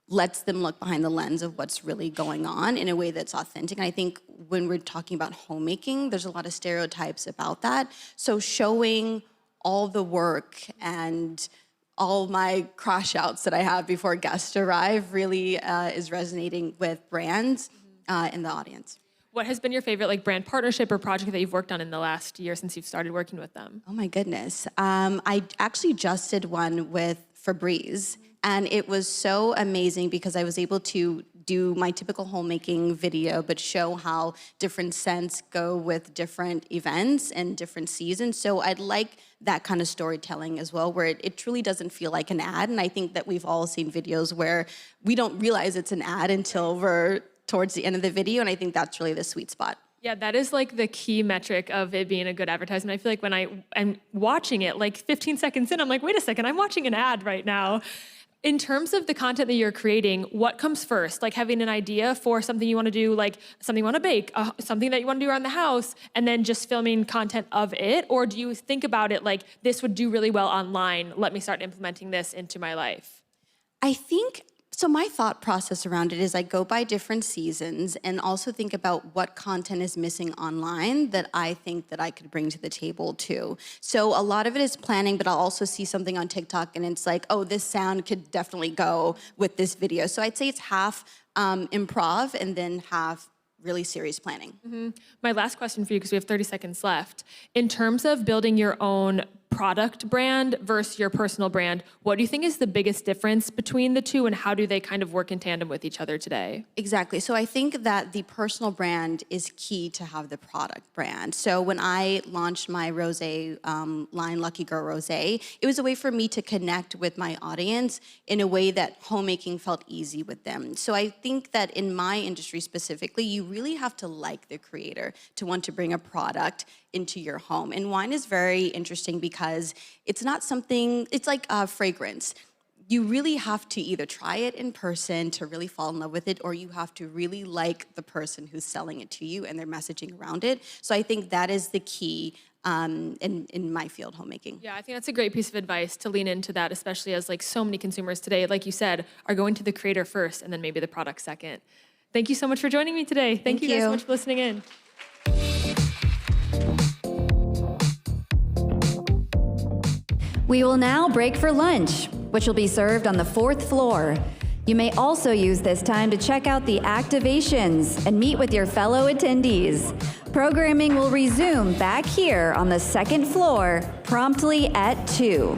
lets them look behind the lens of what's really going on in a way that's authentic. And I think when we're talking about homemaking, there's a lot of stereotypes about that. So showing all the work and all my crash outs that I have before guests arrive really is resonating with brands in the audience. What has been your favorite like brand partnership or project that you've worked on in the last year since you've started working with them? Oh my goodness. I actually just did one with Forbes, and it was so amazing because I was able to do my typical homemaking video, but show how different scents go with different events and different seasons. So I'd like that kind of storytelling as well, where it truly doesn't feel like an ad. And I think that we've all seen videos where we don't realize it's an ad until we're towards the end of the video, and I think that's really the sweet spot. Yeah, that is like the key metric of it being a good advertisement. I feel like when I'm watching it, like 15 seconds in, I'm like, wait a second, I'm watching an ad right now. In terms of the content that you're creating, what comes first? Like having an idea for something you want to do, like something you want to bake, something that you want to do around the house, and then just filming content of it? Or do you think about it like, this would do really well online, let me start implementing this into my life? I think, so my thought process around it is I go by different seasons and also think about what content is missing online that I think that I could bring to the table too. So a lot of it is planning, but I'll also see something on TikTok and it's like, oh, this sound could definitely go with this video. So I'd say it's half improv and then half really serious planning. Mm-hmm. My last question for you, because we have 30 seconds left. In terms of building your own product brand versus your personal brand, what do you think is the biggest difference between the two, and how do they kind of work in tandem with each other today? Exactly. So I think that the personal brand is key to have the product brand. So when I launched my rosé line, Lucky Girl Rosé, it was a way for me to connect with my audience in a way that homemaking felt easy with them. So I think that in my industry specifically, you really have to like the creator to want to bring a product into your home. And wine is very interesting because it's not something, it's like fragrance. You really have to either try it in person to really fall in love with it, or you have to really like the person who's selling it to you and their messaging around it. So I think that is the key in my field, homemaking. Yeah, I think that's a great piece of advice to lean into that, especially as like so many consumers today, like you said, are going to the creator first and then maybe the product second. Thank you so much for joining me today. Thank you guys so much for listening in. We will now break for lunch, which will be served on the 4th floor. You may also use this time to check out the activations and meet with your fellow attendees. Programming will resume back here on the 2nd floor promptly at 2.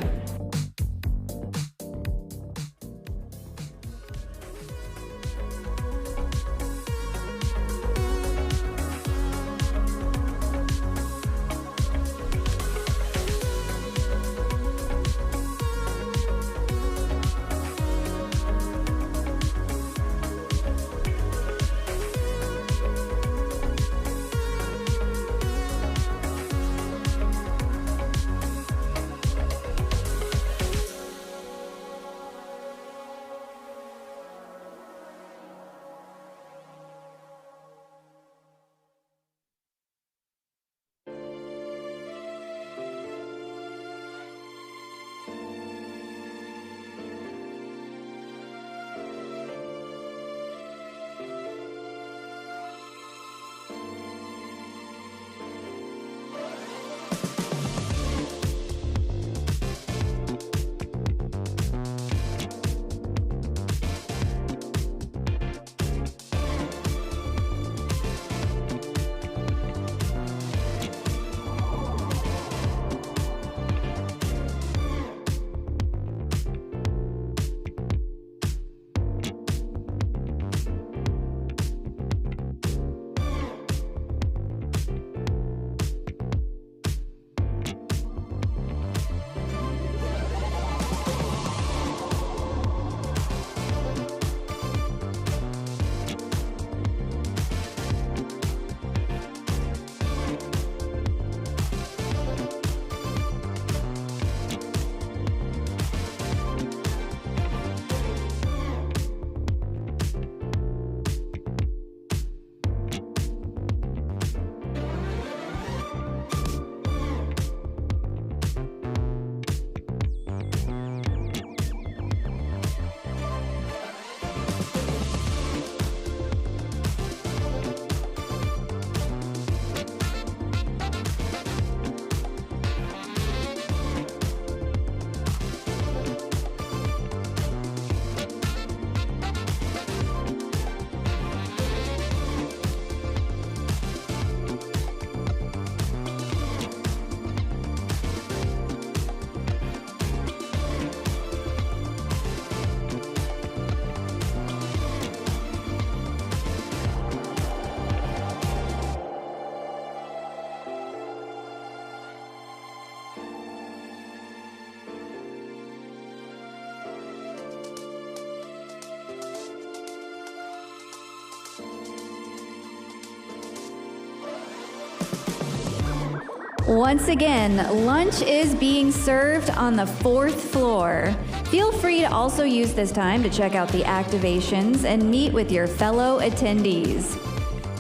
Once again, lunch is being served on the 4th floor. Feel free to also use this time to check out the activations and meet with your fellow attendees.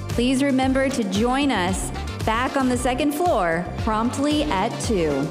Please remember to join us back on the 2nd floor promptly at 2.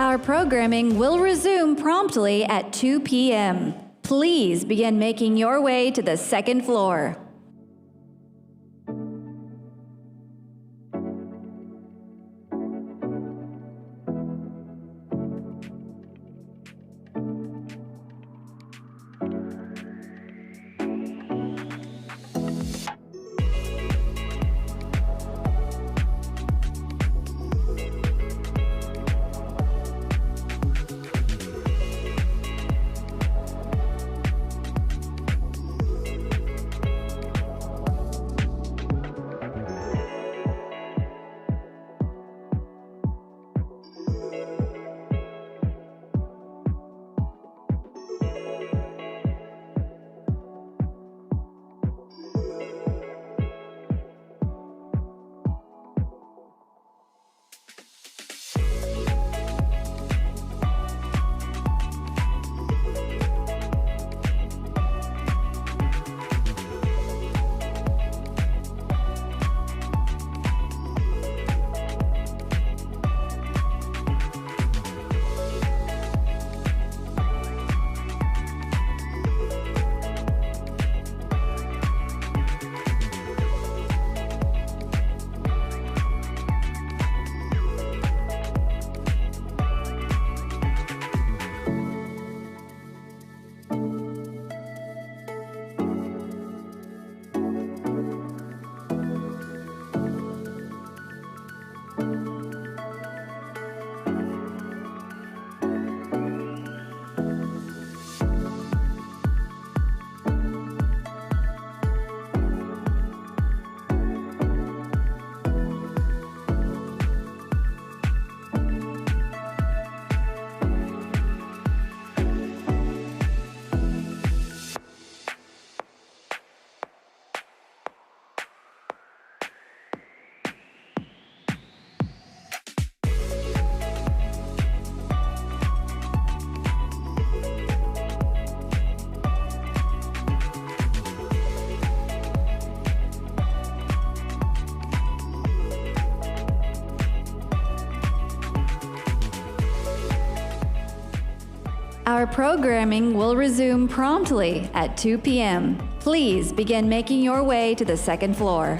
Our programming will resume promptly at 2 p.m. Please begin making your way to the second floor. Our programming will resume promptly at 2 p.m. Please begin making your way to the second floor.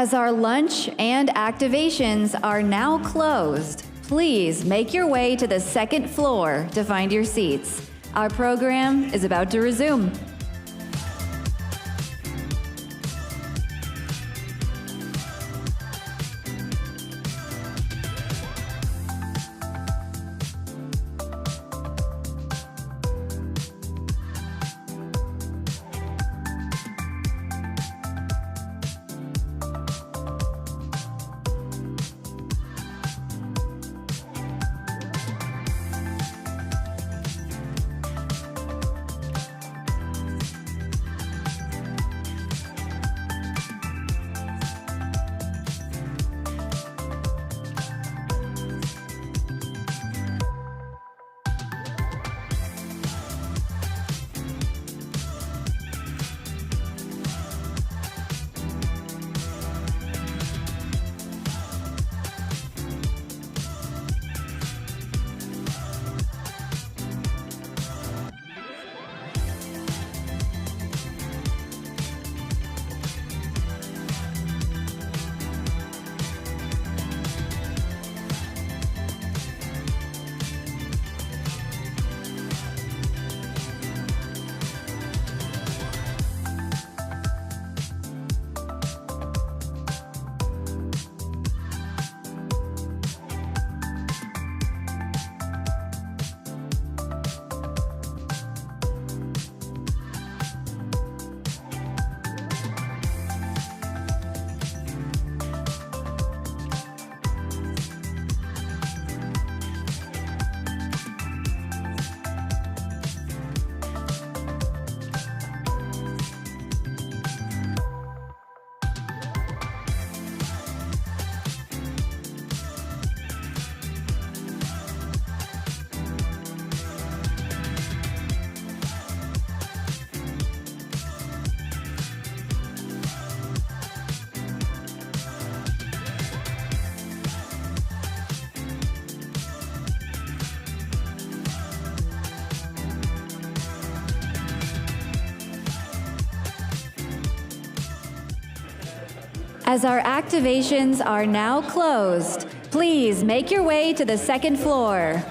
As our lunch and activations are now closed, please make your way to the second floor to find your seats. Our program is about to resume. As our activations are now closed, please make your way to the second floor.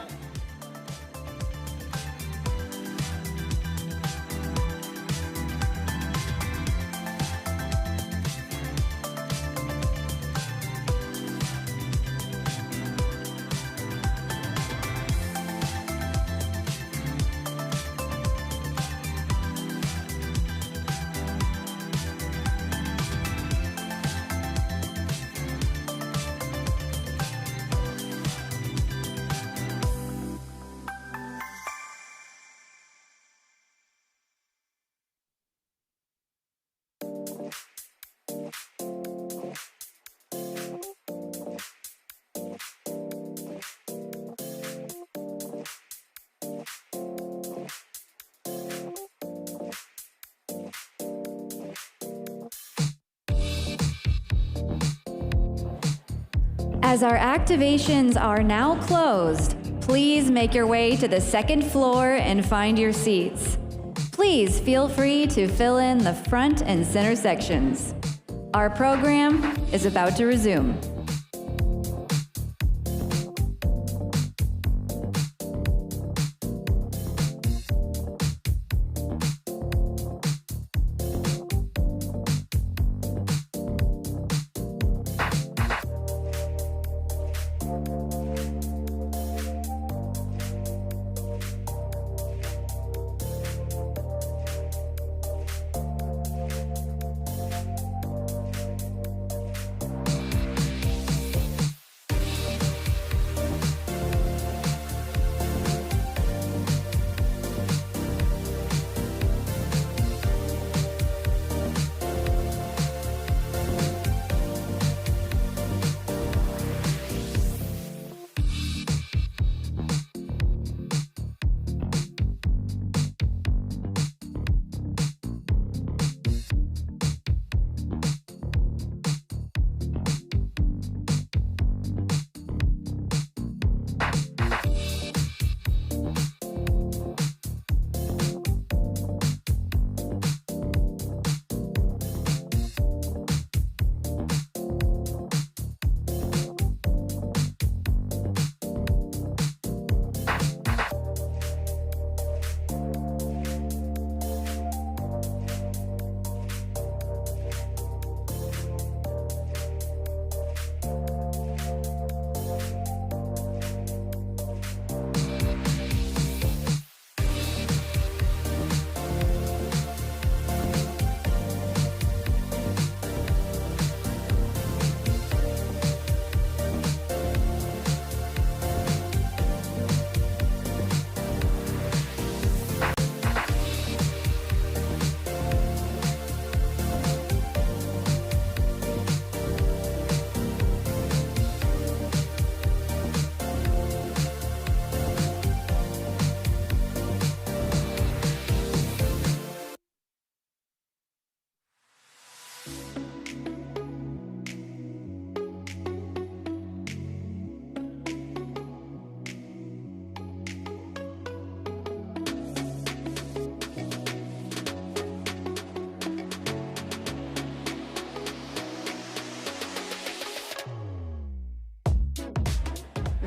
As our activations are now closed, please make your way to the second floor and find your seats. Please feel free to fill in the front and center sections. Our program is about to resume.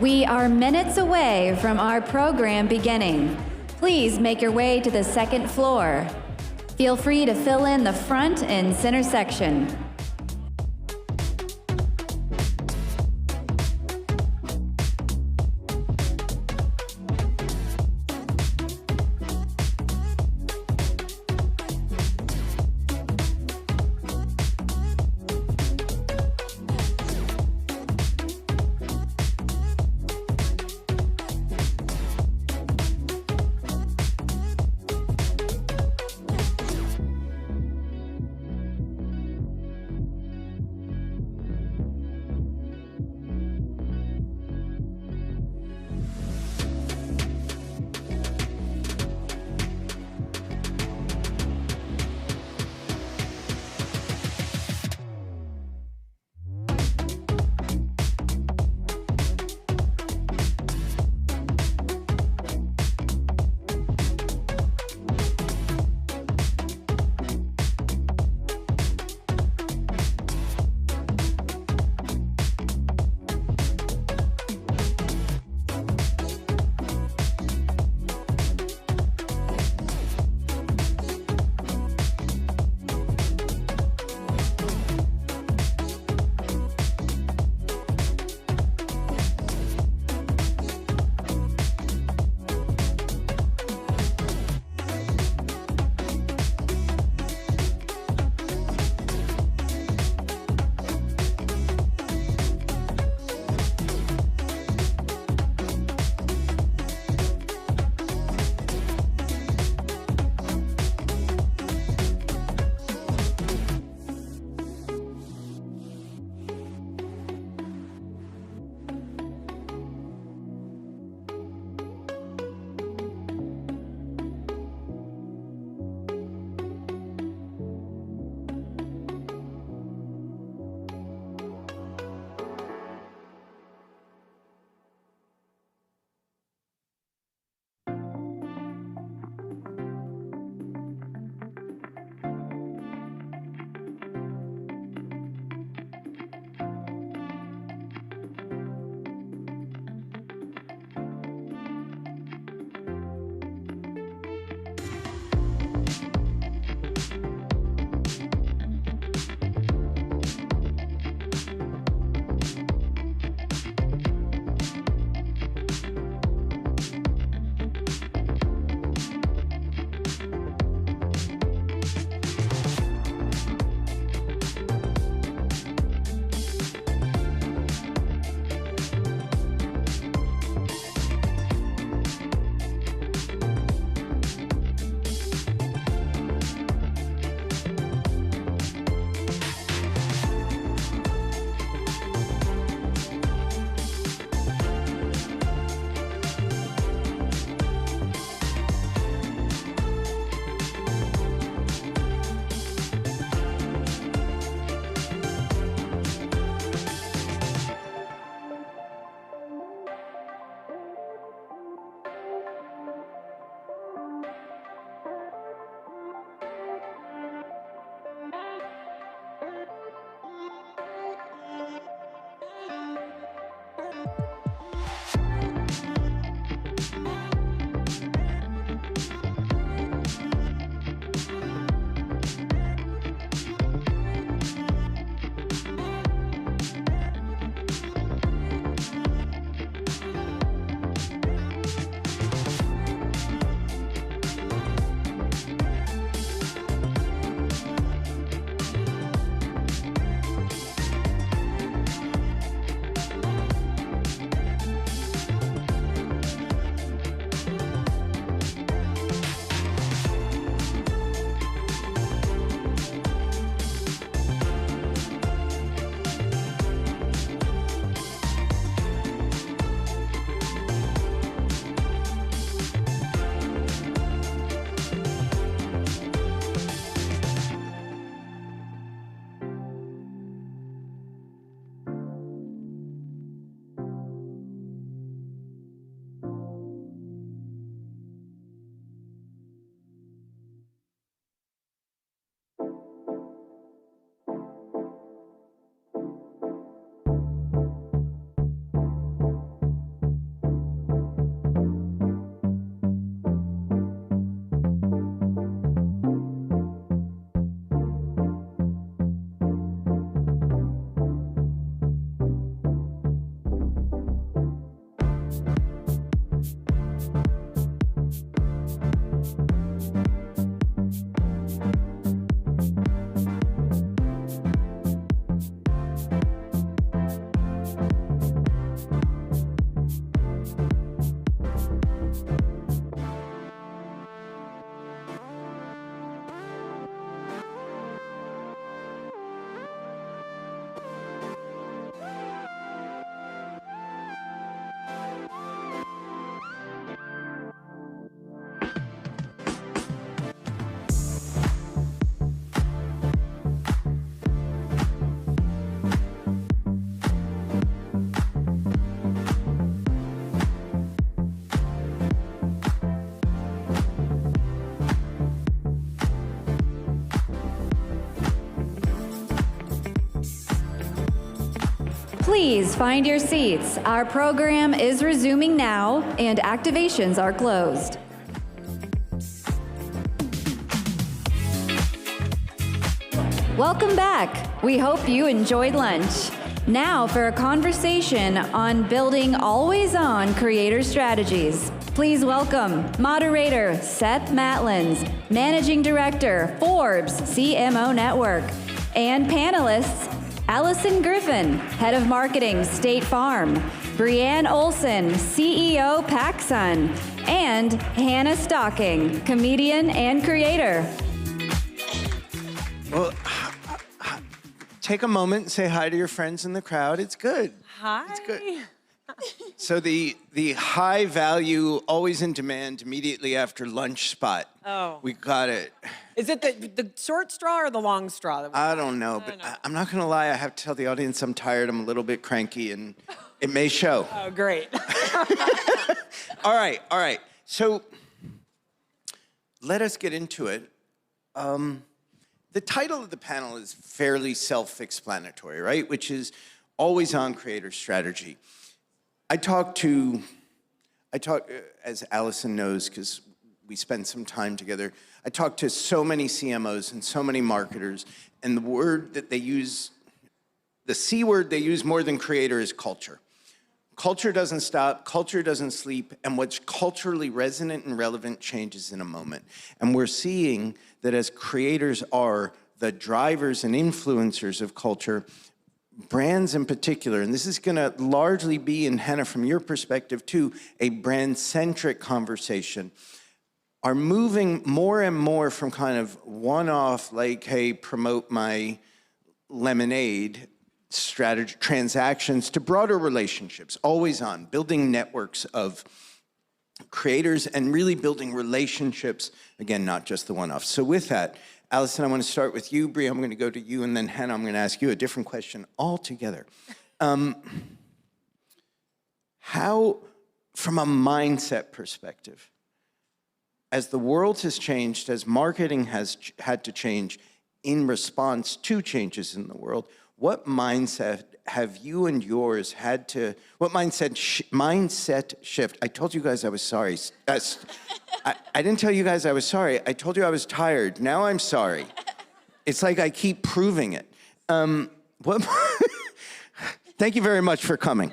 We are minutes away from our program beginning. Please make your way to the second floor. Feel free to fill in the front and center section. Please find your seats. Our program is resuming now, and activations are closed. Welcome back. We hope you enjoyed lunch. Now for a conversation on building always-on creator strategies. Please welcome moderator Seth Matlins, Managing Director, Forbes CMO Network, and panelists Allison Griffin, Head of Marketing, State Farm, Brianne Olson, CEO PacSun, and Hannah Stocking, comedian and creator. Well, take a moment and say hi to your friends in the crowd. It's good. Hi. It's good. So the high value, always in demand, immediately after lunch spot. Oh. We got it. Is it the short straw or the long straw? I don't know, but I'm not gonna lie. I have to tell the audience I'm tired. I'm a little bit cranky, and it may show. Oh, great. All right. So let us get into it. The title of the panel is fairly self-explanatory, right? Which is Always On Creator Strategy. I talk, as Allison knows, because we spend some time together, I talk to so many CMOs and so many marketers, and the word that they use, the C word they use more than creator is culture. Culture doesn't stop, culture doesn't sleep, and what's culturally resonant and relevant changes in a moment. And we're seeing that as creators are the drivers and influencers of culture, brands in particular, and this is gonna largely be, and Hannah, from your perspective too, a brand-centric conversation, are moving more and more from kind of one-off, like, hey, promote my lemonade strategy, transactions, to broader relationships, always on, building networks of creators and really building relationships, again, not just the one-off. So with that, Allison, I want to start with you. Brie, I'm going to go to you, and then Hannah, I'm going to ask you a different question altogether. How, from a mindset perspective, as the world has changed, as marketing has had to change in response to changes in the world, what mindset have you and yours had to, what mindset shift? I told you guys I was sorry. I didn't tell you guys I was sorry. I told you I was tired. Now I'm sorry. It's like I keep proving it. Thank you very much for coming.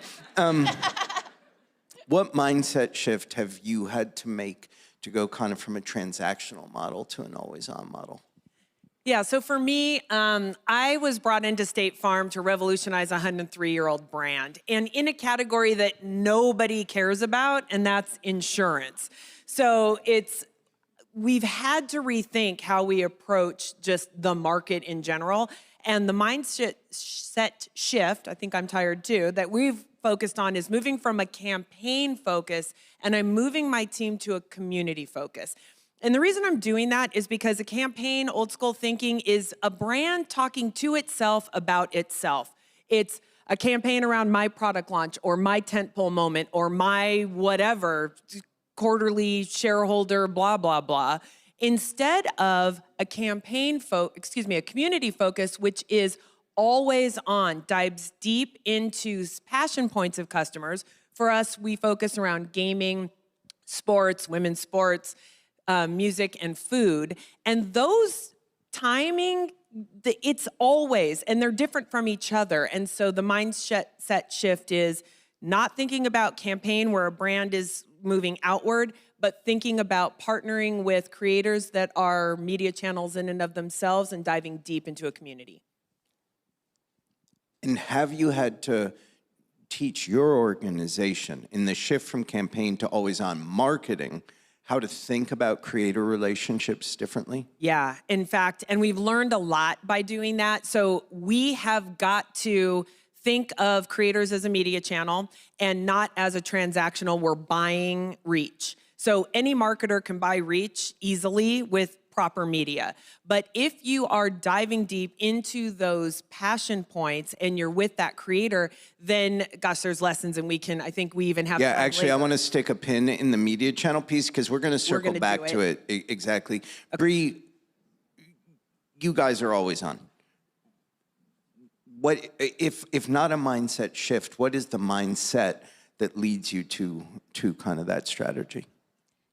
What mindset shift have you had to make to go kind of from a transactional model to an always-on model? Yeah, so for me, I was brought into State Farm to revolutionize a 103-year-old brand, and in a category that nobody cares about, and that's insurance. So we've had to rethink how we approach just the market in general, and the mindset shift, I think I'm tired too, that we've focused on is moving from a campaign focus, and I'm moving my team to a community focus. And the reason I'm doing that is because a campaign, old school thinking, is a brand talking to itself about itself. It's a campaign around my product launch or my tentpole moment or my whatever, quarterly shareholder, blah, blah, blah, instead of a community focus, which is always on, dives deep into passion points of customers. For us, we focus around gaming, sports, women's sports, music, and food. And those timing, it's always, and they're different from each other. And so the mindset shift is not thinking about campaign where a brand is moving outward, but thinking about partnering with creators that are media channels in and of themselves and diving deep into a community. And have you had to teach your organization in the shift from campaign to always on marketing how to think about creator relationships differently? Yeah, in fact, and we've learned a lot by doing that. So we have got to think of creators as a media channel and not as a transactional, we're buying reach. So any marketer can buy reach easily with proper media. But if you are diving deep into those passion points and you're with that creator, then gosh, there's lessons, and I think we even have. Yeah, actually, I want to stick a pin in the media channel piece because we're going to circle back to it. Exactly. Okay. Bree, you guys are always on. what if not a mindset shift, what is the mindset that leads you to kind of that strategy?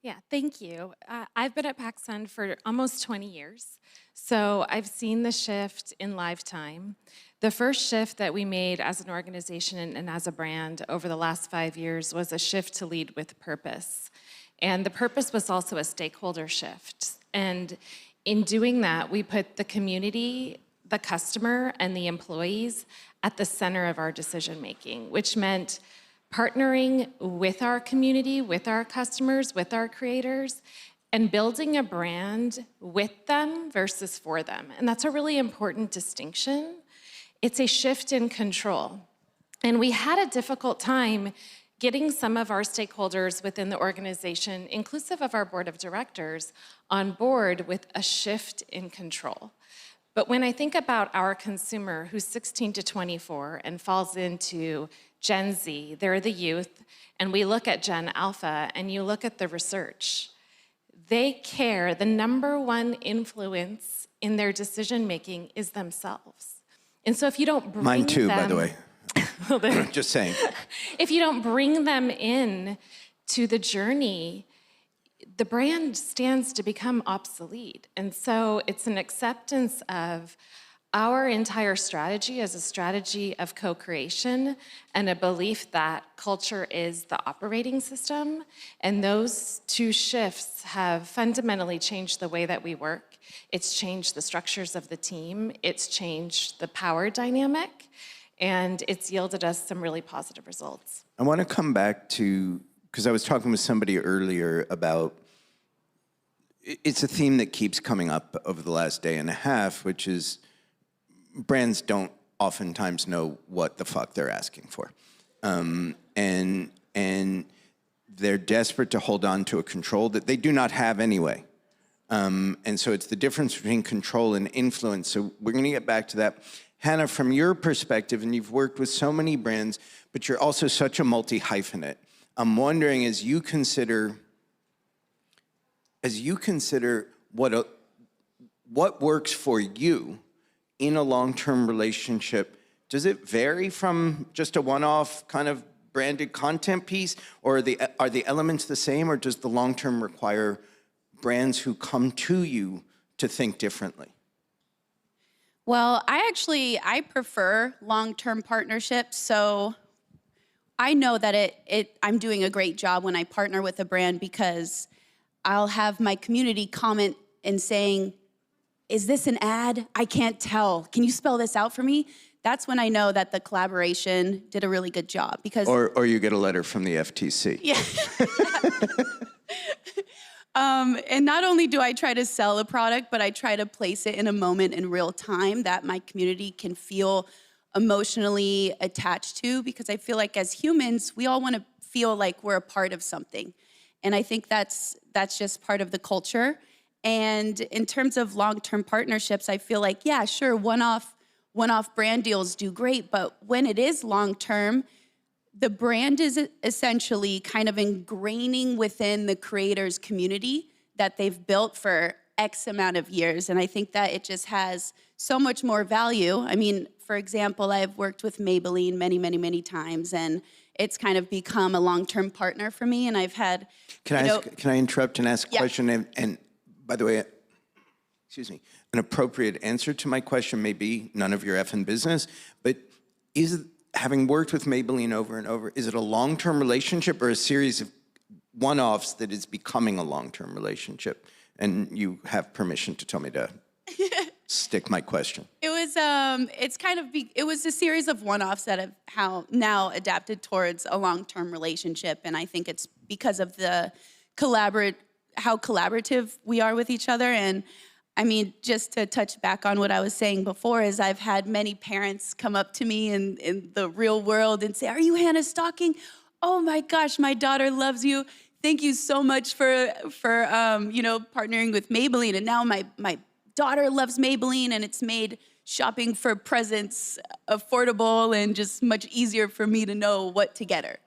Yeah, thank you. I've been at PacSun for almost 20 years, so I've seen the shift in lifetime. The first shift that we made as an organization and as a brand over the last 5 years was a shift to lead with purpose. And the purpose was also a stakeholder shift. And in doing that, we put the community, the customer, and the employees at the center of our decision making, which meant partnering with our community, with our customers, with our creators, and building a brand with them versus for them. And that's a really important distinction. It's a shift in control. And we had a difficult time getting some of our stakeholders within the organization, inclusive of our board of directors, on board with a shift in control. But when I think about our consumer who's 16 to 24 and falls into Gen Z, they're the youth, and we look at Gen Alpha and you look at the research, they care, the number one influence in their decision making is themselves. And so if you don't bring Mine too, them, by the way. Just saying. If you don't bring them in to the journey, the brand stands to become obsolete. And so it's an acceptance of our entire strategy as a strategy of co-creation and a belief that culture is the operating system. And those two shifts have fundamentally changed the way that we work. It's changed the structures of the team. It's changed the power dynamic. And it's yielded us some really positive results. I want to come back to, because I was talking with somebody earlier about, it's a theme that keeps coming up over the last day and a half, which is brands don't oftentimes know what the fuck they're asking for. And they're desperate to hold on to a control that they do not have anyway. And so it's the difference between control and influence. So we're going to get back to that. Hannah, from your perspective, and you've worked with so many brands, but you're also such a multi-hyphenate. I'm wondering, as you consider what works for you in a long-term relationship, does it vary from just a one-off kind of branded content piece, or are the elements the same, or does the long-term require brands who come to you to think differently? Well, I prefer long-term partnerships, so I know that I'm doing a great job when I partner with a brand, because I'll have my community comment and saying, is this an ad? I can't tell. Can you spell this out for me? That's when I know that the collaboration did a really good job, because— Or you get a letter from the FTC. Yeah. And not only do I try to sell a product, but I try to place it in a moment in real time that my community can feel emotionally attached to, because I feel like as humans, we all want to feel like we're a part of something. And I think that's just part of the culture. And in terms of long-term partnerships, I feel like, yeah, sure, one-off brand deals do great, but when it is long-term, the brand is essentially kind of ingraining within the creator's community that they've built for X amount of years. And I think that it just has so much more value. I mean, for example, I've worked with Maybelline many, many, many times, and it's kind of become a long-term partner for me. And I've had— Can I interrupt and ask a question? And by the way, excuse me, an appropriate answer to my question may be none of your effing business, but having worked with Maybelline over and over, is it a long-term relationship or a series of one-offs that is becoming a long-term relationship? And you have permission to tell me to stick my question. It was it was a series of one-offs that have now adapted towards a long-term relationship, and I think it's because of the how collaborative we are with each other. And I mean, just to touch back on what I was saying before, is I've had many parents come up to me in the real world and say, "Are you Hannah Stocking? Oh my gosh, my daughter loves you. Thank you so much for partnering with Maybelline. And now my daughter loves Maybelline, and it's made shopping for presents affordable and just much easier for me to know what to get her."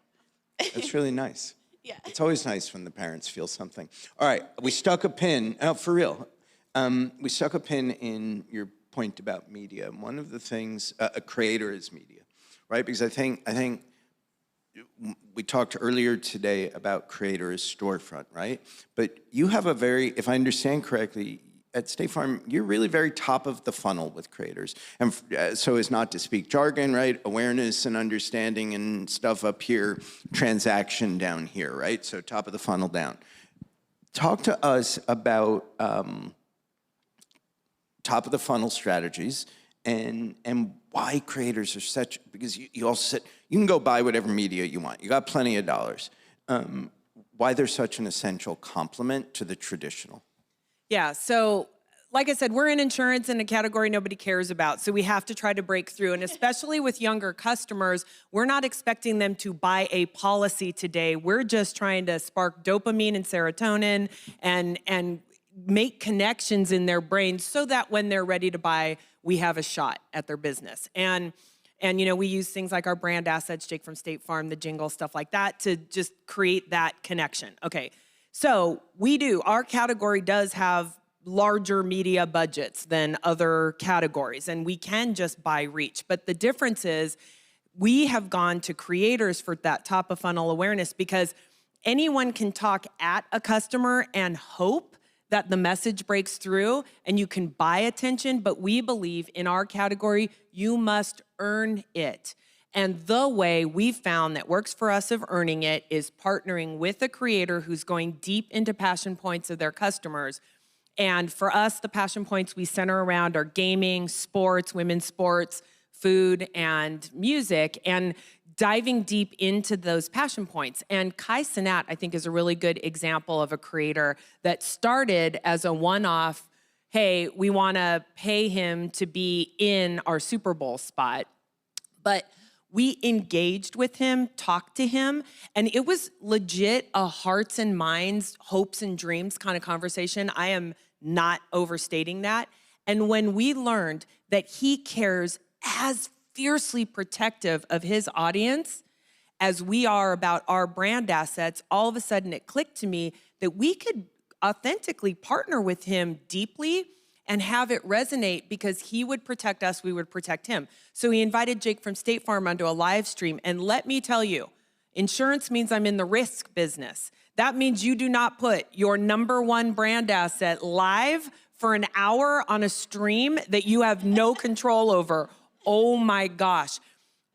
That's really nice. Yeah. It's always nice when the parents feel something. All right, we stuck a pin, for real. We stuck a pin in your point about media. And one of the things, a creator is media, right? Because I think we talked earlier today about creator as storefront, right? But you have a very, if I understand correctly, at State Farm, you're really very top of the funnel with creators. And so as not to speak jargon, right? Awareness and understanding and stuff up here, transaction down here, right? So top of the funnel down. Talk to us about top of the funnel strategies and why creators are such, because you also said, you can go buy whatever media you want. You got plenty of dollars. Why they're such an essential complement to the traditional. Yeah, so like I said, we're in insurance in a category nobody cares about, so we have to try to break through. And especially with younger customers, we're not expecting them to buy a policy today. We're just trying to spark dopamine and serotonin and make connections in their brains so that when they're ready to buy, we have a shot at their business. And you know, we use things like our brand assets, Jake from State Farm, the jingle, stuff like that, to just create that connection. Okay. So our category does have larger media budgets than other categories, and we can just buy reach. But the difference is we have gone to creators for that top of funnel awareness, because anyone can talk at a customer and hope that the message breaks through and you can buy attention. But we believe in our category, you must earn it. And the way we've found that works for us of earning it is partnering with a creator who's going deep into passion points of their customers. And for us, the passion points we center around are gaming, sports, women's sports, food, and music, and diving deep into those passion points. And Kai Cenat, I think, is a really good example of a creator that started as a one-off, hey, we want to pay him to be in our Super Bowl spot. But we engaged with him, talked to him, and it was legit a hearts and minds, hopes and dreams kind of conversation. I am not overstating that. And when we learned that he cares as fiercely protective of his audience as we are about our brand assets, all of a sudden it clicked to me that we could authentically partner with him deeply and have it resonate, because he would protect us, we would protect him. So he invited Jake from State Farm onto a live stream. And let me tell you, insurance means I'm in the risk business. That means you do not put your #1 brand asset live for an hour on a stream that you have no control over. Oh my gosh.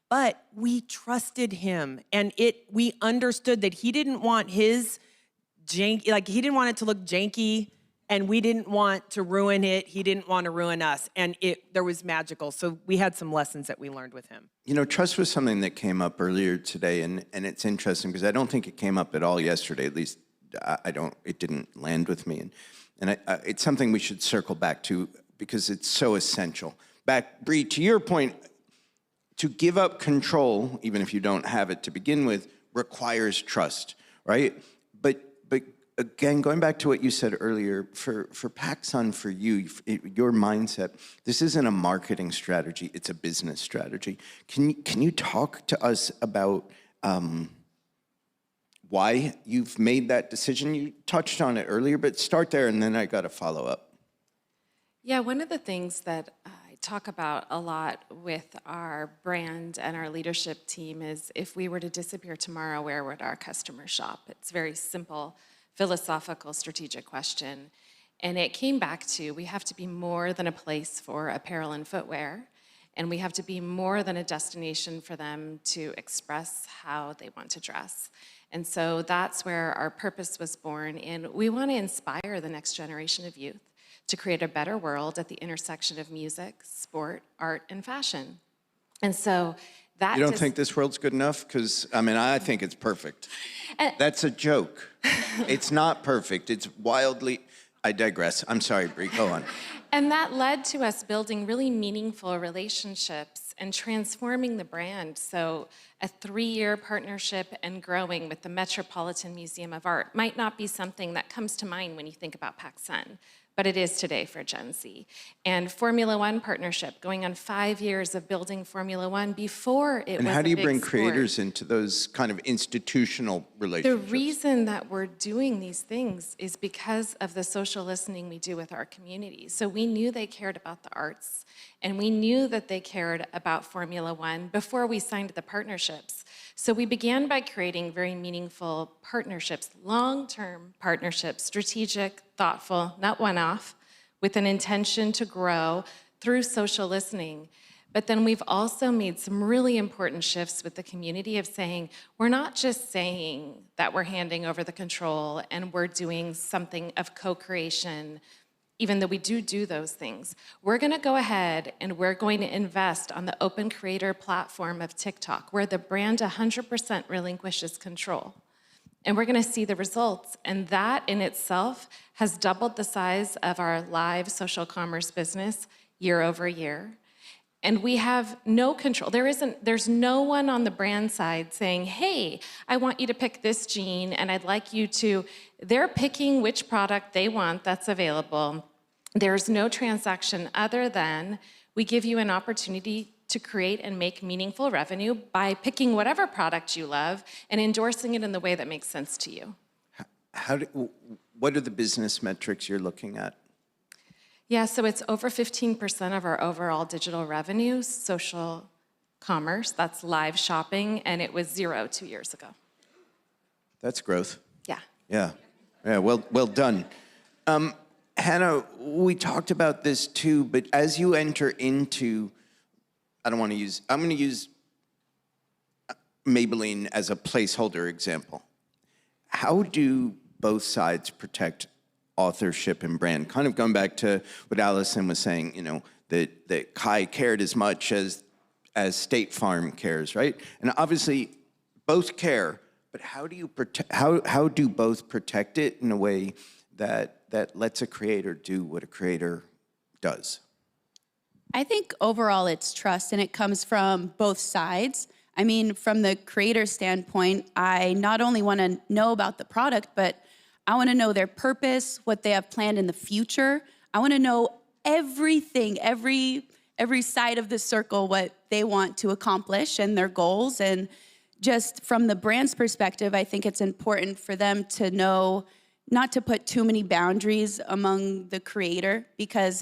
But we trusted him, and we understood that he didn't want his janky, like he didn't want it to look janky, and we didn't want to ruin it. He didn't want to ruin us. And there was magical. So we had some lessons that we learned with him. You know, trust was something that came up earlier today, and it's interesting because I don't think it came up at all yesterday. At least it didn't land with me. And it's something we should circle back to because it's so essential. Bree, to your point, to give up control, even if you don't have it to begin with, requires trust, right? But again, going back to what you said earlier, for PacSun, for you, your mindset, this isn't a marketing strategy, it's a business strategy. Can you talk to us about why you've made that decision? You touched on it earlier, but start there and then I got to follow up. Yeah, one of the things that I talk about a lot with our brand and our leadership team is, if we were to disappear tomorrow, where would our customers shop? It's very simple, philosophical, strategic question. And it came back to, we have to be more than a place for apparel and footwear, and we have to be more than a destination for them to express how they want to dress. And so that's where our purpose was born, and we want to inspire the next generation of youth to create a better world at the intersection of music, sport, art, and fashion. And so that— You don't think this world's good enough? Because, I mean, I think it's perfect. That's a joke. It's not perfect. It's wildly— I digress. I'm sorry, Brie, go on. And that led to us building really meaningful relationships and transforming the brand. So a 3-year partnership and growing with the Metropolitan Museum of Art might not be something that comes to mind when you think about PacSun, but it is today for Gen Z. And Formula One partnership, going on 5 years of building Formula One before it was a big sport. And how do you bring creators into those kind of institutional relationships? The reason that we're doing these things is because of the social listening we do with our community. So we knew they cared about the arts, and we knew that they cared about Formula One before we signed the partnerships. So we began by creating very meaningful partnerships, long-term partnerships, strategic, thoughtful, not one-off, with an intention to grow through social listening. But then we've also made some really important shifts with the community of saying, we're not just saying that we're handing over the control and we're doing something of co-creation, even though we do those things. We're gonna go ahead and we're going to invest on the open creator platform of TikTok, where the brand 100% relinquishes control. And we're gonna see the results. And that in itself has doubled the size of our live social commerce business year over year. And we have no control. There's no one on the brand side saying, hey, I want you to pick this jean and I'd like you to, they're picking which product they want that's available. There's no transaction other than we give you an opportunity to create and make meaningful revenue by picking whatever product you love and endorsing it in the way that makes sense to you. What are the business metrics you're looking at? Yeah, so it's over 15% of our overall digital revenue, social commerce, that's live shopping, and it was 0 2 years ago. That's growth. Yeah. Yeah, well done. Hannah, we talked about this too, but as you enter into, I'm gonna use Maybelline as a placeholder example. How do both sides protect authorship and brand? Kind of going back to what Allison was saying, that Kai cared as much as State Farm cares, right? And obviously both care, but how do both protect it in a way that lets a creator do what a creator does? I think overall it's trust, and it comes from both sides. I mean, from the creator standpoint, I not only want to know about the product, but I want to know their purpose, what they have planned in the future. I want to know everything, every side of the circle, what they want to accomplish and their goals. And just from the brand's perspective, I think it's important for them to know not to put too many boundaries among the creator because,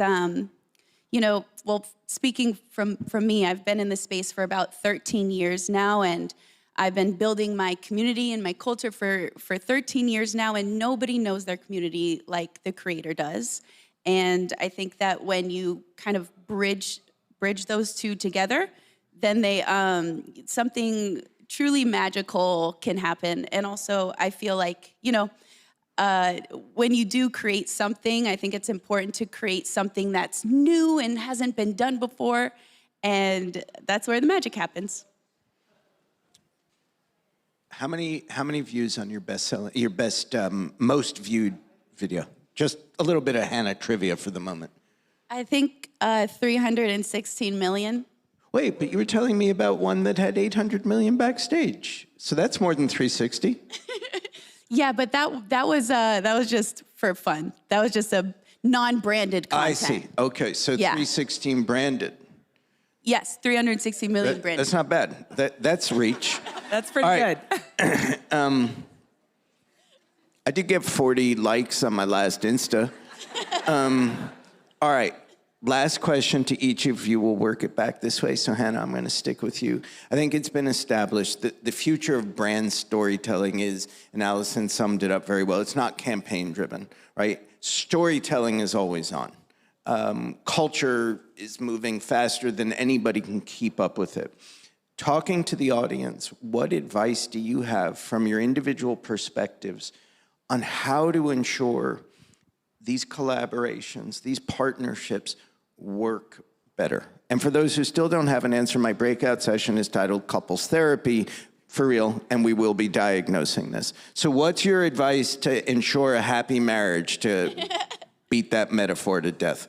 speaking from me, I've been in this space for about 13 years now, and I've been building my community and my culture for 13 years now, and nobody knows their community like the creator does. And I think that when you kind of bridge those two together, then something truly magical can happen. And also, I feel like, when you do create something, I think it's important to create something that's new and hasn't been done before, and that's where the magic happens. How many views on your most viewed video? Just a little bit of Hannah trivia for the moment. I think 316 million. Wait, but you were telling me about one that had 800 million backstage. So that's more than 360. Yeah, but that was just for fun. That was just a non-branded content. I see. Okay, so Yeah. 316 branded. Yes, 360 million branded. That's not bad. That's reach. That's pretty good. I did get 40 likes on my last Insta. All right, last question to each of you. We'll work it back this way. So Hannah, I'm gonna stick with you. I think it's been established that the future of brand storytelling is, and Allison summed it up very well, it's not campaign driven, right? Storytelling is always on. Culture is moving faster than anybody can keep up with it. Talking to the audience, what advice do you have from your individual perspectives on how to ensure these collaborations, these partnerships work better? And for those who still don't have an answer, my breakout session is titled Couples Therapy, for real, and we will be diagnosing this. So what's your advice to ensure a happy marriage, to beat that metaphor to death?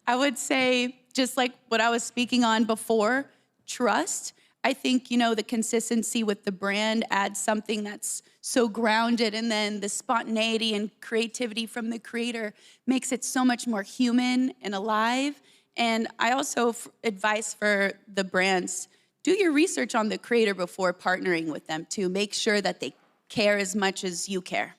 I would say, just like what I was speaking on before, trust. I think, the consistency with the brand adds something that's so grounded, and then the spontaneity and creativity from the creator makes it so much more human and alive. And I also advise for the brands, do your research on the creator before partnering with them too. Make sure that they care as much as you care.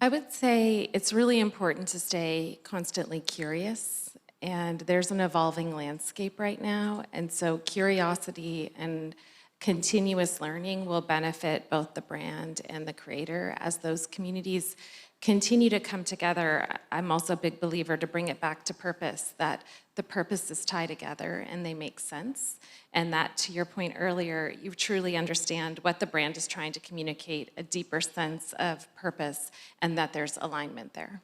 I would say it's really important to stay constantly curious, and there's an evolving landscape right now, and so curiosity and continuous learning will benefit both the brand and the creator as those communities continue to come together. I'm also a big believer to bring it back to purpose, that the purposes tie together and they make sense, and that, to your point earlier, you truly understand what the brand is trying to communicate, a deeper sense of purpose, and that there's alignment there.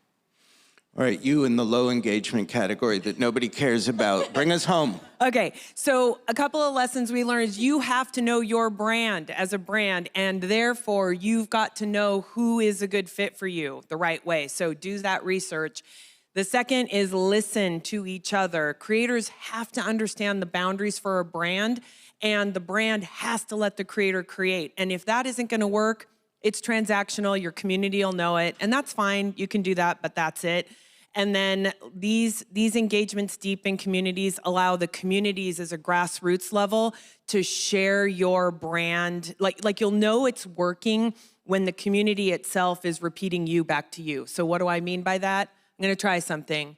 All right, you in the low engagement category that nobody cares about, bring us home. Okay, so a couple of lessons we learned is you have to know your brand as a brand, and therefore you've got to know who is a good fit for you the right way. So do that research. The second is listen to each other. Creators have to understand the boundaries for a brand, and the brand has to let the creator create. And if that isn't gonna work, it's transactional, your community will know it, and that's fine, you can do that, but that's it. And then these engagements deep in communities allow the communities as a grassroots level to share your brand. Like you'll know it's working when the community itself is repeating you back to you. So what do I mean by that? I'm gonna try something.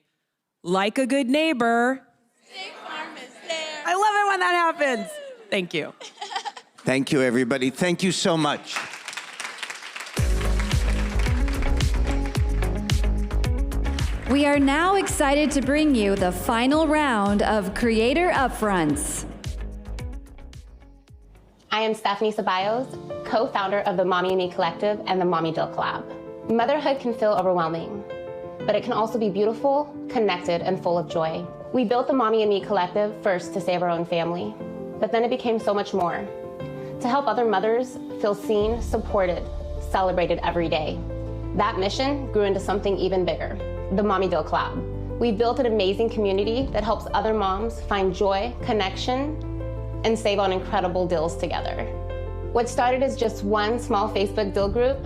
Like a good neighbor. State Farm is there. I love it when that happens. Thank you. Thank you, everybody. Thank you so much. We are now excited to bring you the final round of Creator Upfronts. I am Stephanie Ceballos, co-founder of the Mommy and Me Collective and the Mommy Dill Collab. Motherhood can feel overwhelming, but it can also be beautiful, connected, and full of joy. We built the Mommy and Me Collective first to save our own family, but then it became so much more. To help other mothers feel seen, supported, celebrated every day. That mission grew into something even bigger. The Mommy Dill Collab. We built an amazing community that helps other moms find joy, connection, and save on incredible deals together. What started as just one small Facebook dill group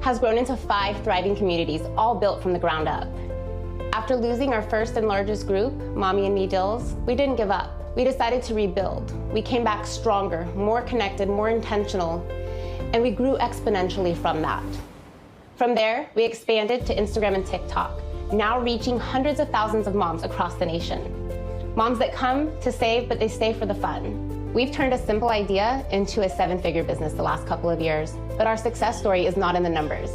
has grown into 5 thriving communities, all built from the ground up. After losing our first and largest group, Mommy and Me Dills, we didn't give up. We decided to rebuild. We came back stronger, more connected, more intentional, and we grew exponentially from that. From there, we expanded to Instagram and TikTok, now reaching hundreds of thousands of moms across the nation. Moms that come to save, but they stay for the fun. We've turned a simple idea into a 7-figure business the last couple of years, but our success story is not in the numbers.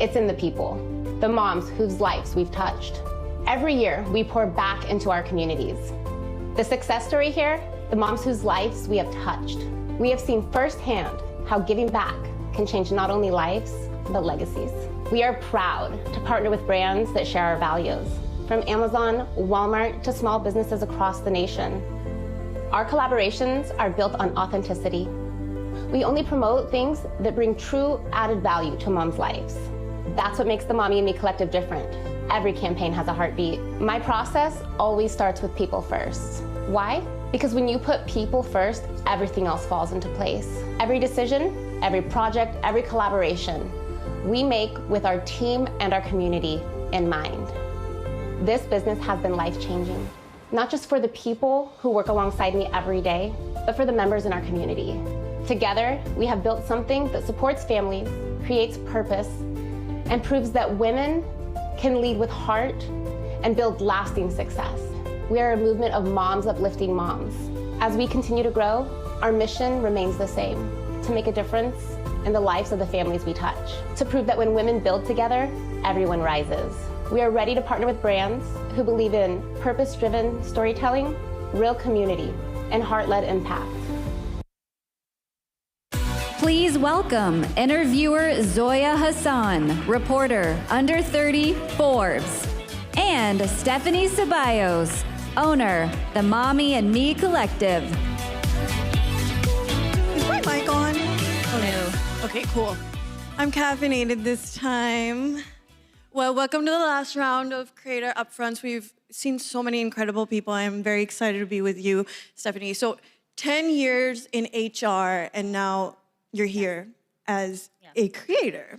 It's in the people, the moms whose lives we've touched. Every year, we pour back into our communities. The success story here, the moms whose lives we have touched. We have seen firsthand how giving back can change not only lives, but legacies. We are proud to partner with brands that share our values, from Amazon, Walmart, to small businesses across the nation. Our collaborations are built on authenticity. We only promote things that bring true added value to moms' lives. That's what makes the Mommy and Me Collective different. Every campaign has a heartbeat. My process always starts with people first. Why? Because when you put people first, everything else falls into place. Every decision, every project, every collaboration, we make with our team and our community in mind. This business has been life-changing, not just for the people who work alongside me every day, but for the members in our community. Together, we have built something that supports families, creates purpose, and proves that women can lead with heart and build lasting success. We are a movement of moms uplifting moms. As we continue to grow, our mission remains the same, to make a difference in the lives of the families we touch, to prove that when women build together, everyone rises. We are ready to partner with brands who believe in purpose-driven storytelling, real community, and heart-led impact. Please welcome interviewer Zoya Hassan, reporter, Under 30, Forbes, and Stephanie Ceballos, owner, the Mommy and Me Collective. Is my mic on? Oh no. Okay, cool. I'm caffeinated this time. Well, welcome to the last round of Creator Upfronts. We've seen so many incredible people. I'm very excited to be with you, Stephanie. So 10 years in HR, and now you're here as a creator.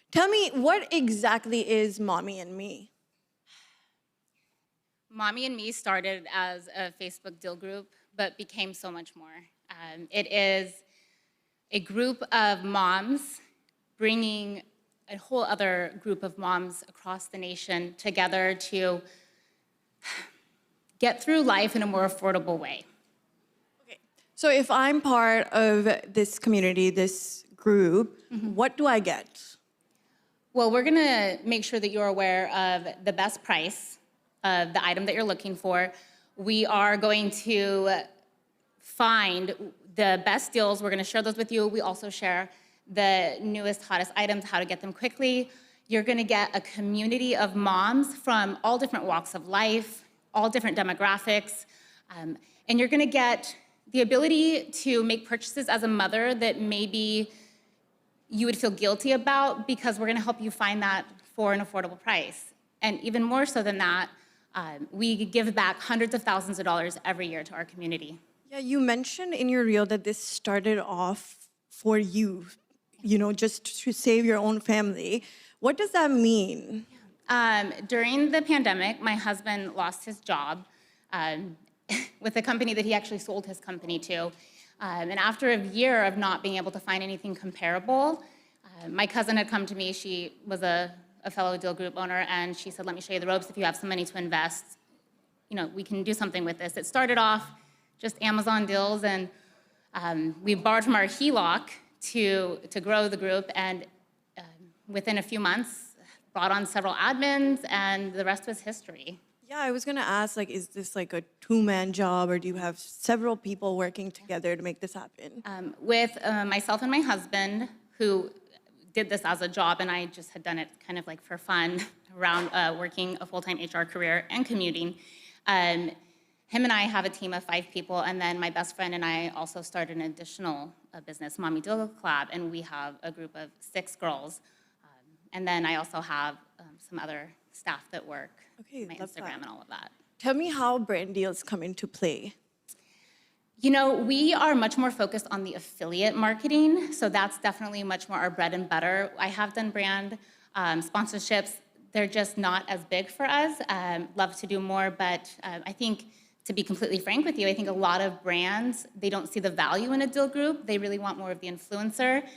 Tell me, what exactly is Mommy and Me? Mommy and Me started as a Facebook deal group, but became so much more. It is a group of moms bringing a whole other group of moms across the nation together to get through life in a more affordable way. So if I'm part of this community, this group, what do I get? Well, we're gonna make sure that you're aware of the best price of the item that you're looking for. We are going to find the best deals. We're gonna share those with you. We also share the newest, hottest items, how to get them quickly. You're gonna get a community of moms from all different walks of life, all different demographics, and you're gonna get the ability to make purchases as a mother that maybe you would feel guilty about, because we're gonna help you find that for an affordable price. And even more so than that, we give back hundreds of thousands of dollars every year to our community. Yeah, you mentioned in your reel that this started off for you, just to save your own family. What does that mean? During the pandemic, my husband lost his job with a company that he actually sold his company to. And after a year of not being able to find anything comparable, my cousin had come to me. She was a fellow deal group owner, and she said, let me show you the ropes. If you have some money to invest, we can do something with this. It started off just Amazon deals, and we borrowed from our HELOC to grow the group, and within a few months, brought on several admins, and the rest was history. Yeah, I was gonna ask, is this like a two-man job, or do you have several people working together to make this happen? With myself and my husband, who did this as a job, and I just had done it kind of like for fun around working a full-time HR career and commuting. Him and I have a team of 5 people, and then my best friend and I also started an additional business, Mommy Deal Collab, and we have a group of 6 girls. And then I also have some other staff that work, my Instagram and all of that. Tell me how brand deals come into play. We are much more focused on the affiliate marketing, so that's definitely much more our bread and butter. I have done brand sponsorships. They're just not as big for us. Love to do more, but I think, to be completely frank with you, I think a lot of brands, they don't see the value in a deal group. They really want more of the influencer,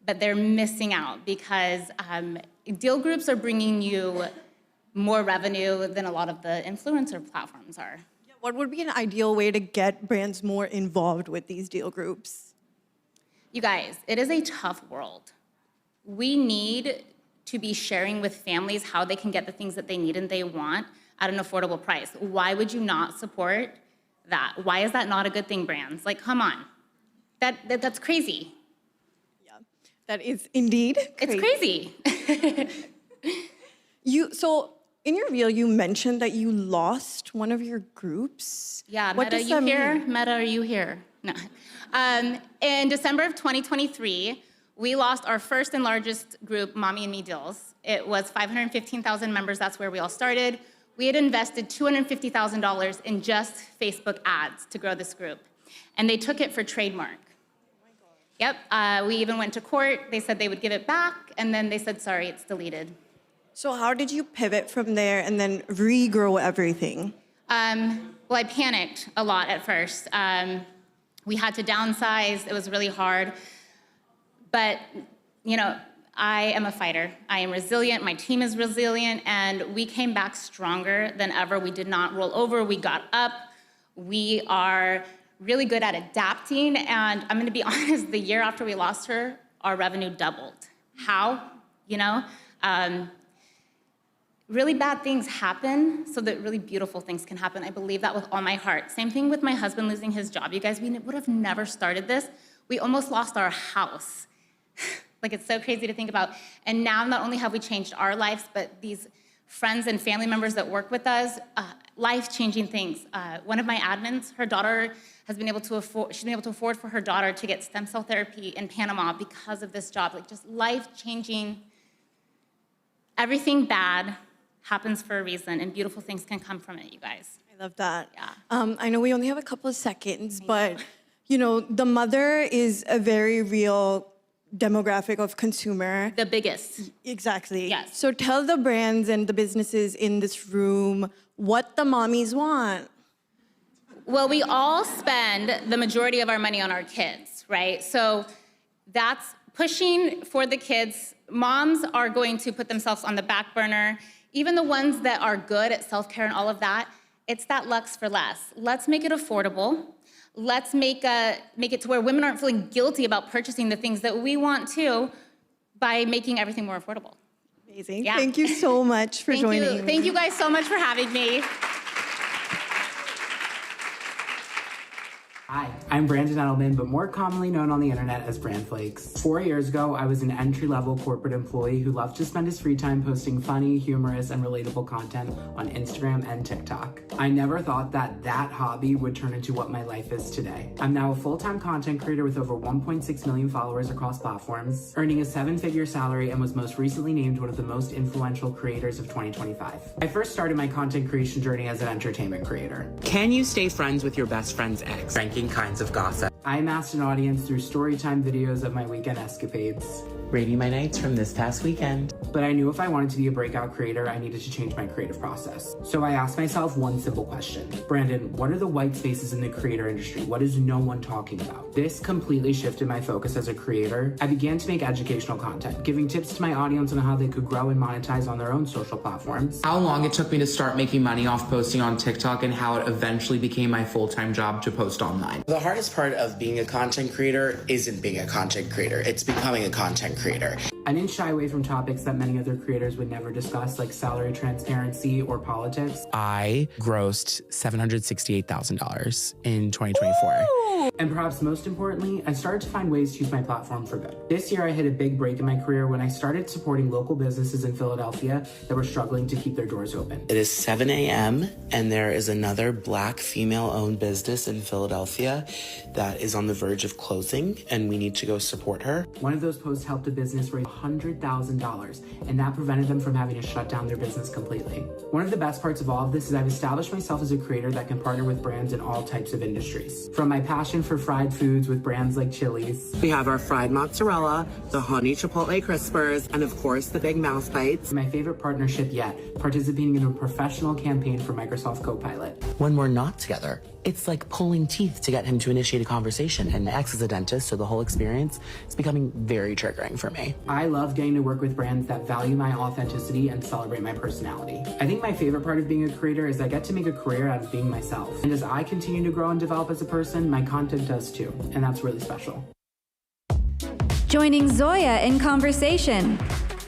but they're missing out because deal groups are bringing you more revenue than a lot of the influencer platforms are. What would be an ideal way to get brands more involved with these deal groups? You guys, it is a tough world. We need to be sharing with families how they can get the things that they need and they want at an affordable price. Why would you not support that? Why is that not a good thing, brands? Come on. That's crazy. Yeah, that is indeed crazy. It's crazy. So in your reel, you mentioned that you lost one of your groups. Yeah, what Meta, does that here? mean? Meta, are you here? No. In December of 2023, we lost our first and largest group, Mommy and Me Deals. It was 515,000 members. That's where we all started. We had invested $250,000 in just Facebook ads to grow this group. And they took it for trademark. Yep, we even went to court. They said they would give it back, and then they said, sorry, it's deleted. So how did you pivot from there and then regrow everything? Well, I panicked a lot at first. We had to downsize. It was really hard. But, I am a fighter. I am resilient. My team is resilient. And we came back stronger than ever. We did not roll over. We got up. We are really good at adapting. And I'm going to be honest, the year after we lost her, our revenue doubled. How? Really bad things happen so that really beautiful things can happen. I believe that with all my heart. Same thing with my husband losing his job. You guys, we would have never started this. We almost lost our house. It's so crazy to think about. And now not only have we changed our lives, but these friends and family members that work with us, life-changing things. One of my admins, her daughter has been able to afford for her daughter to get stem cell therapy in Panama because of this job. Just life-changing everything bad happens for a reason, and beautiful things can come from it, you guys. I love that. Yeah. I know we only have a couple of seconds, but the mother is a very real demographic of consumer. The biggest. Exactly. Yes. So tell the brands and the businesses in this room what the mommies want. Well, we all spend the majority of our money on our kids, right? So that's pushing for the kids. Moms are going to put themselves on the back burner. Even the ones that are good at self-care and all of that, it's that lux for less. Let's make it affordable. Let's make it to where women aren't feeling guilty about purchasing the things that we want to by making everything more affordable. Amazing. Yeah. Thank you so much for joining me. Thank you guys so much for having me. Hi, I'm Brandon Edelman, but more commonly known on the internet as Brand Flakes. 4 years ago, I was an entry-level corporate employee who loved to spend his free time posting funny, humorous, and relatable content on Instagram and TikTok. I never thought that hobby would turn into what my life is today. I'm now a full-time content creator with over 1.6 million followers across platforms, earning a 7-figure salary, and was most recently named one of the most influential creators of 2025. I first started my content creation journey as an entertainment creator. Can you stay friends with your best friend's ex? Kinds of gossip. I amassed an audience through storytime videos of my weekend escapades, rating my nights from this past weekend. But I knew if I wanted to be a breakout creator, I needed to change my creative process. So I asked myself one simple question. Brandon, what are the white spaces in the creator industry? What is no one talking about? This completely shifted my focus as a creator. I began to make educational content, giving tips to my audience on how they could grow and monetize on their own social platforms. How long it took me to start making money off posting on TikTok and how it eventually became my full-time job to post online. The hardest part of being a content creator isn't being a content creator, it's becoming a content creator. I didn't shy away from topics that many other creators would never discuss, like salary transparency or politics. I grossed $768,000 in 2024. Ooh. And perhaps most importantly, I started to find ways to use my platform for good. This year, I hit a big break in my career when I started supporting local businesses in Philadelphia that were struggling to keep their doors open. It is 7 a.m. and there is another Black female-owned business in Philadelphia that is on the verge of closing, and we need to go support her. One of those posts helped a business raise $100,000, and that prevented them from having to shut down their business completely. One of the best parts of all of this is I've established myself as a creator that can partner with brands in all types of industries. From my passion for fried foods with brands like Chili's. We have our fried mozzarella, the honey chipotle crispers, and of course the big mouse bites. My favorite partnership yet, participating in a professional campaign for Microsoft Copilot. When we're not together, it's like pulling teeth to get him to initiate a conversation, and X is a dentist, so the whole experience is becoming very triggering for me. I love getting to work with brands that value my authenticity and celebrate my personality. I think my favorite part of being a creator is I get to make a career out of being myself. And as I continue to grow and develop as a person, my content does too, and that's really special. Joining Zoya in conversation,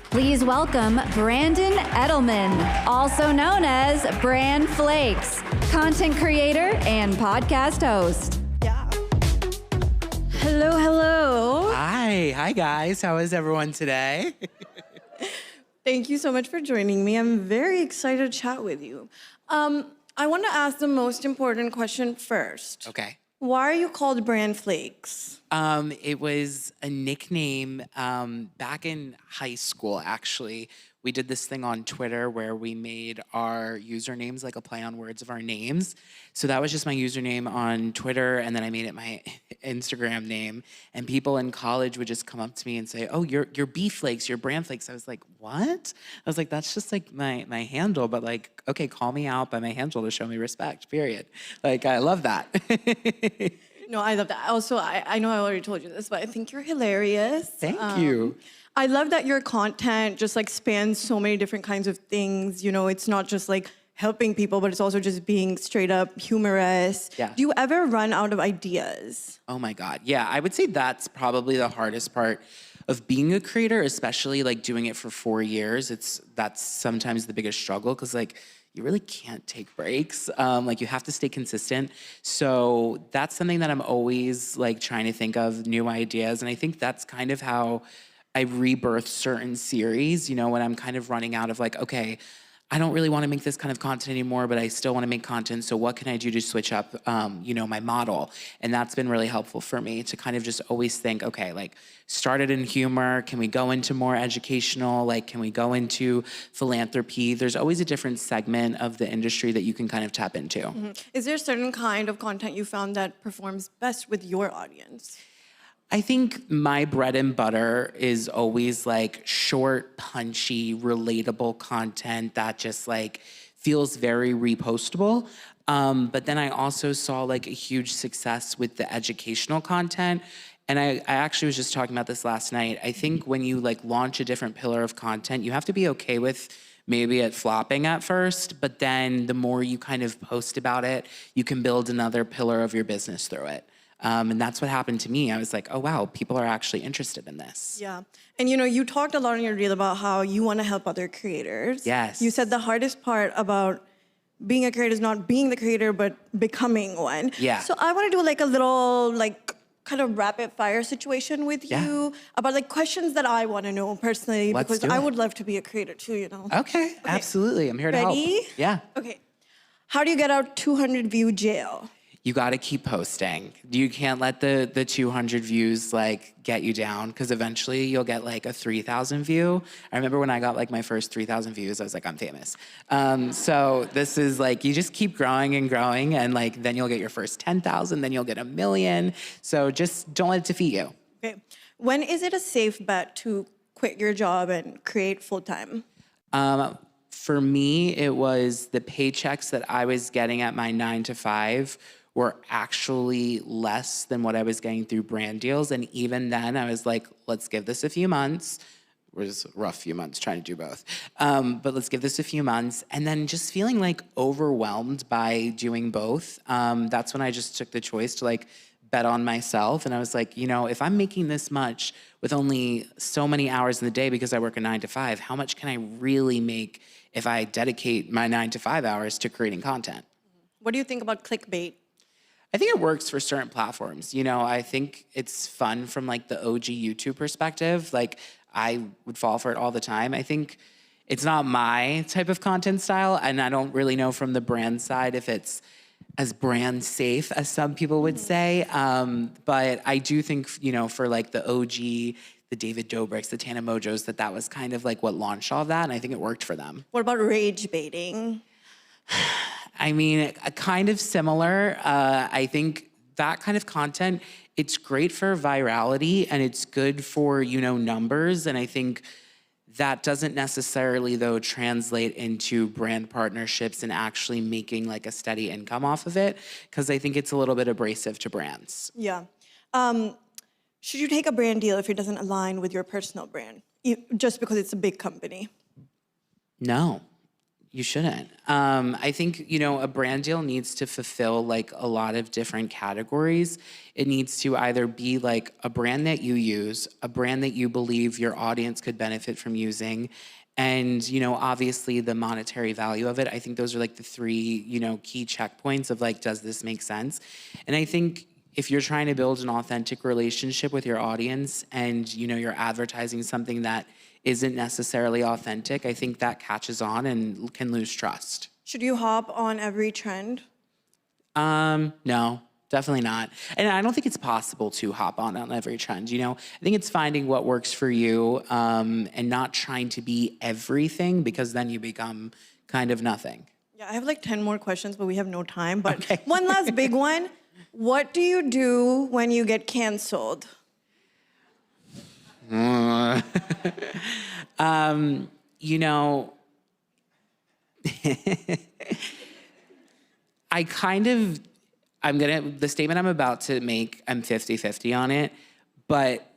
please welcome Brandon Edelman, also known as Brand Flakes, content creator and podcast host. Hello, hello. Hi guys. How is everyone today? Thank you so much for joining me. I'm very excited to chat with you. I want to ask the most important question first. Okay. Why are you called Brand Flakes? It was a nickname back in high school, actually. We did this thing on Twitter where we made our usernames like a play on words of our names. So that was just my username on Twitter, and then I made it my Instagram name. And people in college would just come up to me and say, "Oh, you're B Flakes, you're Brand Flakes." I was like, "What?" I was like, "That's just like my handle, but like, okay, call me out by my handle to show me respect, period." Like, I love that. No, I love that. Also, I know I already told you this, but I think you're hilarious. Thank you. I love that your content just like spans so many different kinds of things. You know, it's not just like helping people, but it's also just being straight up humorous. Yeah. Do you ever run out of ideas? Oh my God. Yeah, I would say that's probably the hardest part of being a creator, especially like doing it for 4 years. That's sometimes the biggest struggle because like you really can't take breaks. Like you have to stay consistent. So that's something that I'm always like trying to think of new ideas. And I think that's kind of how I rebirth certain series, you know, when I'm kind of running out of like, okay, I don't really want to make this kind of content anymore, but I still want to make content. So what can I do to switch up, my model? And that's been really helpful for me to kind of just always think, okay, like started in humor. Can we go into more educational? Like, can we go into philanthropy? There's always a different segment of the industry that you can kind of tap into. Mm-hmm. Is there a certain kind of content you found that performs best with your audience? I think my bread and butter is always like short, punchy, relatable content that just like feels very repostable. But then I also saw like a huge success with the educational content. And I actually was just talking about this last night. I think when you like launch a different pillar of content, you have to be okay with maybe it flopping at first, but then the more you kind of post about it, you can build another pillar of your business through it. And that's what happened to me. I was like, oh, wow, people are actually interested in this. Yeah. And you talked a lot in your reel about how you want to help other creators. Yes. You said the hardest part about being a creator is not being the creator, but becoming one. Yeah. So I want to do like a little kind of rapid fire situation with you about like questions that I want to know personally, Let's because do I it. would love to be a creator too, Okay, absolutely. I'm here to help. Ready? Yeah. Okay. How do you get out 200 view jail? You got to keep posting. You can't let the 200 views like get you down, because eventually you'll get like a 3,000 view. I remember when I got like my first 3,000 views, I was like, I'm famous. So this is like, you just keep growing and growing, and like then you'll get your first 10,000, then you'll get 1 million. So just don't let it defeat you. Okay. When is it a safe bet to quit your job and create full-time? For me, it was the paychecks that I was getting at my 9-to-5 were actually less than what I was getting through brand deals. And even then, I was like, let's give this a few months. It was a rough few months trying to do both. But let's give this a few months. And then just feeling like overwhelmed by doing both, that's when I just took the choice to like bet on myself. And I was like, if I'm making this much with only so many hours in the day because I work a 9-to-5, how much can I really make if I dedicate my 9-to-5 hours to creating content? What do you think about clickbait? I think it works for certain platforms. I think it's fun from like the OG YouTube perspective. Like I would fall for it all the time. I think it's not my type of content style, and I don't really know from the brand side if it's as brand safe as some people would say. But I do think, for like the OG, the David Dobrik's, the Tana Mojos, that was kind of like what launched all of that, and I think it worked for them. What about rage baiting? I mean, kind of similar. I think that kind of content, it's great for virality and it's good for, numbers. And I think that doesn't necessarily, though, translate into brand partnerships and actually making like a steady income off of it, because I think it's a little bit abrasive to brands. Yeah. Should you take a brand deal if it doesn't align with your personal brand, just because it's a big company? No. You shouldn't. I think, a brand deal needs to fulfill like a lot of different categories. It needs to either be like a brand that you use, a brand that you believe your audience could benefit from using, and, obviously the monetary value of it. I think those are like the three, key checkpoints of like, does this make sense? And I think if you're trying to build an authentic relationship with your audience and, you're advertising something that isn't necessarily authentic, I think that catches on and can lose trust. Should you hop on every trend? No, definitely not. And I don't think it's possible to hop on every trend, I think it's finding what works for you, and not trying to be everything, because then you become kind of nothing. Yeah, I have like 10 more questions, but we have no time. But okay. One last big one. What do you do when you get canceled? The statement I'm about to make, I'm 50-50 on it, but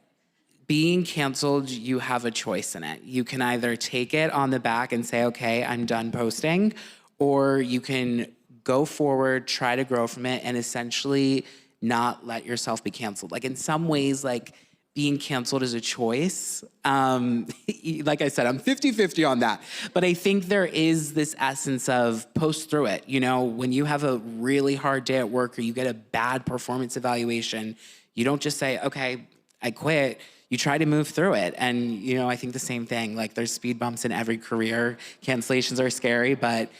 being canceled, you have a choice in it. You can either take it on the back and say, okay, I'm done posting, or you can go forward, try to grow from it, and essentially not let yourself be canceled. Like in some ways, like being canceled is a choice. Like I said, I'm 50-50 on that. But I think there is this essence of post through it. When you have a really hard day at work or you get a bad performance evaluation, you don't just say, okay, I quit. you try to move through it. And, you know, I think the same thing. Like, there's speed bumps in every career. Cancellations are scary, but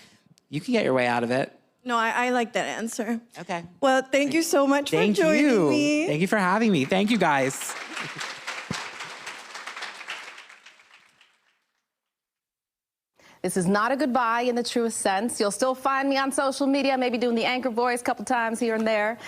you can get your way out of it. No, I like that answer. Okay. Well, thank you so much for joining me. Thank you for having me. Thank you, guys. This is not a goodbye in the truest sense. You'll still find me on social media, maybe doing the anchor voice a couple times here and there.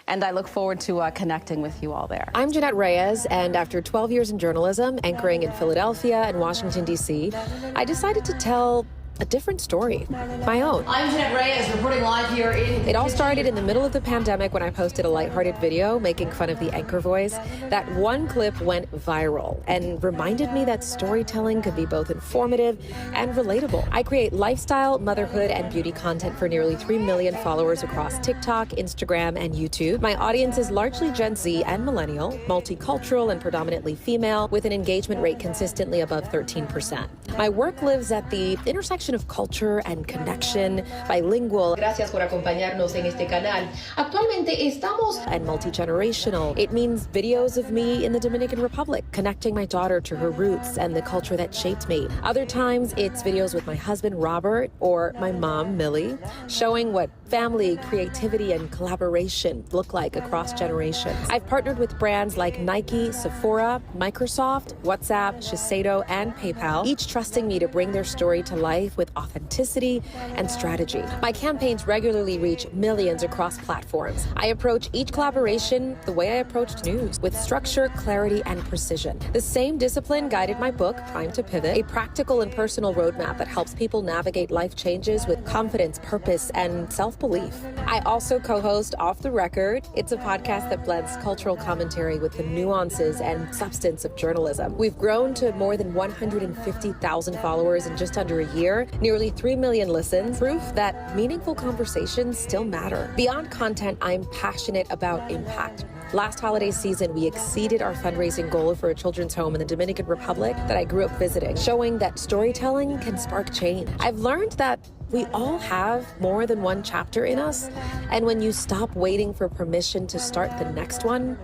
And I look forward to connecting with you all there. I'm Janette Reyes, and after 12 years in journalism, anchoring in Philadelphia and Washington, D.C., I decided to tell a different story, my own. I'm Janette Reyes, reporting live here in... It all started in the middle of the pandemic when I posted a lighthearted video making fun of the anchor voice. That one clip went viral and reminded me that storytelling could be both informative and relatable. I create lifestyle, motherhood, and beauty content for nearly 3 million followers across TikTok, Instagram, and YouTube. My audience is largely Gen Z and millennial, multicultural, and predominantly female, with an engagement rate consistently above 13%. My work lives at the intersection of culture and connection, bilingual. Gracias por acompañarnos en este canal. Actualmente estamos... And multi-generational. It means videos of me in the Dominican Republic, connecting my daughter to her roots and the culture that shaped me. Other times, it's videos with my husband, Robert, or my mom, Millie, showing what family, creativity, and collaboration look like across generations. I've partnered with brands like Nike, Sephora, Microsoft, WhatsApp, Shiseido, and PayPal, each trusting me to bring their story to life with authenticity and strategy. My campaigns regularly reach millions across platforms. I approach each collaboration the way I approached news, with structure, clarity, and precision. The same discipline guided my book, Prime to Pivot, a practical and personal roadmap that helps people navigate life changes with confidence, purpose, and self-belief. I also co-host Off the Record. It's a podcast that blends cultural commentary with the nuances and substance of journalism. We've grown to more than 150,000 followers in just under a year, nearly 3 million listens, proof that meaningful conversations still matter. Beyond content, I'm passionate about impact. Last holiday season, we exceeded our fundraising goal for a children's home in the Dominican Republic that I grew up visiting, showing that storytelling can spark change. I've learned that we all have more than one chapter in us, and when you stop waiting for permission to start the next one,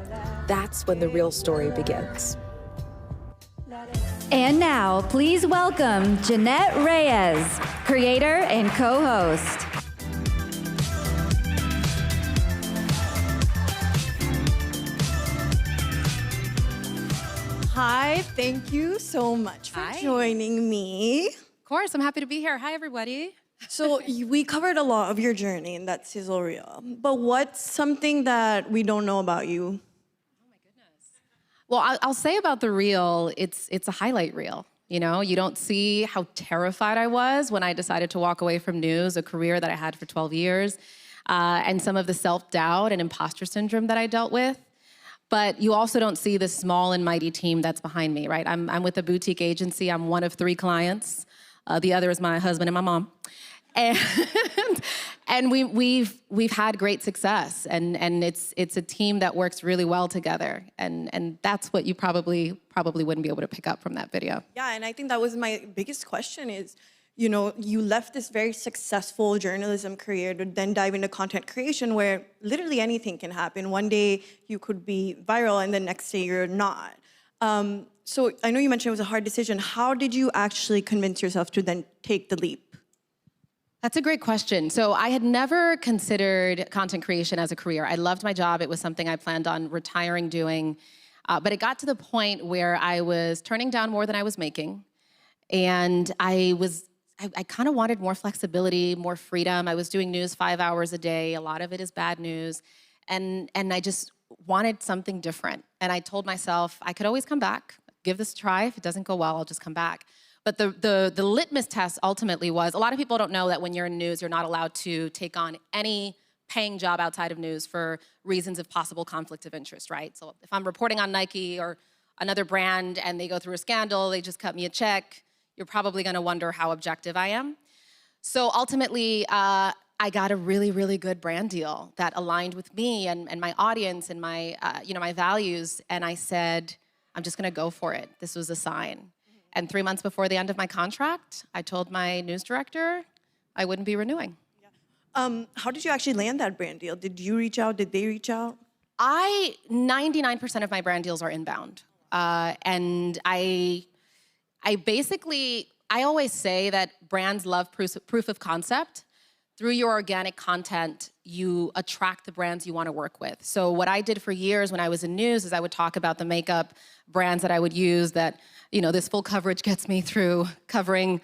that's when the real story begins. And now, please welcome Janette Reyes, creator and co-host. Hi, thank you so much for joining me. Of course, I'm happy to be here. Hi, everybody. So we covered a lot of your journey in that sizzle reel, but what's something that we don't know about you? Well, I'll say about the reel, it's a highlight reel. You know, you don't see how terrified I was when I decided to walk away from news, a career that I had for 12 years, and some of the self-doubt and imposter syndrome that I dealt with. But you also don't see the small and mighty team that's behind me, right? I'm with a boutique agency. I'm one of 3 clients. The other is my husband and my mom. And we've had great success, and it's a team that works really well together, and that's what you probably wouldn't be able to pick up from that video. Yeah, and I think that was my biggest question is, you know, you left this very successful journalism career to then dive into content creation where literally anything can happen. One day you could be viral and the next day you're not. So I know you mentioned it was a hard decision. How did you actually convince yourself to then take the leap? That's a great question. So I had never considered content creation as a career. I loved my job. It was something I planned on retiring doing. But it got to the point where I was turning down more than I was making. And I kind of wanted more flexibility, more freedom. I was doing news 5 hours a day. A lot of it is bad news. And I just wanted something different. And I told myself I could always come back, give this a try. If it doesn't go well, I'll just come back. But the litmus test ultimately was, a lot of people don't know that when you're in news, you're not allowed to take on any paying job outside of news for reasons of possible conflict of interest, right? So if I'm reporting on Nike or another brand and they go through a scandal, they just cut me a check, you're probably gonna wonder how objective I am. So ultimately, I got a really, really good brand deal that aligned with me and my audience and my, my values. And I said, I'm just gonna go for it. This was a sign. And 3 months before the end of my contract, I told my news director I wouldn't be renewing. How did you actually land that brand deal? Did you reach out? Did they reach out? 99% of my brand deals are inbound. And I always say that brands love proof of concept. Through your organic content, you attract the brands you want to work with. So what I did for years when I was in news is I would talk about the makeup brands that I would use that, this full coverage gets me through covering,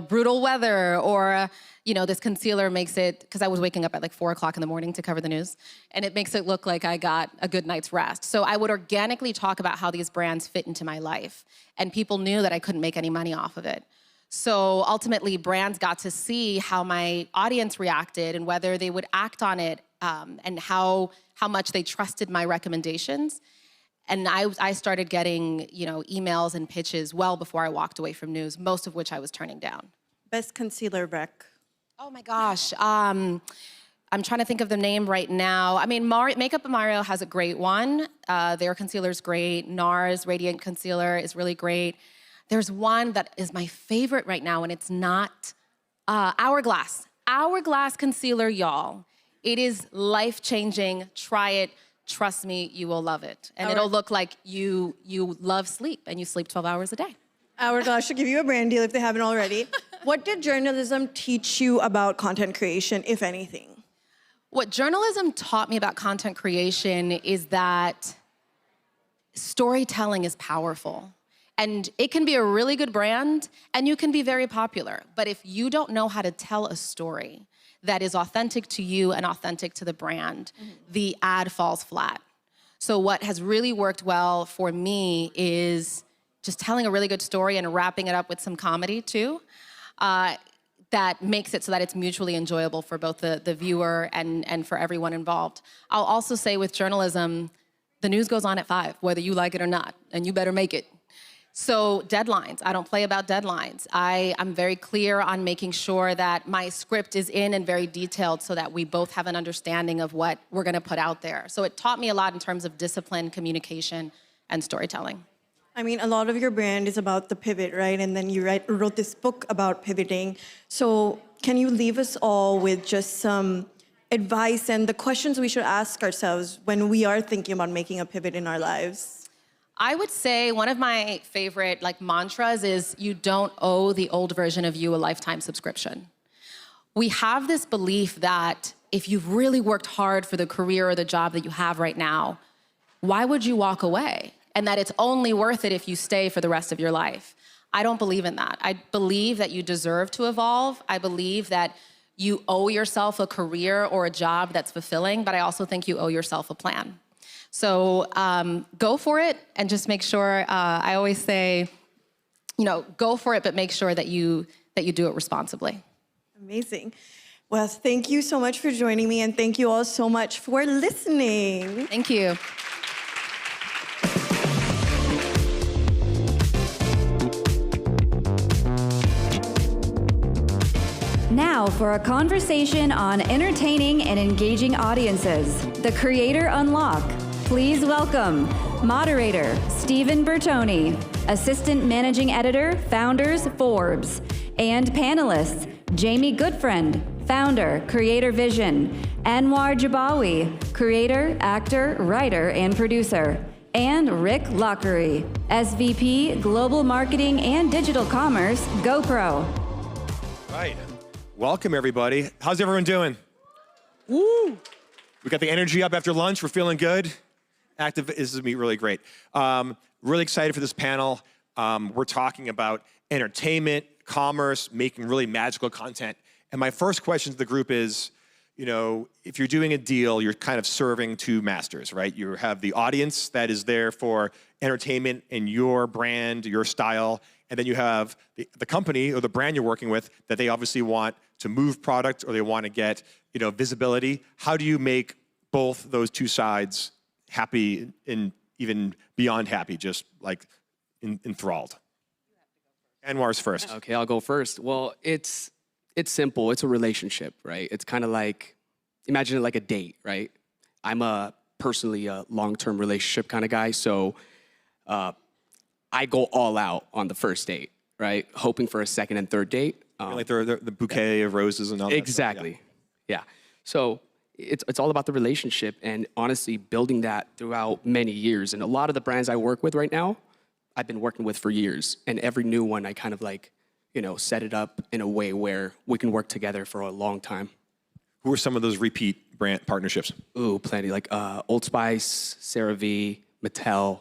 brutal weather, or, this concealer makes it, because I was waking up at like 4 o'clock in the morning to cover the news, and it makes it look like I got a good night's rest. So I would organically talk about how these brands fit into my life, and people knew that I couldn't make any money off of it. So ultimately, brands got to see how my audience reacted and whether they would act on it, and how much they trusted my recommendations. And I started getting, emails and pitches well before I walked away from news, most of which I was turning down. Best concealer rec. Oh my gosh. I'm trying to think of the name right now. I mean, Makeup by Mario has a great one. Their concealer's great. NARS Radiant Concealer is really great. There's one that is my favorite right now, and it's not Hourglass. Hourglass concealer, y'all. It is life-changing. Try it. Trust me, you will love it. And it'll look like you love sleep, and you sleep 12 hours a day. Hourglass should give you a brand deal if they haven't already. What did journalism teach you about content creation, if anything? What journalism taught me about content creation is that storytelling is powerful. And it can be a really good brand, and you can be very popular. But if you don't know how to tell a story that is authentic to you and authentic to the brand, the ad falls flat. So what has really worked well for me is just telling a really good story and wrapping it up with some comedy too, that makes it so that it's mutually enjoyable for both the viewer and for everyone involved. I'll also say with journalism, the news goes on at 5, whether you like it or not, and you better make it. So deadlines, I don't play about deadlines. I'm very clear on making sure that my script is in and very detailed so that we both have an understanding of what we're gonna put out there. So it taught me a lot in terms of discipline, communication, and storytelling. I mean, a lot of your brand is about the pivot, right? And then you wrote this book about pivoting. So can you leave us all with just some advice and the questions we should ask ourselves when we are thinking about making a pivot in our lives? I would say one of my favorite mantras is you don't owe the old version of you a lifetime subscription. We have this belief that if you've really worked hard for the career or the job that you have right now, why would you walk away? And that it's only worth it if you stay for the rest of your life. I don't believe in that. I believe that you deserve to evolve. I believe that you owe yourself a career or a job that's fulfilling, but I also think you owe yourself a plan. So go for it and just make sure, I always say, go for it, but make sure that you do it responsibly. Amazing. Well, thank you so much for joining me, and thank you all so much for listening. Thank you. Now for a conversation on entertaining and engaging audiences, the Creator Unlock. Please welcome moderator Stephen Bertoni, assistant managing editor, Founders Forbes, and panelists Jamie Goodfriend, founder, Creator Vision, Anwar Jabawi, creator, actor, writer, and producer, and Rick Lockery, SVP, Global Marketing and Digital Commerce, GoPro. Right. Welcome, everybody. How's everyone doing? Woo! We got the energy up after lunch. We're feeling good. Active. This is going to be really great. Really excited for this panel. We're talking about entertainment, commerce, making really magical content. And my first question to the group is, if you're doing a deal, you're kind of serving two masters, right? You have the audience that is there for entertainment and your brand, your style, and then you have the company or the brand you're working with that they obviously want to move product or they want to get, visibility. How do you make both those two sides happy and even beyond happy, just like enthralled? Anwar's first. Okay, I'll go first. Well, it's simple. It's a relationship, right? It's kind of like, imagine it like a date, right? I'm personally a long-term relationship kind of guy, so I go all out on the first date, right? Hoping for a second and third date. Like the bouquet of roses and all that. Exactly, yeah. So it's all about the relationship and honestly building that throughout many years. And a lot of the brands I work with right now, I've been working with for years. And every new one, I kind of like, set it up in a way where we can work together for a long time. Who are some of those repeat brand partnerships? Ooh, plenty. Like Old Spice, CeraVe, Mattel,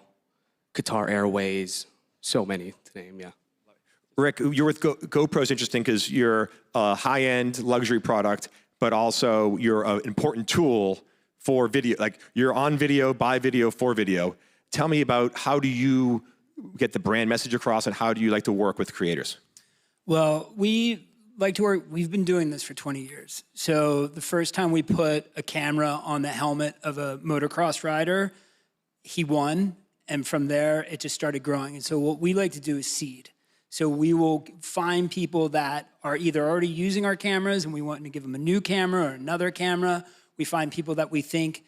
Qatar Airways, so many to name, yeah. Rick, you're with GoPro's interesting because you're a high-end luxury product, but also you're an important tool for video. Like you're on video, by video, for video. Tell me about how do you get the brand message across and how do you like to work with creators? Well, we like to work, we've been doing this for 20 years. So the first time we put a camera on the helmet of a motocross rider, he won. And from there, it just started growing. And so what we like to do is seed. So we will find people that are either already using our cameras and we want to give them a new camera or another camera. We find people that we think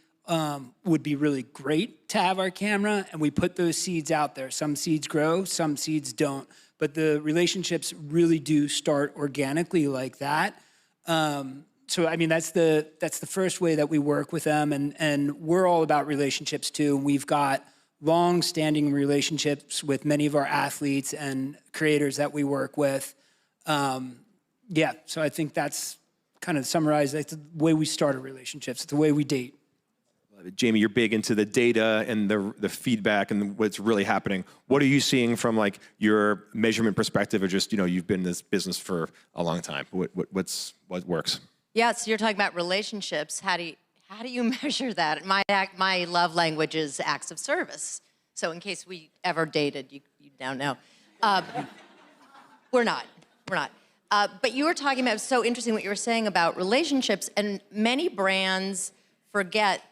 would be really great to have our camera, and we put those seeds out there. Some seeds grow, some seeds don't. But the relationships really do start organically like that. So I mean, that's the first way that we work with them, and we're all about relationships too. And we've got long-standing relationships with many of our athletes and creators that we work with. Yeah, so I think that's kind of summarized. That's the way we start our relationships. It's the way we date. Jamie, you're big into the data and the feedback and what's really happening. What are you seeing from like your measurement perspective, or just you've been in this business for a long time? What works? Yeah, so you're talking about relationships. How do you measure that? My love language is acts of service. So in case we ever dated, you now know. We're not. But you were talking about, so interesting what you were saying about relationships, and many brands forget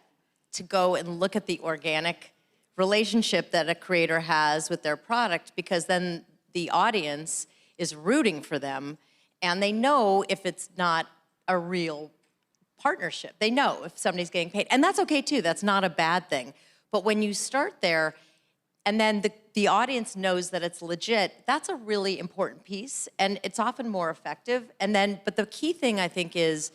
to go and look at the organic relationship that a creator has with their product, because then the audience is rooting for them, and they know if it's not a real partnership. They know if somebody's getting paid, and that's okay too. That's not a bad thing. But when you start there, and then the audience knows that it's legit, that's a really important piece, and it's often more effective. But the key thing I think is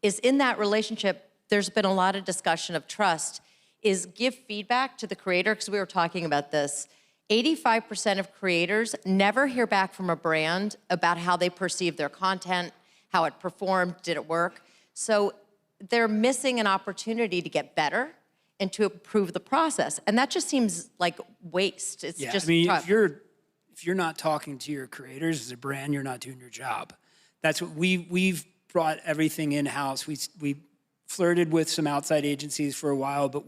in that relationship, there's been a lot of discussion of trust, is give feedback to the creator, because we were talking about this. 85% of creators never hear back from a brand about how they perceive their content, how it performed, did it work? So they're missing an opportunity to get better and to improve the process. And that just seems like waste. It's just tough. If you're not talking to your creators as a brand, you're not doing your job. That's what we've brought everything in-house. We flirted with some outside agencies for a while, but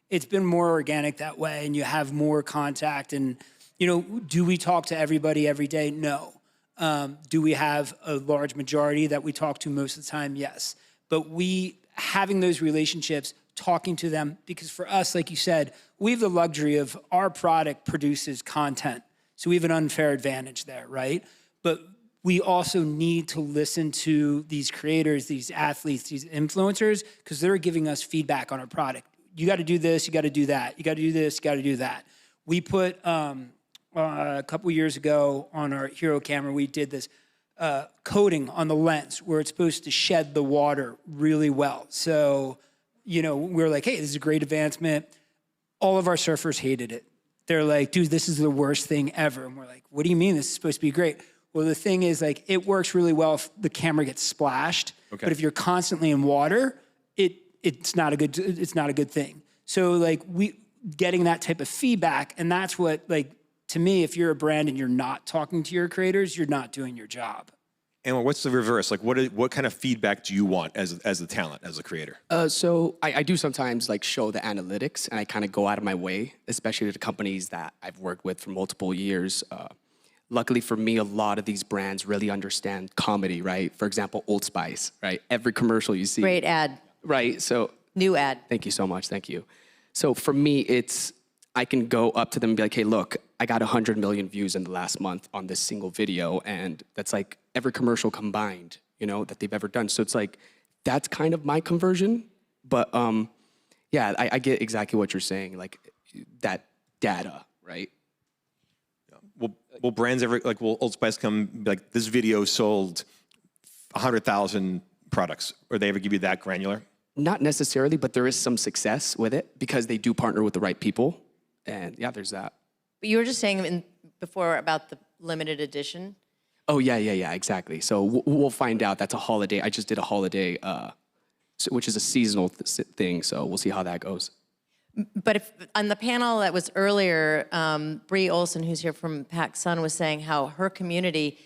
it's been more organic that way, and you have more contact. And, do we talk to everybody every day? No. Do we have a large majority that we talk to most of the time? Yes. But having those relationships, talking to them, because for us, like you said, we have the luxury of our product produces content. So we have an unfair advantage there, right? But we also need to listen to these creators, these athletes, these influencers, because they're giving us feedback on our product. You got to do this, you got to do that. You got to do this, you got to do that. We put, a couple years ago on our Hero camera, we did this coating on the lens where it's supposed to shed the water really well. So, we're like, hey, this is a great advancement. All of our surfers hated it. They're like, dude, this is the worst thing ever. And we're like, what do you mean? This is supposed to be great. Well, the thing is, like, it works really well if the camera gets splashed. Okay. But if you're constantly in water, it's not a good thing. So, like, getting that type of feedback, and that's what, like, to me, if you're a brand and you're not talking to your creators, you're not doing your job. And what's the reverse? Like, what kind of feedback do you want as a talent, as a creator? So I do sometimes like show the analytics, and I kind of go out of my way, especially to the companies that I've worked with for multiple years. Luckily for me, a lot of these brands really understand comedy, right? For example, Old Spice, right? Every commercial you see. Great ad. Right, so. New ad. Thank you so much, thank you. So for me, I can go up to them and be like, hey, look, I got 100 million views in the last month on this single video, and that's like every commercial combined, that they've ever done. So it's like, that's kind of my conversion. But yeah, I get exactly what you're saying, like that data, right? Will brands ever, will Old Spice come, like, this video sold 100,000 products? Or they ever give you that granular? Not necessarily, but there is some success with it because they do partner with the right people. And yeah, there's that. But you were just saying before about the limited edition. Oh, yeah, exactly. So we'll find out. That's a holiday. I just did a holiday, which is a seasonal thing. So we'll see how that goes. But if, on the panel that was earlier, Bree Olson, who's here from PacSun, was saying how her community,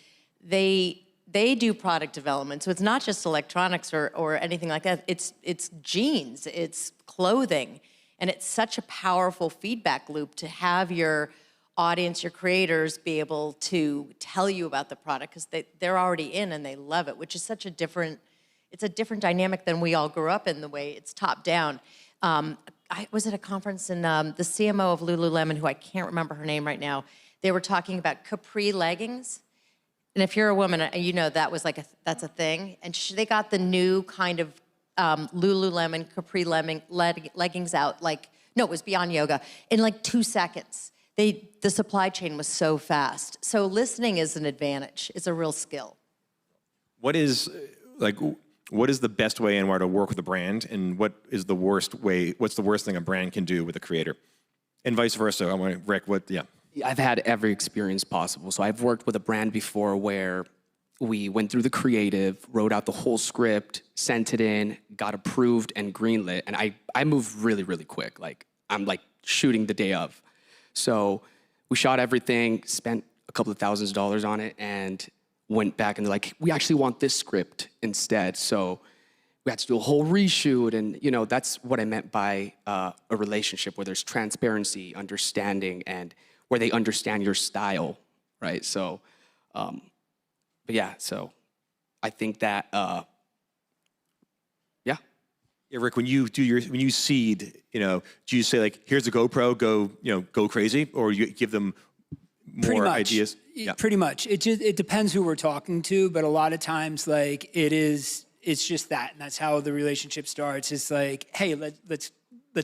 they do product development. So it's not just electronics or anything like that. It's jeans, it's clothing. And it's such a powerful feedback loop to have your audience, your creators, be able to tell you about the product because they're already in and they love it, which is such a different, it's a different dynamic than we all grew up in, the way it's top down. I was at a conference and the CMO of Lululemon, who I can't remember her name right now, they were talking about capri leggings. And if you're a woman, you know that was like that's a thing. And they got the new kind of Lululemon capri leggings out, like, no, it was Beyond Yoga, in like 2 seconds. The supply chain was so fast. So listening is an advantage. It's a real skill. What is the best way, Anwar, to work with a brand, and what is the worst way? What's the worst thing a brand can do with a creator, and vice versa? I want Rick. I've had every experience possible. So I've worked with a brand before where we went through the creative, wrote out the whole script, sent it in, got approved and greenlit, and I moved really, really quick. Like I'm like shooting the day of. So we shot everything, spent a couple of $1,000s on it, and went back and they're like, we actually want this script instead. So we had to do a whole reshoot, and that's what I meant by a relationship where there's transparency, understanding, and where they understand your style, right? So, but yeah, so I think that, yeah. Yeah, Rick, when you seed, do you say like, here's a GoPro, go crazy, or you give them more ideas? Yeah. Pretty much. It depends who we're talking to, but a lot of times, like, it's just that, and that's how the relationship starts. It's like, hey, let's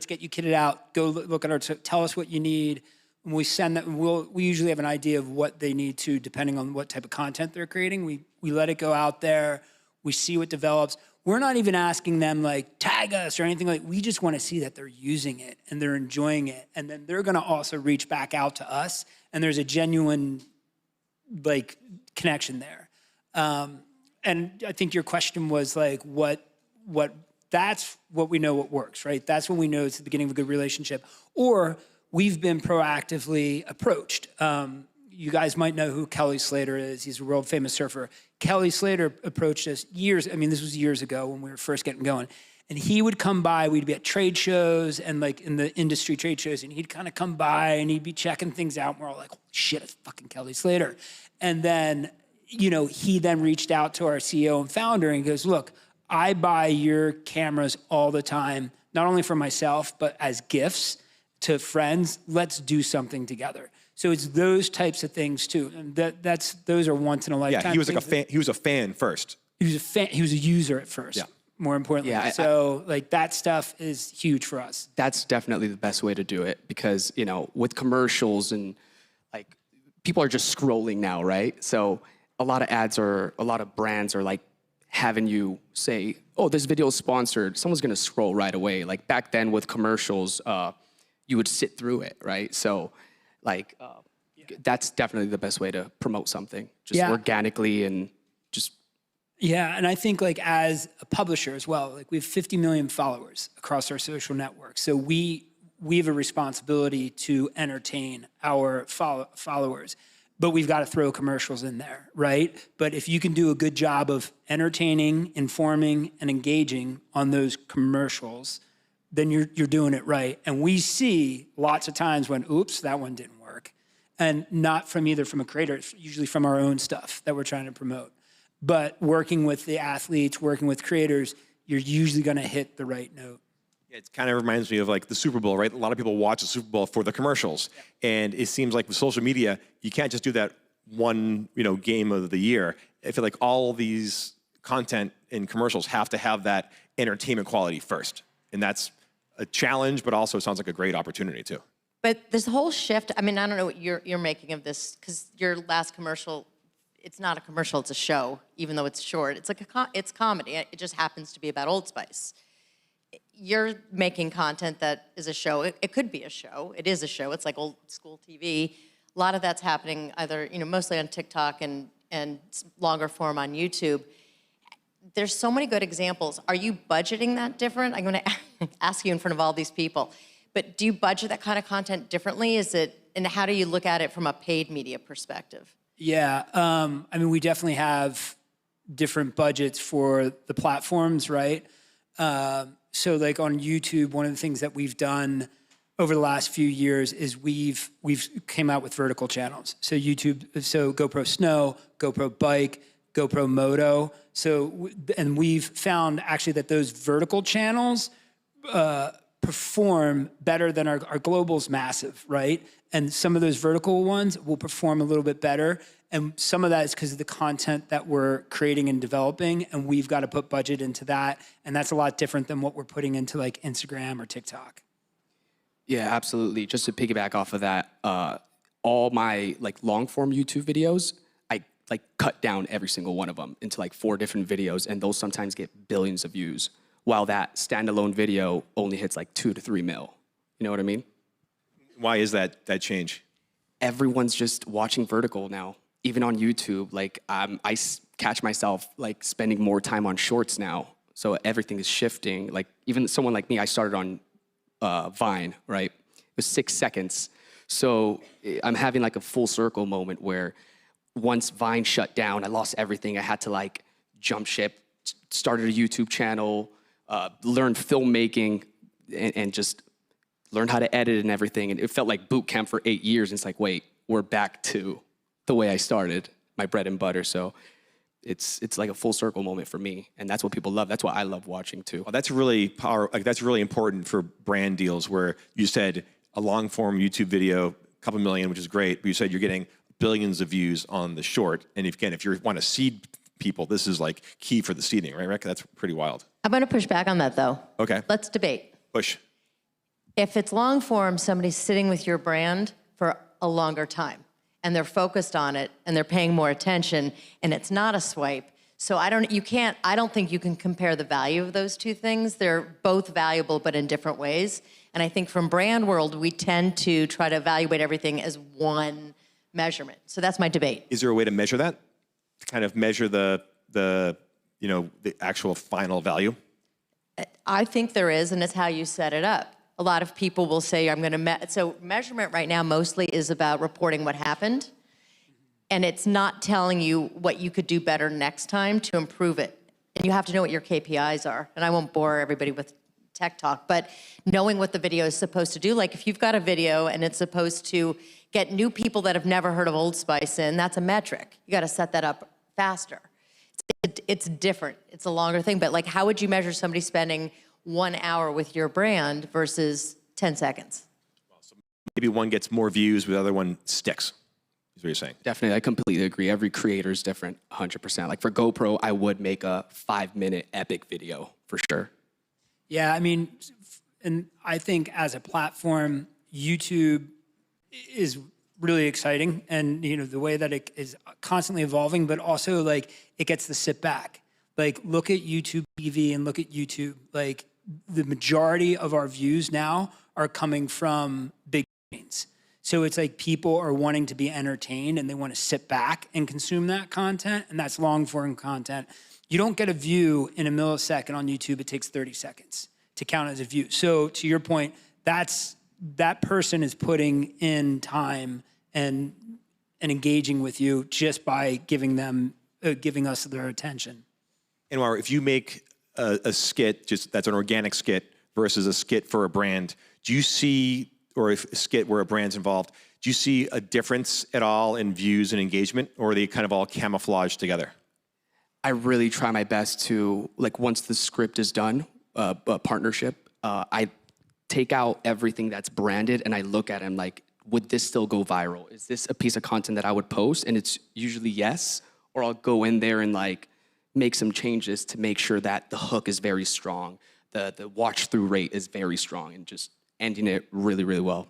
get you kitted out. Go look at tell us what you need. When we send that, we usually have an idea of what they need to, depending on what type of content they're creating. We let it go out there. We see what develops. We're not even asking them like tag us or anything like. We just want to see that they're using it and they're enjoying it, and then they're going to also reach back out to us. And there's a genuine like connection there. And I think your question was like, what? That's what we know what works, right? That's when we know it's the beginning of a good relationship. Or we've been proactively approached. You guys might know who Kelly Slater is. He's a world famous surfer. Kelly Slater approached us this was years ago when we were first getting going. And he would come by, we'd be at trade shows and like in the industry trade shows, and he'd kind of come by and he'd be checking things out. And we're all like, holy shit, it's fucking Kelly Slater. And then, he then reached out to our CEO and founder and goes, look, I buy your cameras all the time, not only for myself, but as gifts to friends. Let's do something together. So it's those types of things too. And those are once in a lifetime. Yeah, he was like a fan. He was a fan first. He was a fan. He was a user at first. Yeah. More importantly. Yeah, so like that stuff is huge for us. That's definitely the best way to do it because, with commercials and like people are just scrolling now, right? So a lot of brands are like having you say, oh, this video is sponsored. Someone's going to scroll right away. Like back then with commercials, you would sit through it, right? So like that's definitely the best way to promote something, just organically and just. Yeah, and I think like as a publisher as well, like we have 50 million followers across our social networks. So we have a responsibility to entertain our followers, but we've got to throw commercials in there, right? But if you can do a good job of entertaining, informing, and engaging on those commercials, then you're doing it right. And we see lots of times when, oops, that one didn't work. And not from either from a creator, it's usually from our own stuff that we're trying to promote. But working with the athletes, working with creators, you're usually going to hit the right note. Yeah, it kind of reminds me of like the Super Bowl, right? A lot of people watch the Super Bowl for the commercials. And it seems like with social media, you can't just do that one, game of the year. I feel like all these content and commercials have to have that entertainment quality first. And that's a challenge, but also sounds like a great opportunity too. But this whole shift, I don't know what you're making of this, because your last commercial it's not a commercial, it's a show, even though it's short. It's like it's comedy. It just happens to be about Old Spice. You're making content that is a show. It could be a show. It is a show. It's like old school TV. A lot of that's happening either, mostly on TikTok and longer form on YouTube. There's so many good examples. Are you budgeting that different? I'm going to ask you in front of all these people. But do you budget that kind of content differently? And how do you look at it from a paid media perspective? Yeah, I mean, we definitely have different budgets for the platforms, right? So like on YouTube, one of the things that we've done over the last few years is we've came out with vertical channels. So GoPro Snow, GoPro Bike, GoPro Moto. And we've found actually that those vertical channels perform better than our global's massive, right? And some of those vertical ones will perform a little bit better. And some of that is because of the content that we're creating and developing, and we've got to put budget into that. And that's a lot different than what we're putting into like Instagram or TikTok. Yeah, absolutely. Just to piggyback off of that, all my like long form YouTube videos, I like cut down every single one of them into like 4 different videos, and those sometimes get billions of views, while that standalone video only hits like 2 to 3 mil. You know what I mean? Why is that change? Everyone's just watching vertical now, even on YouTube. Like I catch myself like spending more time on shorts now. So everything is shifting. Like even someone like me, I started on Vine, right? It was 6 seconds. So I'm having like a full circle moment where once Vine shut down, I lost everything. I had to like jump ship, started a YouTube channel, learned filmmaking, and just learned how to edit and everything. And it felt like boot camp for 8 years. And it's like, wait, we're back to the way I started, my bread and butter. So it's like a full circle moment for me. And that's what people love. That's what I love watching too. Well, that's really that's really important for brand deals, where you said a long form YouTube video, a couple million, which is great, but you said you're getting billions of views on the short. And if you want to seed people, this is like key for the seeding, right, Rick? That's pretty wild. I'm going to push back on that, though. Okay. Let's debate. Push. If it's long form, somebody's sitting with your brand for a longer time, and they're focused on it, and they're paying more attention, and it's not a swipe. So I don't think you can compare the value of those two things. They're both valuable, but in different ways. And I think from brand world, we tend to try to evaluate everything as one measurement. So that's my debate. Is there a way to measure that? To kind of measure the actual final value? I think there is, and it's how you set it up. A lot of people will say, I'm going to, so measurement right now mostly is about reporting what happened, and it's not telling you what you could do better next time to improve it. And you have to know what your KPIs are. And I won't bore everybody with tech talk, but knowing what the video is supposed to do, like if you've got a video and it's supposed to get new people that have never heard of Old Spice in, that's a metric. You got to set that up faster. It's different. It's a longer thing, but like how would you measure somebody spending 1 hour with your brand versus 10 seconds? So maybe one gets more views, but the other one sticks, is what you're saying. Definitely, I completely agree. Every creator is different, 100%. Like for GoPro, I would make a 5-minute epic video for sure. Yeah, I mean, and I think as a platform, YouTube is really exciting, and the way that it is constantly evolving, but also like it gets to sit back. Like look at YouTube TV and look at YouTube. Like the majority of our views now are coming from big screens. So it's like people are wanting to be entertained and they want to sit back and consume that content, and that's long form content. You don't get a view in a millisecond on YouTube. It takes 30 seconds to count as a view. So to your point, that person is putting in time and engaging with you just by giving us their attention. And if you make a skit, that's an organic skit versus a skit for a brand, do you see, or if a skit where a brand's involved, do you see a difference at all in views and engagement, or are they kind of all camouflaged together? I really try my best to, like once the script is done, a partnership, I take out everything that's branded and I look at it and like, would this still go viral? Is this a piece of content that I would post? And it's usually yes, or I'll go in there and like make some changes to make sure that the hook is very strong, the watch through rate is very strong, and just ending it really, really well.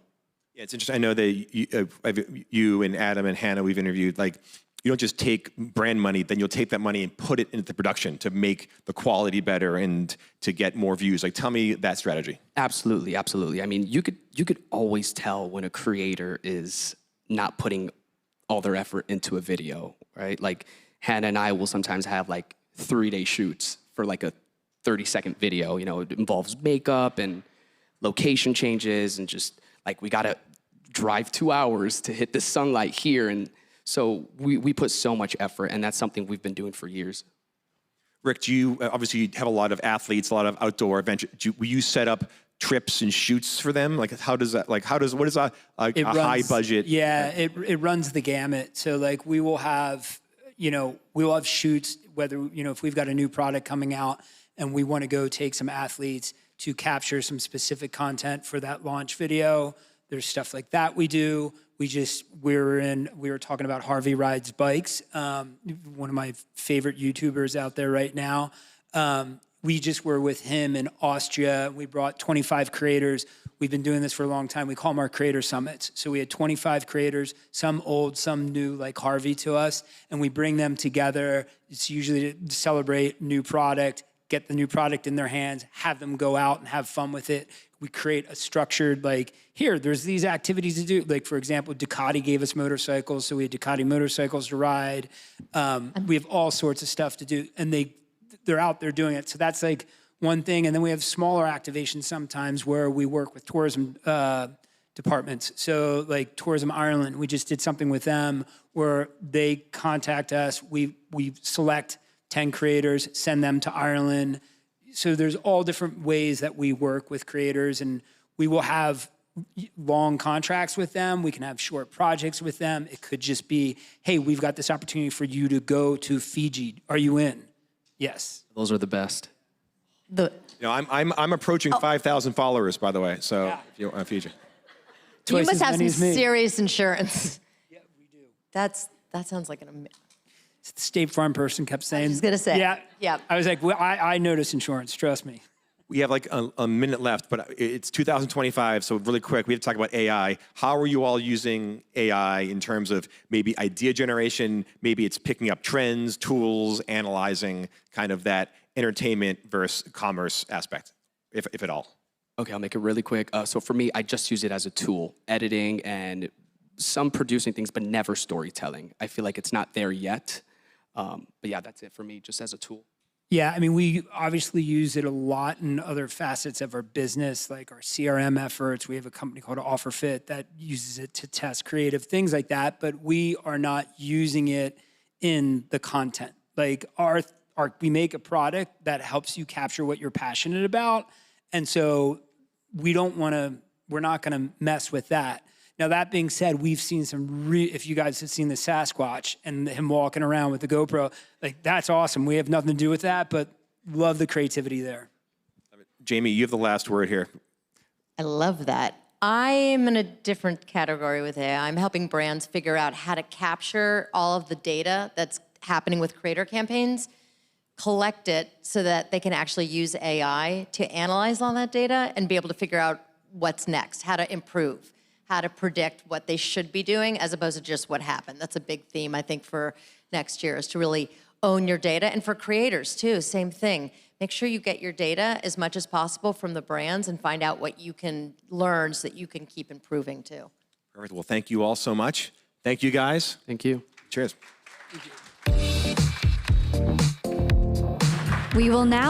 Yeah, it's interesting. I know that you and Adam and Hannah we've interviewed, like you don't just take brand money, then you'll take that money and put it into production to make the quality better and to get more views. Like, tell me that strategy. Absolutely, absolutely. I mean, you could always tell when a creator is not putting all their effort into a video, right? Like, Hannah and I will sometimes have like 3-day shoots for like a 30-second video. You know, it involves makeup and location changes and just like, we gotta drive 2 hours to hit the sunlight here. And so we put so much effort, and that's something we've been doing for years. Rick, do you, obviously you have a lot of athletes, a lot of outdoor adventure. Will you set up trips and shoots for them? Like, what is a high budget? Yeah, it runs the gamut. So like we will have shoots, whether, if we've got a new product coming out and we want to go take some athletes to capture some specific content for that launch video. There's stuff like that we do. We were talking about Harvey Rides Bikes, one of my favorite YouTubers out there right now. We just were with him in Austria. We brought 25 creators. We've been doing this for a long time. We call them our creator summits. So we had 25 creators, some old, some new, like Harvey to us, and we bring them together. It's usually to celebrate new product, get the new product in their hands, have them go out and have fun with it. We create a structured, like, here, there's these activities to do. Like, for example, Ducati gave us motorcycles, so we had Ducati motorcycles to ride. We have all sorts of stuff to do, and they're out there doing it. So that's like one thing. And then we have smaller activations sometimes where we work with tourism departments. So like Tourism Ireland, we just did something with them where they contact us. We select 10 creators, send them to Ireland. So there's all different ways that we work with creators, and we will have long contracts with them. We can have short projects with them. It could just be, hey, we've got this opportunity for you to go to Fiji. Are you in? Yes. Those are the best. I'm approaching 5,000 followers, by the way. So if you want Fiji. You must have some serious insurance. Yeah, we do. That sounds like an amazing. The State Farm person kept saying. I was gonna say. Yeah. I was like, well, I notice insurance. Trust me. We have like a minute left, but it's 2025, so really quick, we have to talk about AI. How are you all using AI in terms of maybe idea generation? Maybe it's picking up trends, tools, analyzing kind of that entertainment versus commerce aspect, if at all. Okay, I'll make it really quick. So for me, I just use it as a tool, editing and some producing things, but never storytelling. I feel like it's not there yet. But yeah, that's it for me, just as a tool. Yeah, I mean, we obviously use it a lot in other facets of our business, like our CRM efforts. We have a company called OfferFit that uses it to test creative things like that, but we are not using it in the content. Like we make a product that helps you capture what you're passionate about, and so we're not gonna mess with that. Now, that being said, we've seen if you guys have seen the Sasquatch and him walking around with the GoPro, like, that's awesome. We have nothing to do with that, but love the creativity there. Jamie, you have the last word here. I love that. I'm in a different category with AI. I'm helping brands figure out how to capture all of the data that's happening with creator campaigns, collect it so that they can actually use AI to analyze all that data and be able to figure out what's next, how to improve, how to predict what they should be doing as opposed to just what happened. That's a big theme, I think, for next year, is to really own your data. And for creators, too, same thing. Make sure you get your data as much as possible from the brands and find out what you can learn so that you can keep improving, too. Perfect. Well, thank you all so much. Thank you, guys. Thank you. Cheers. We will now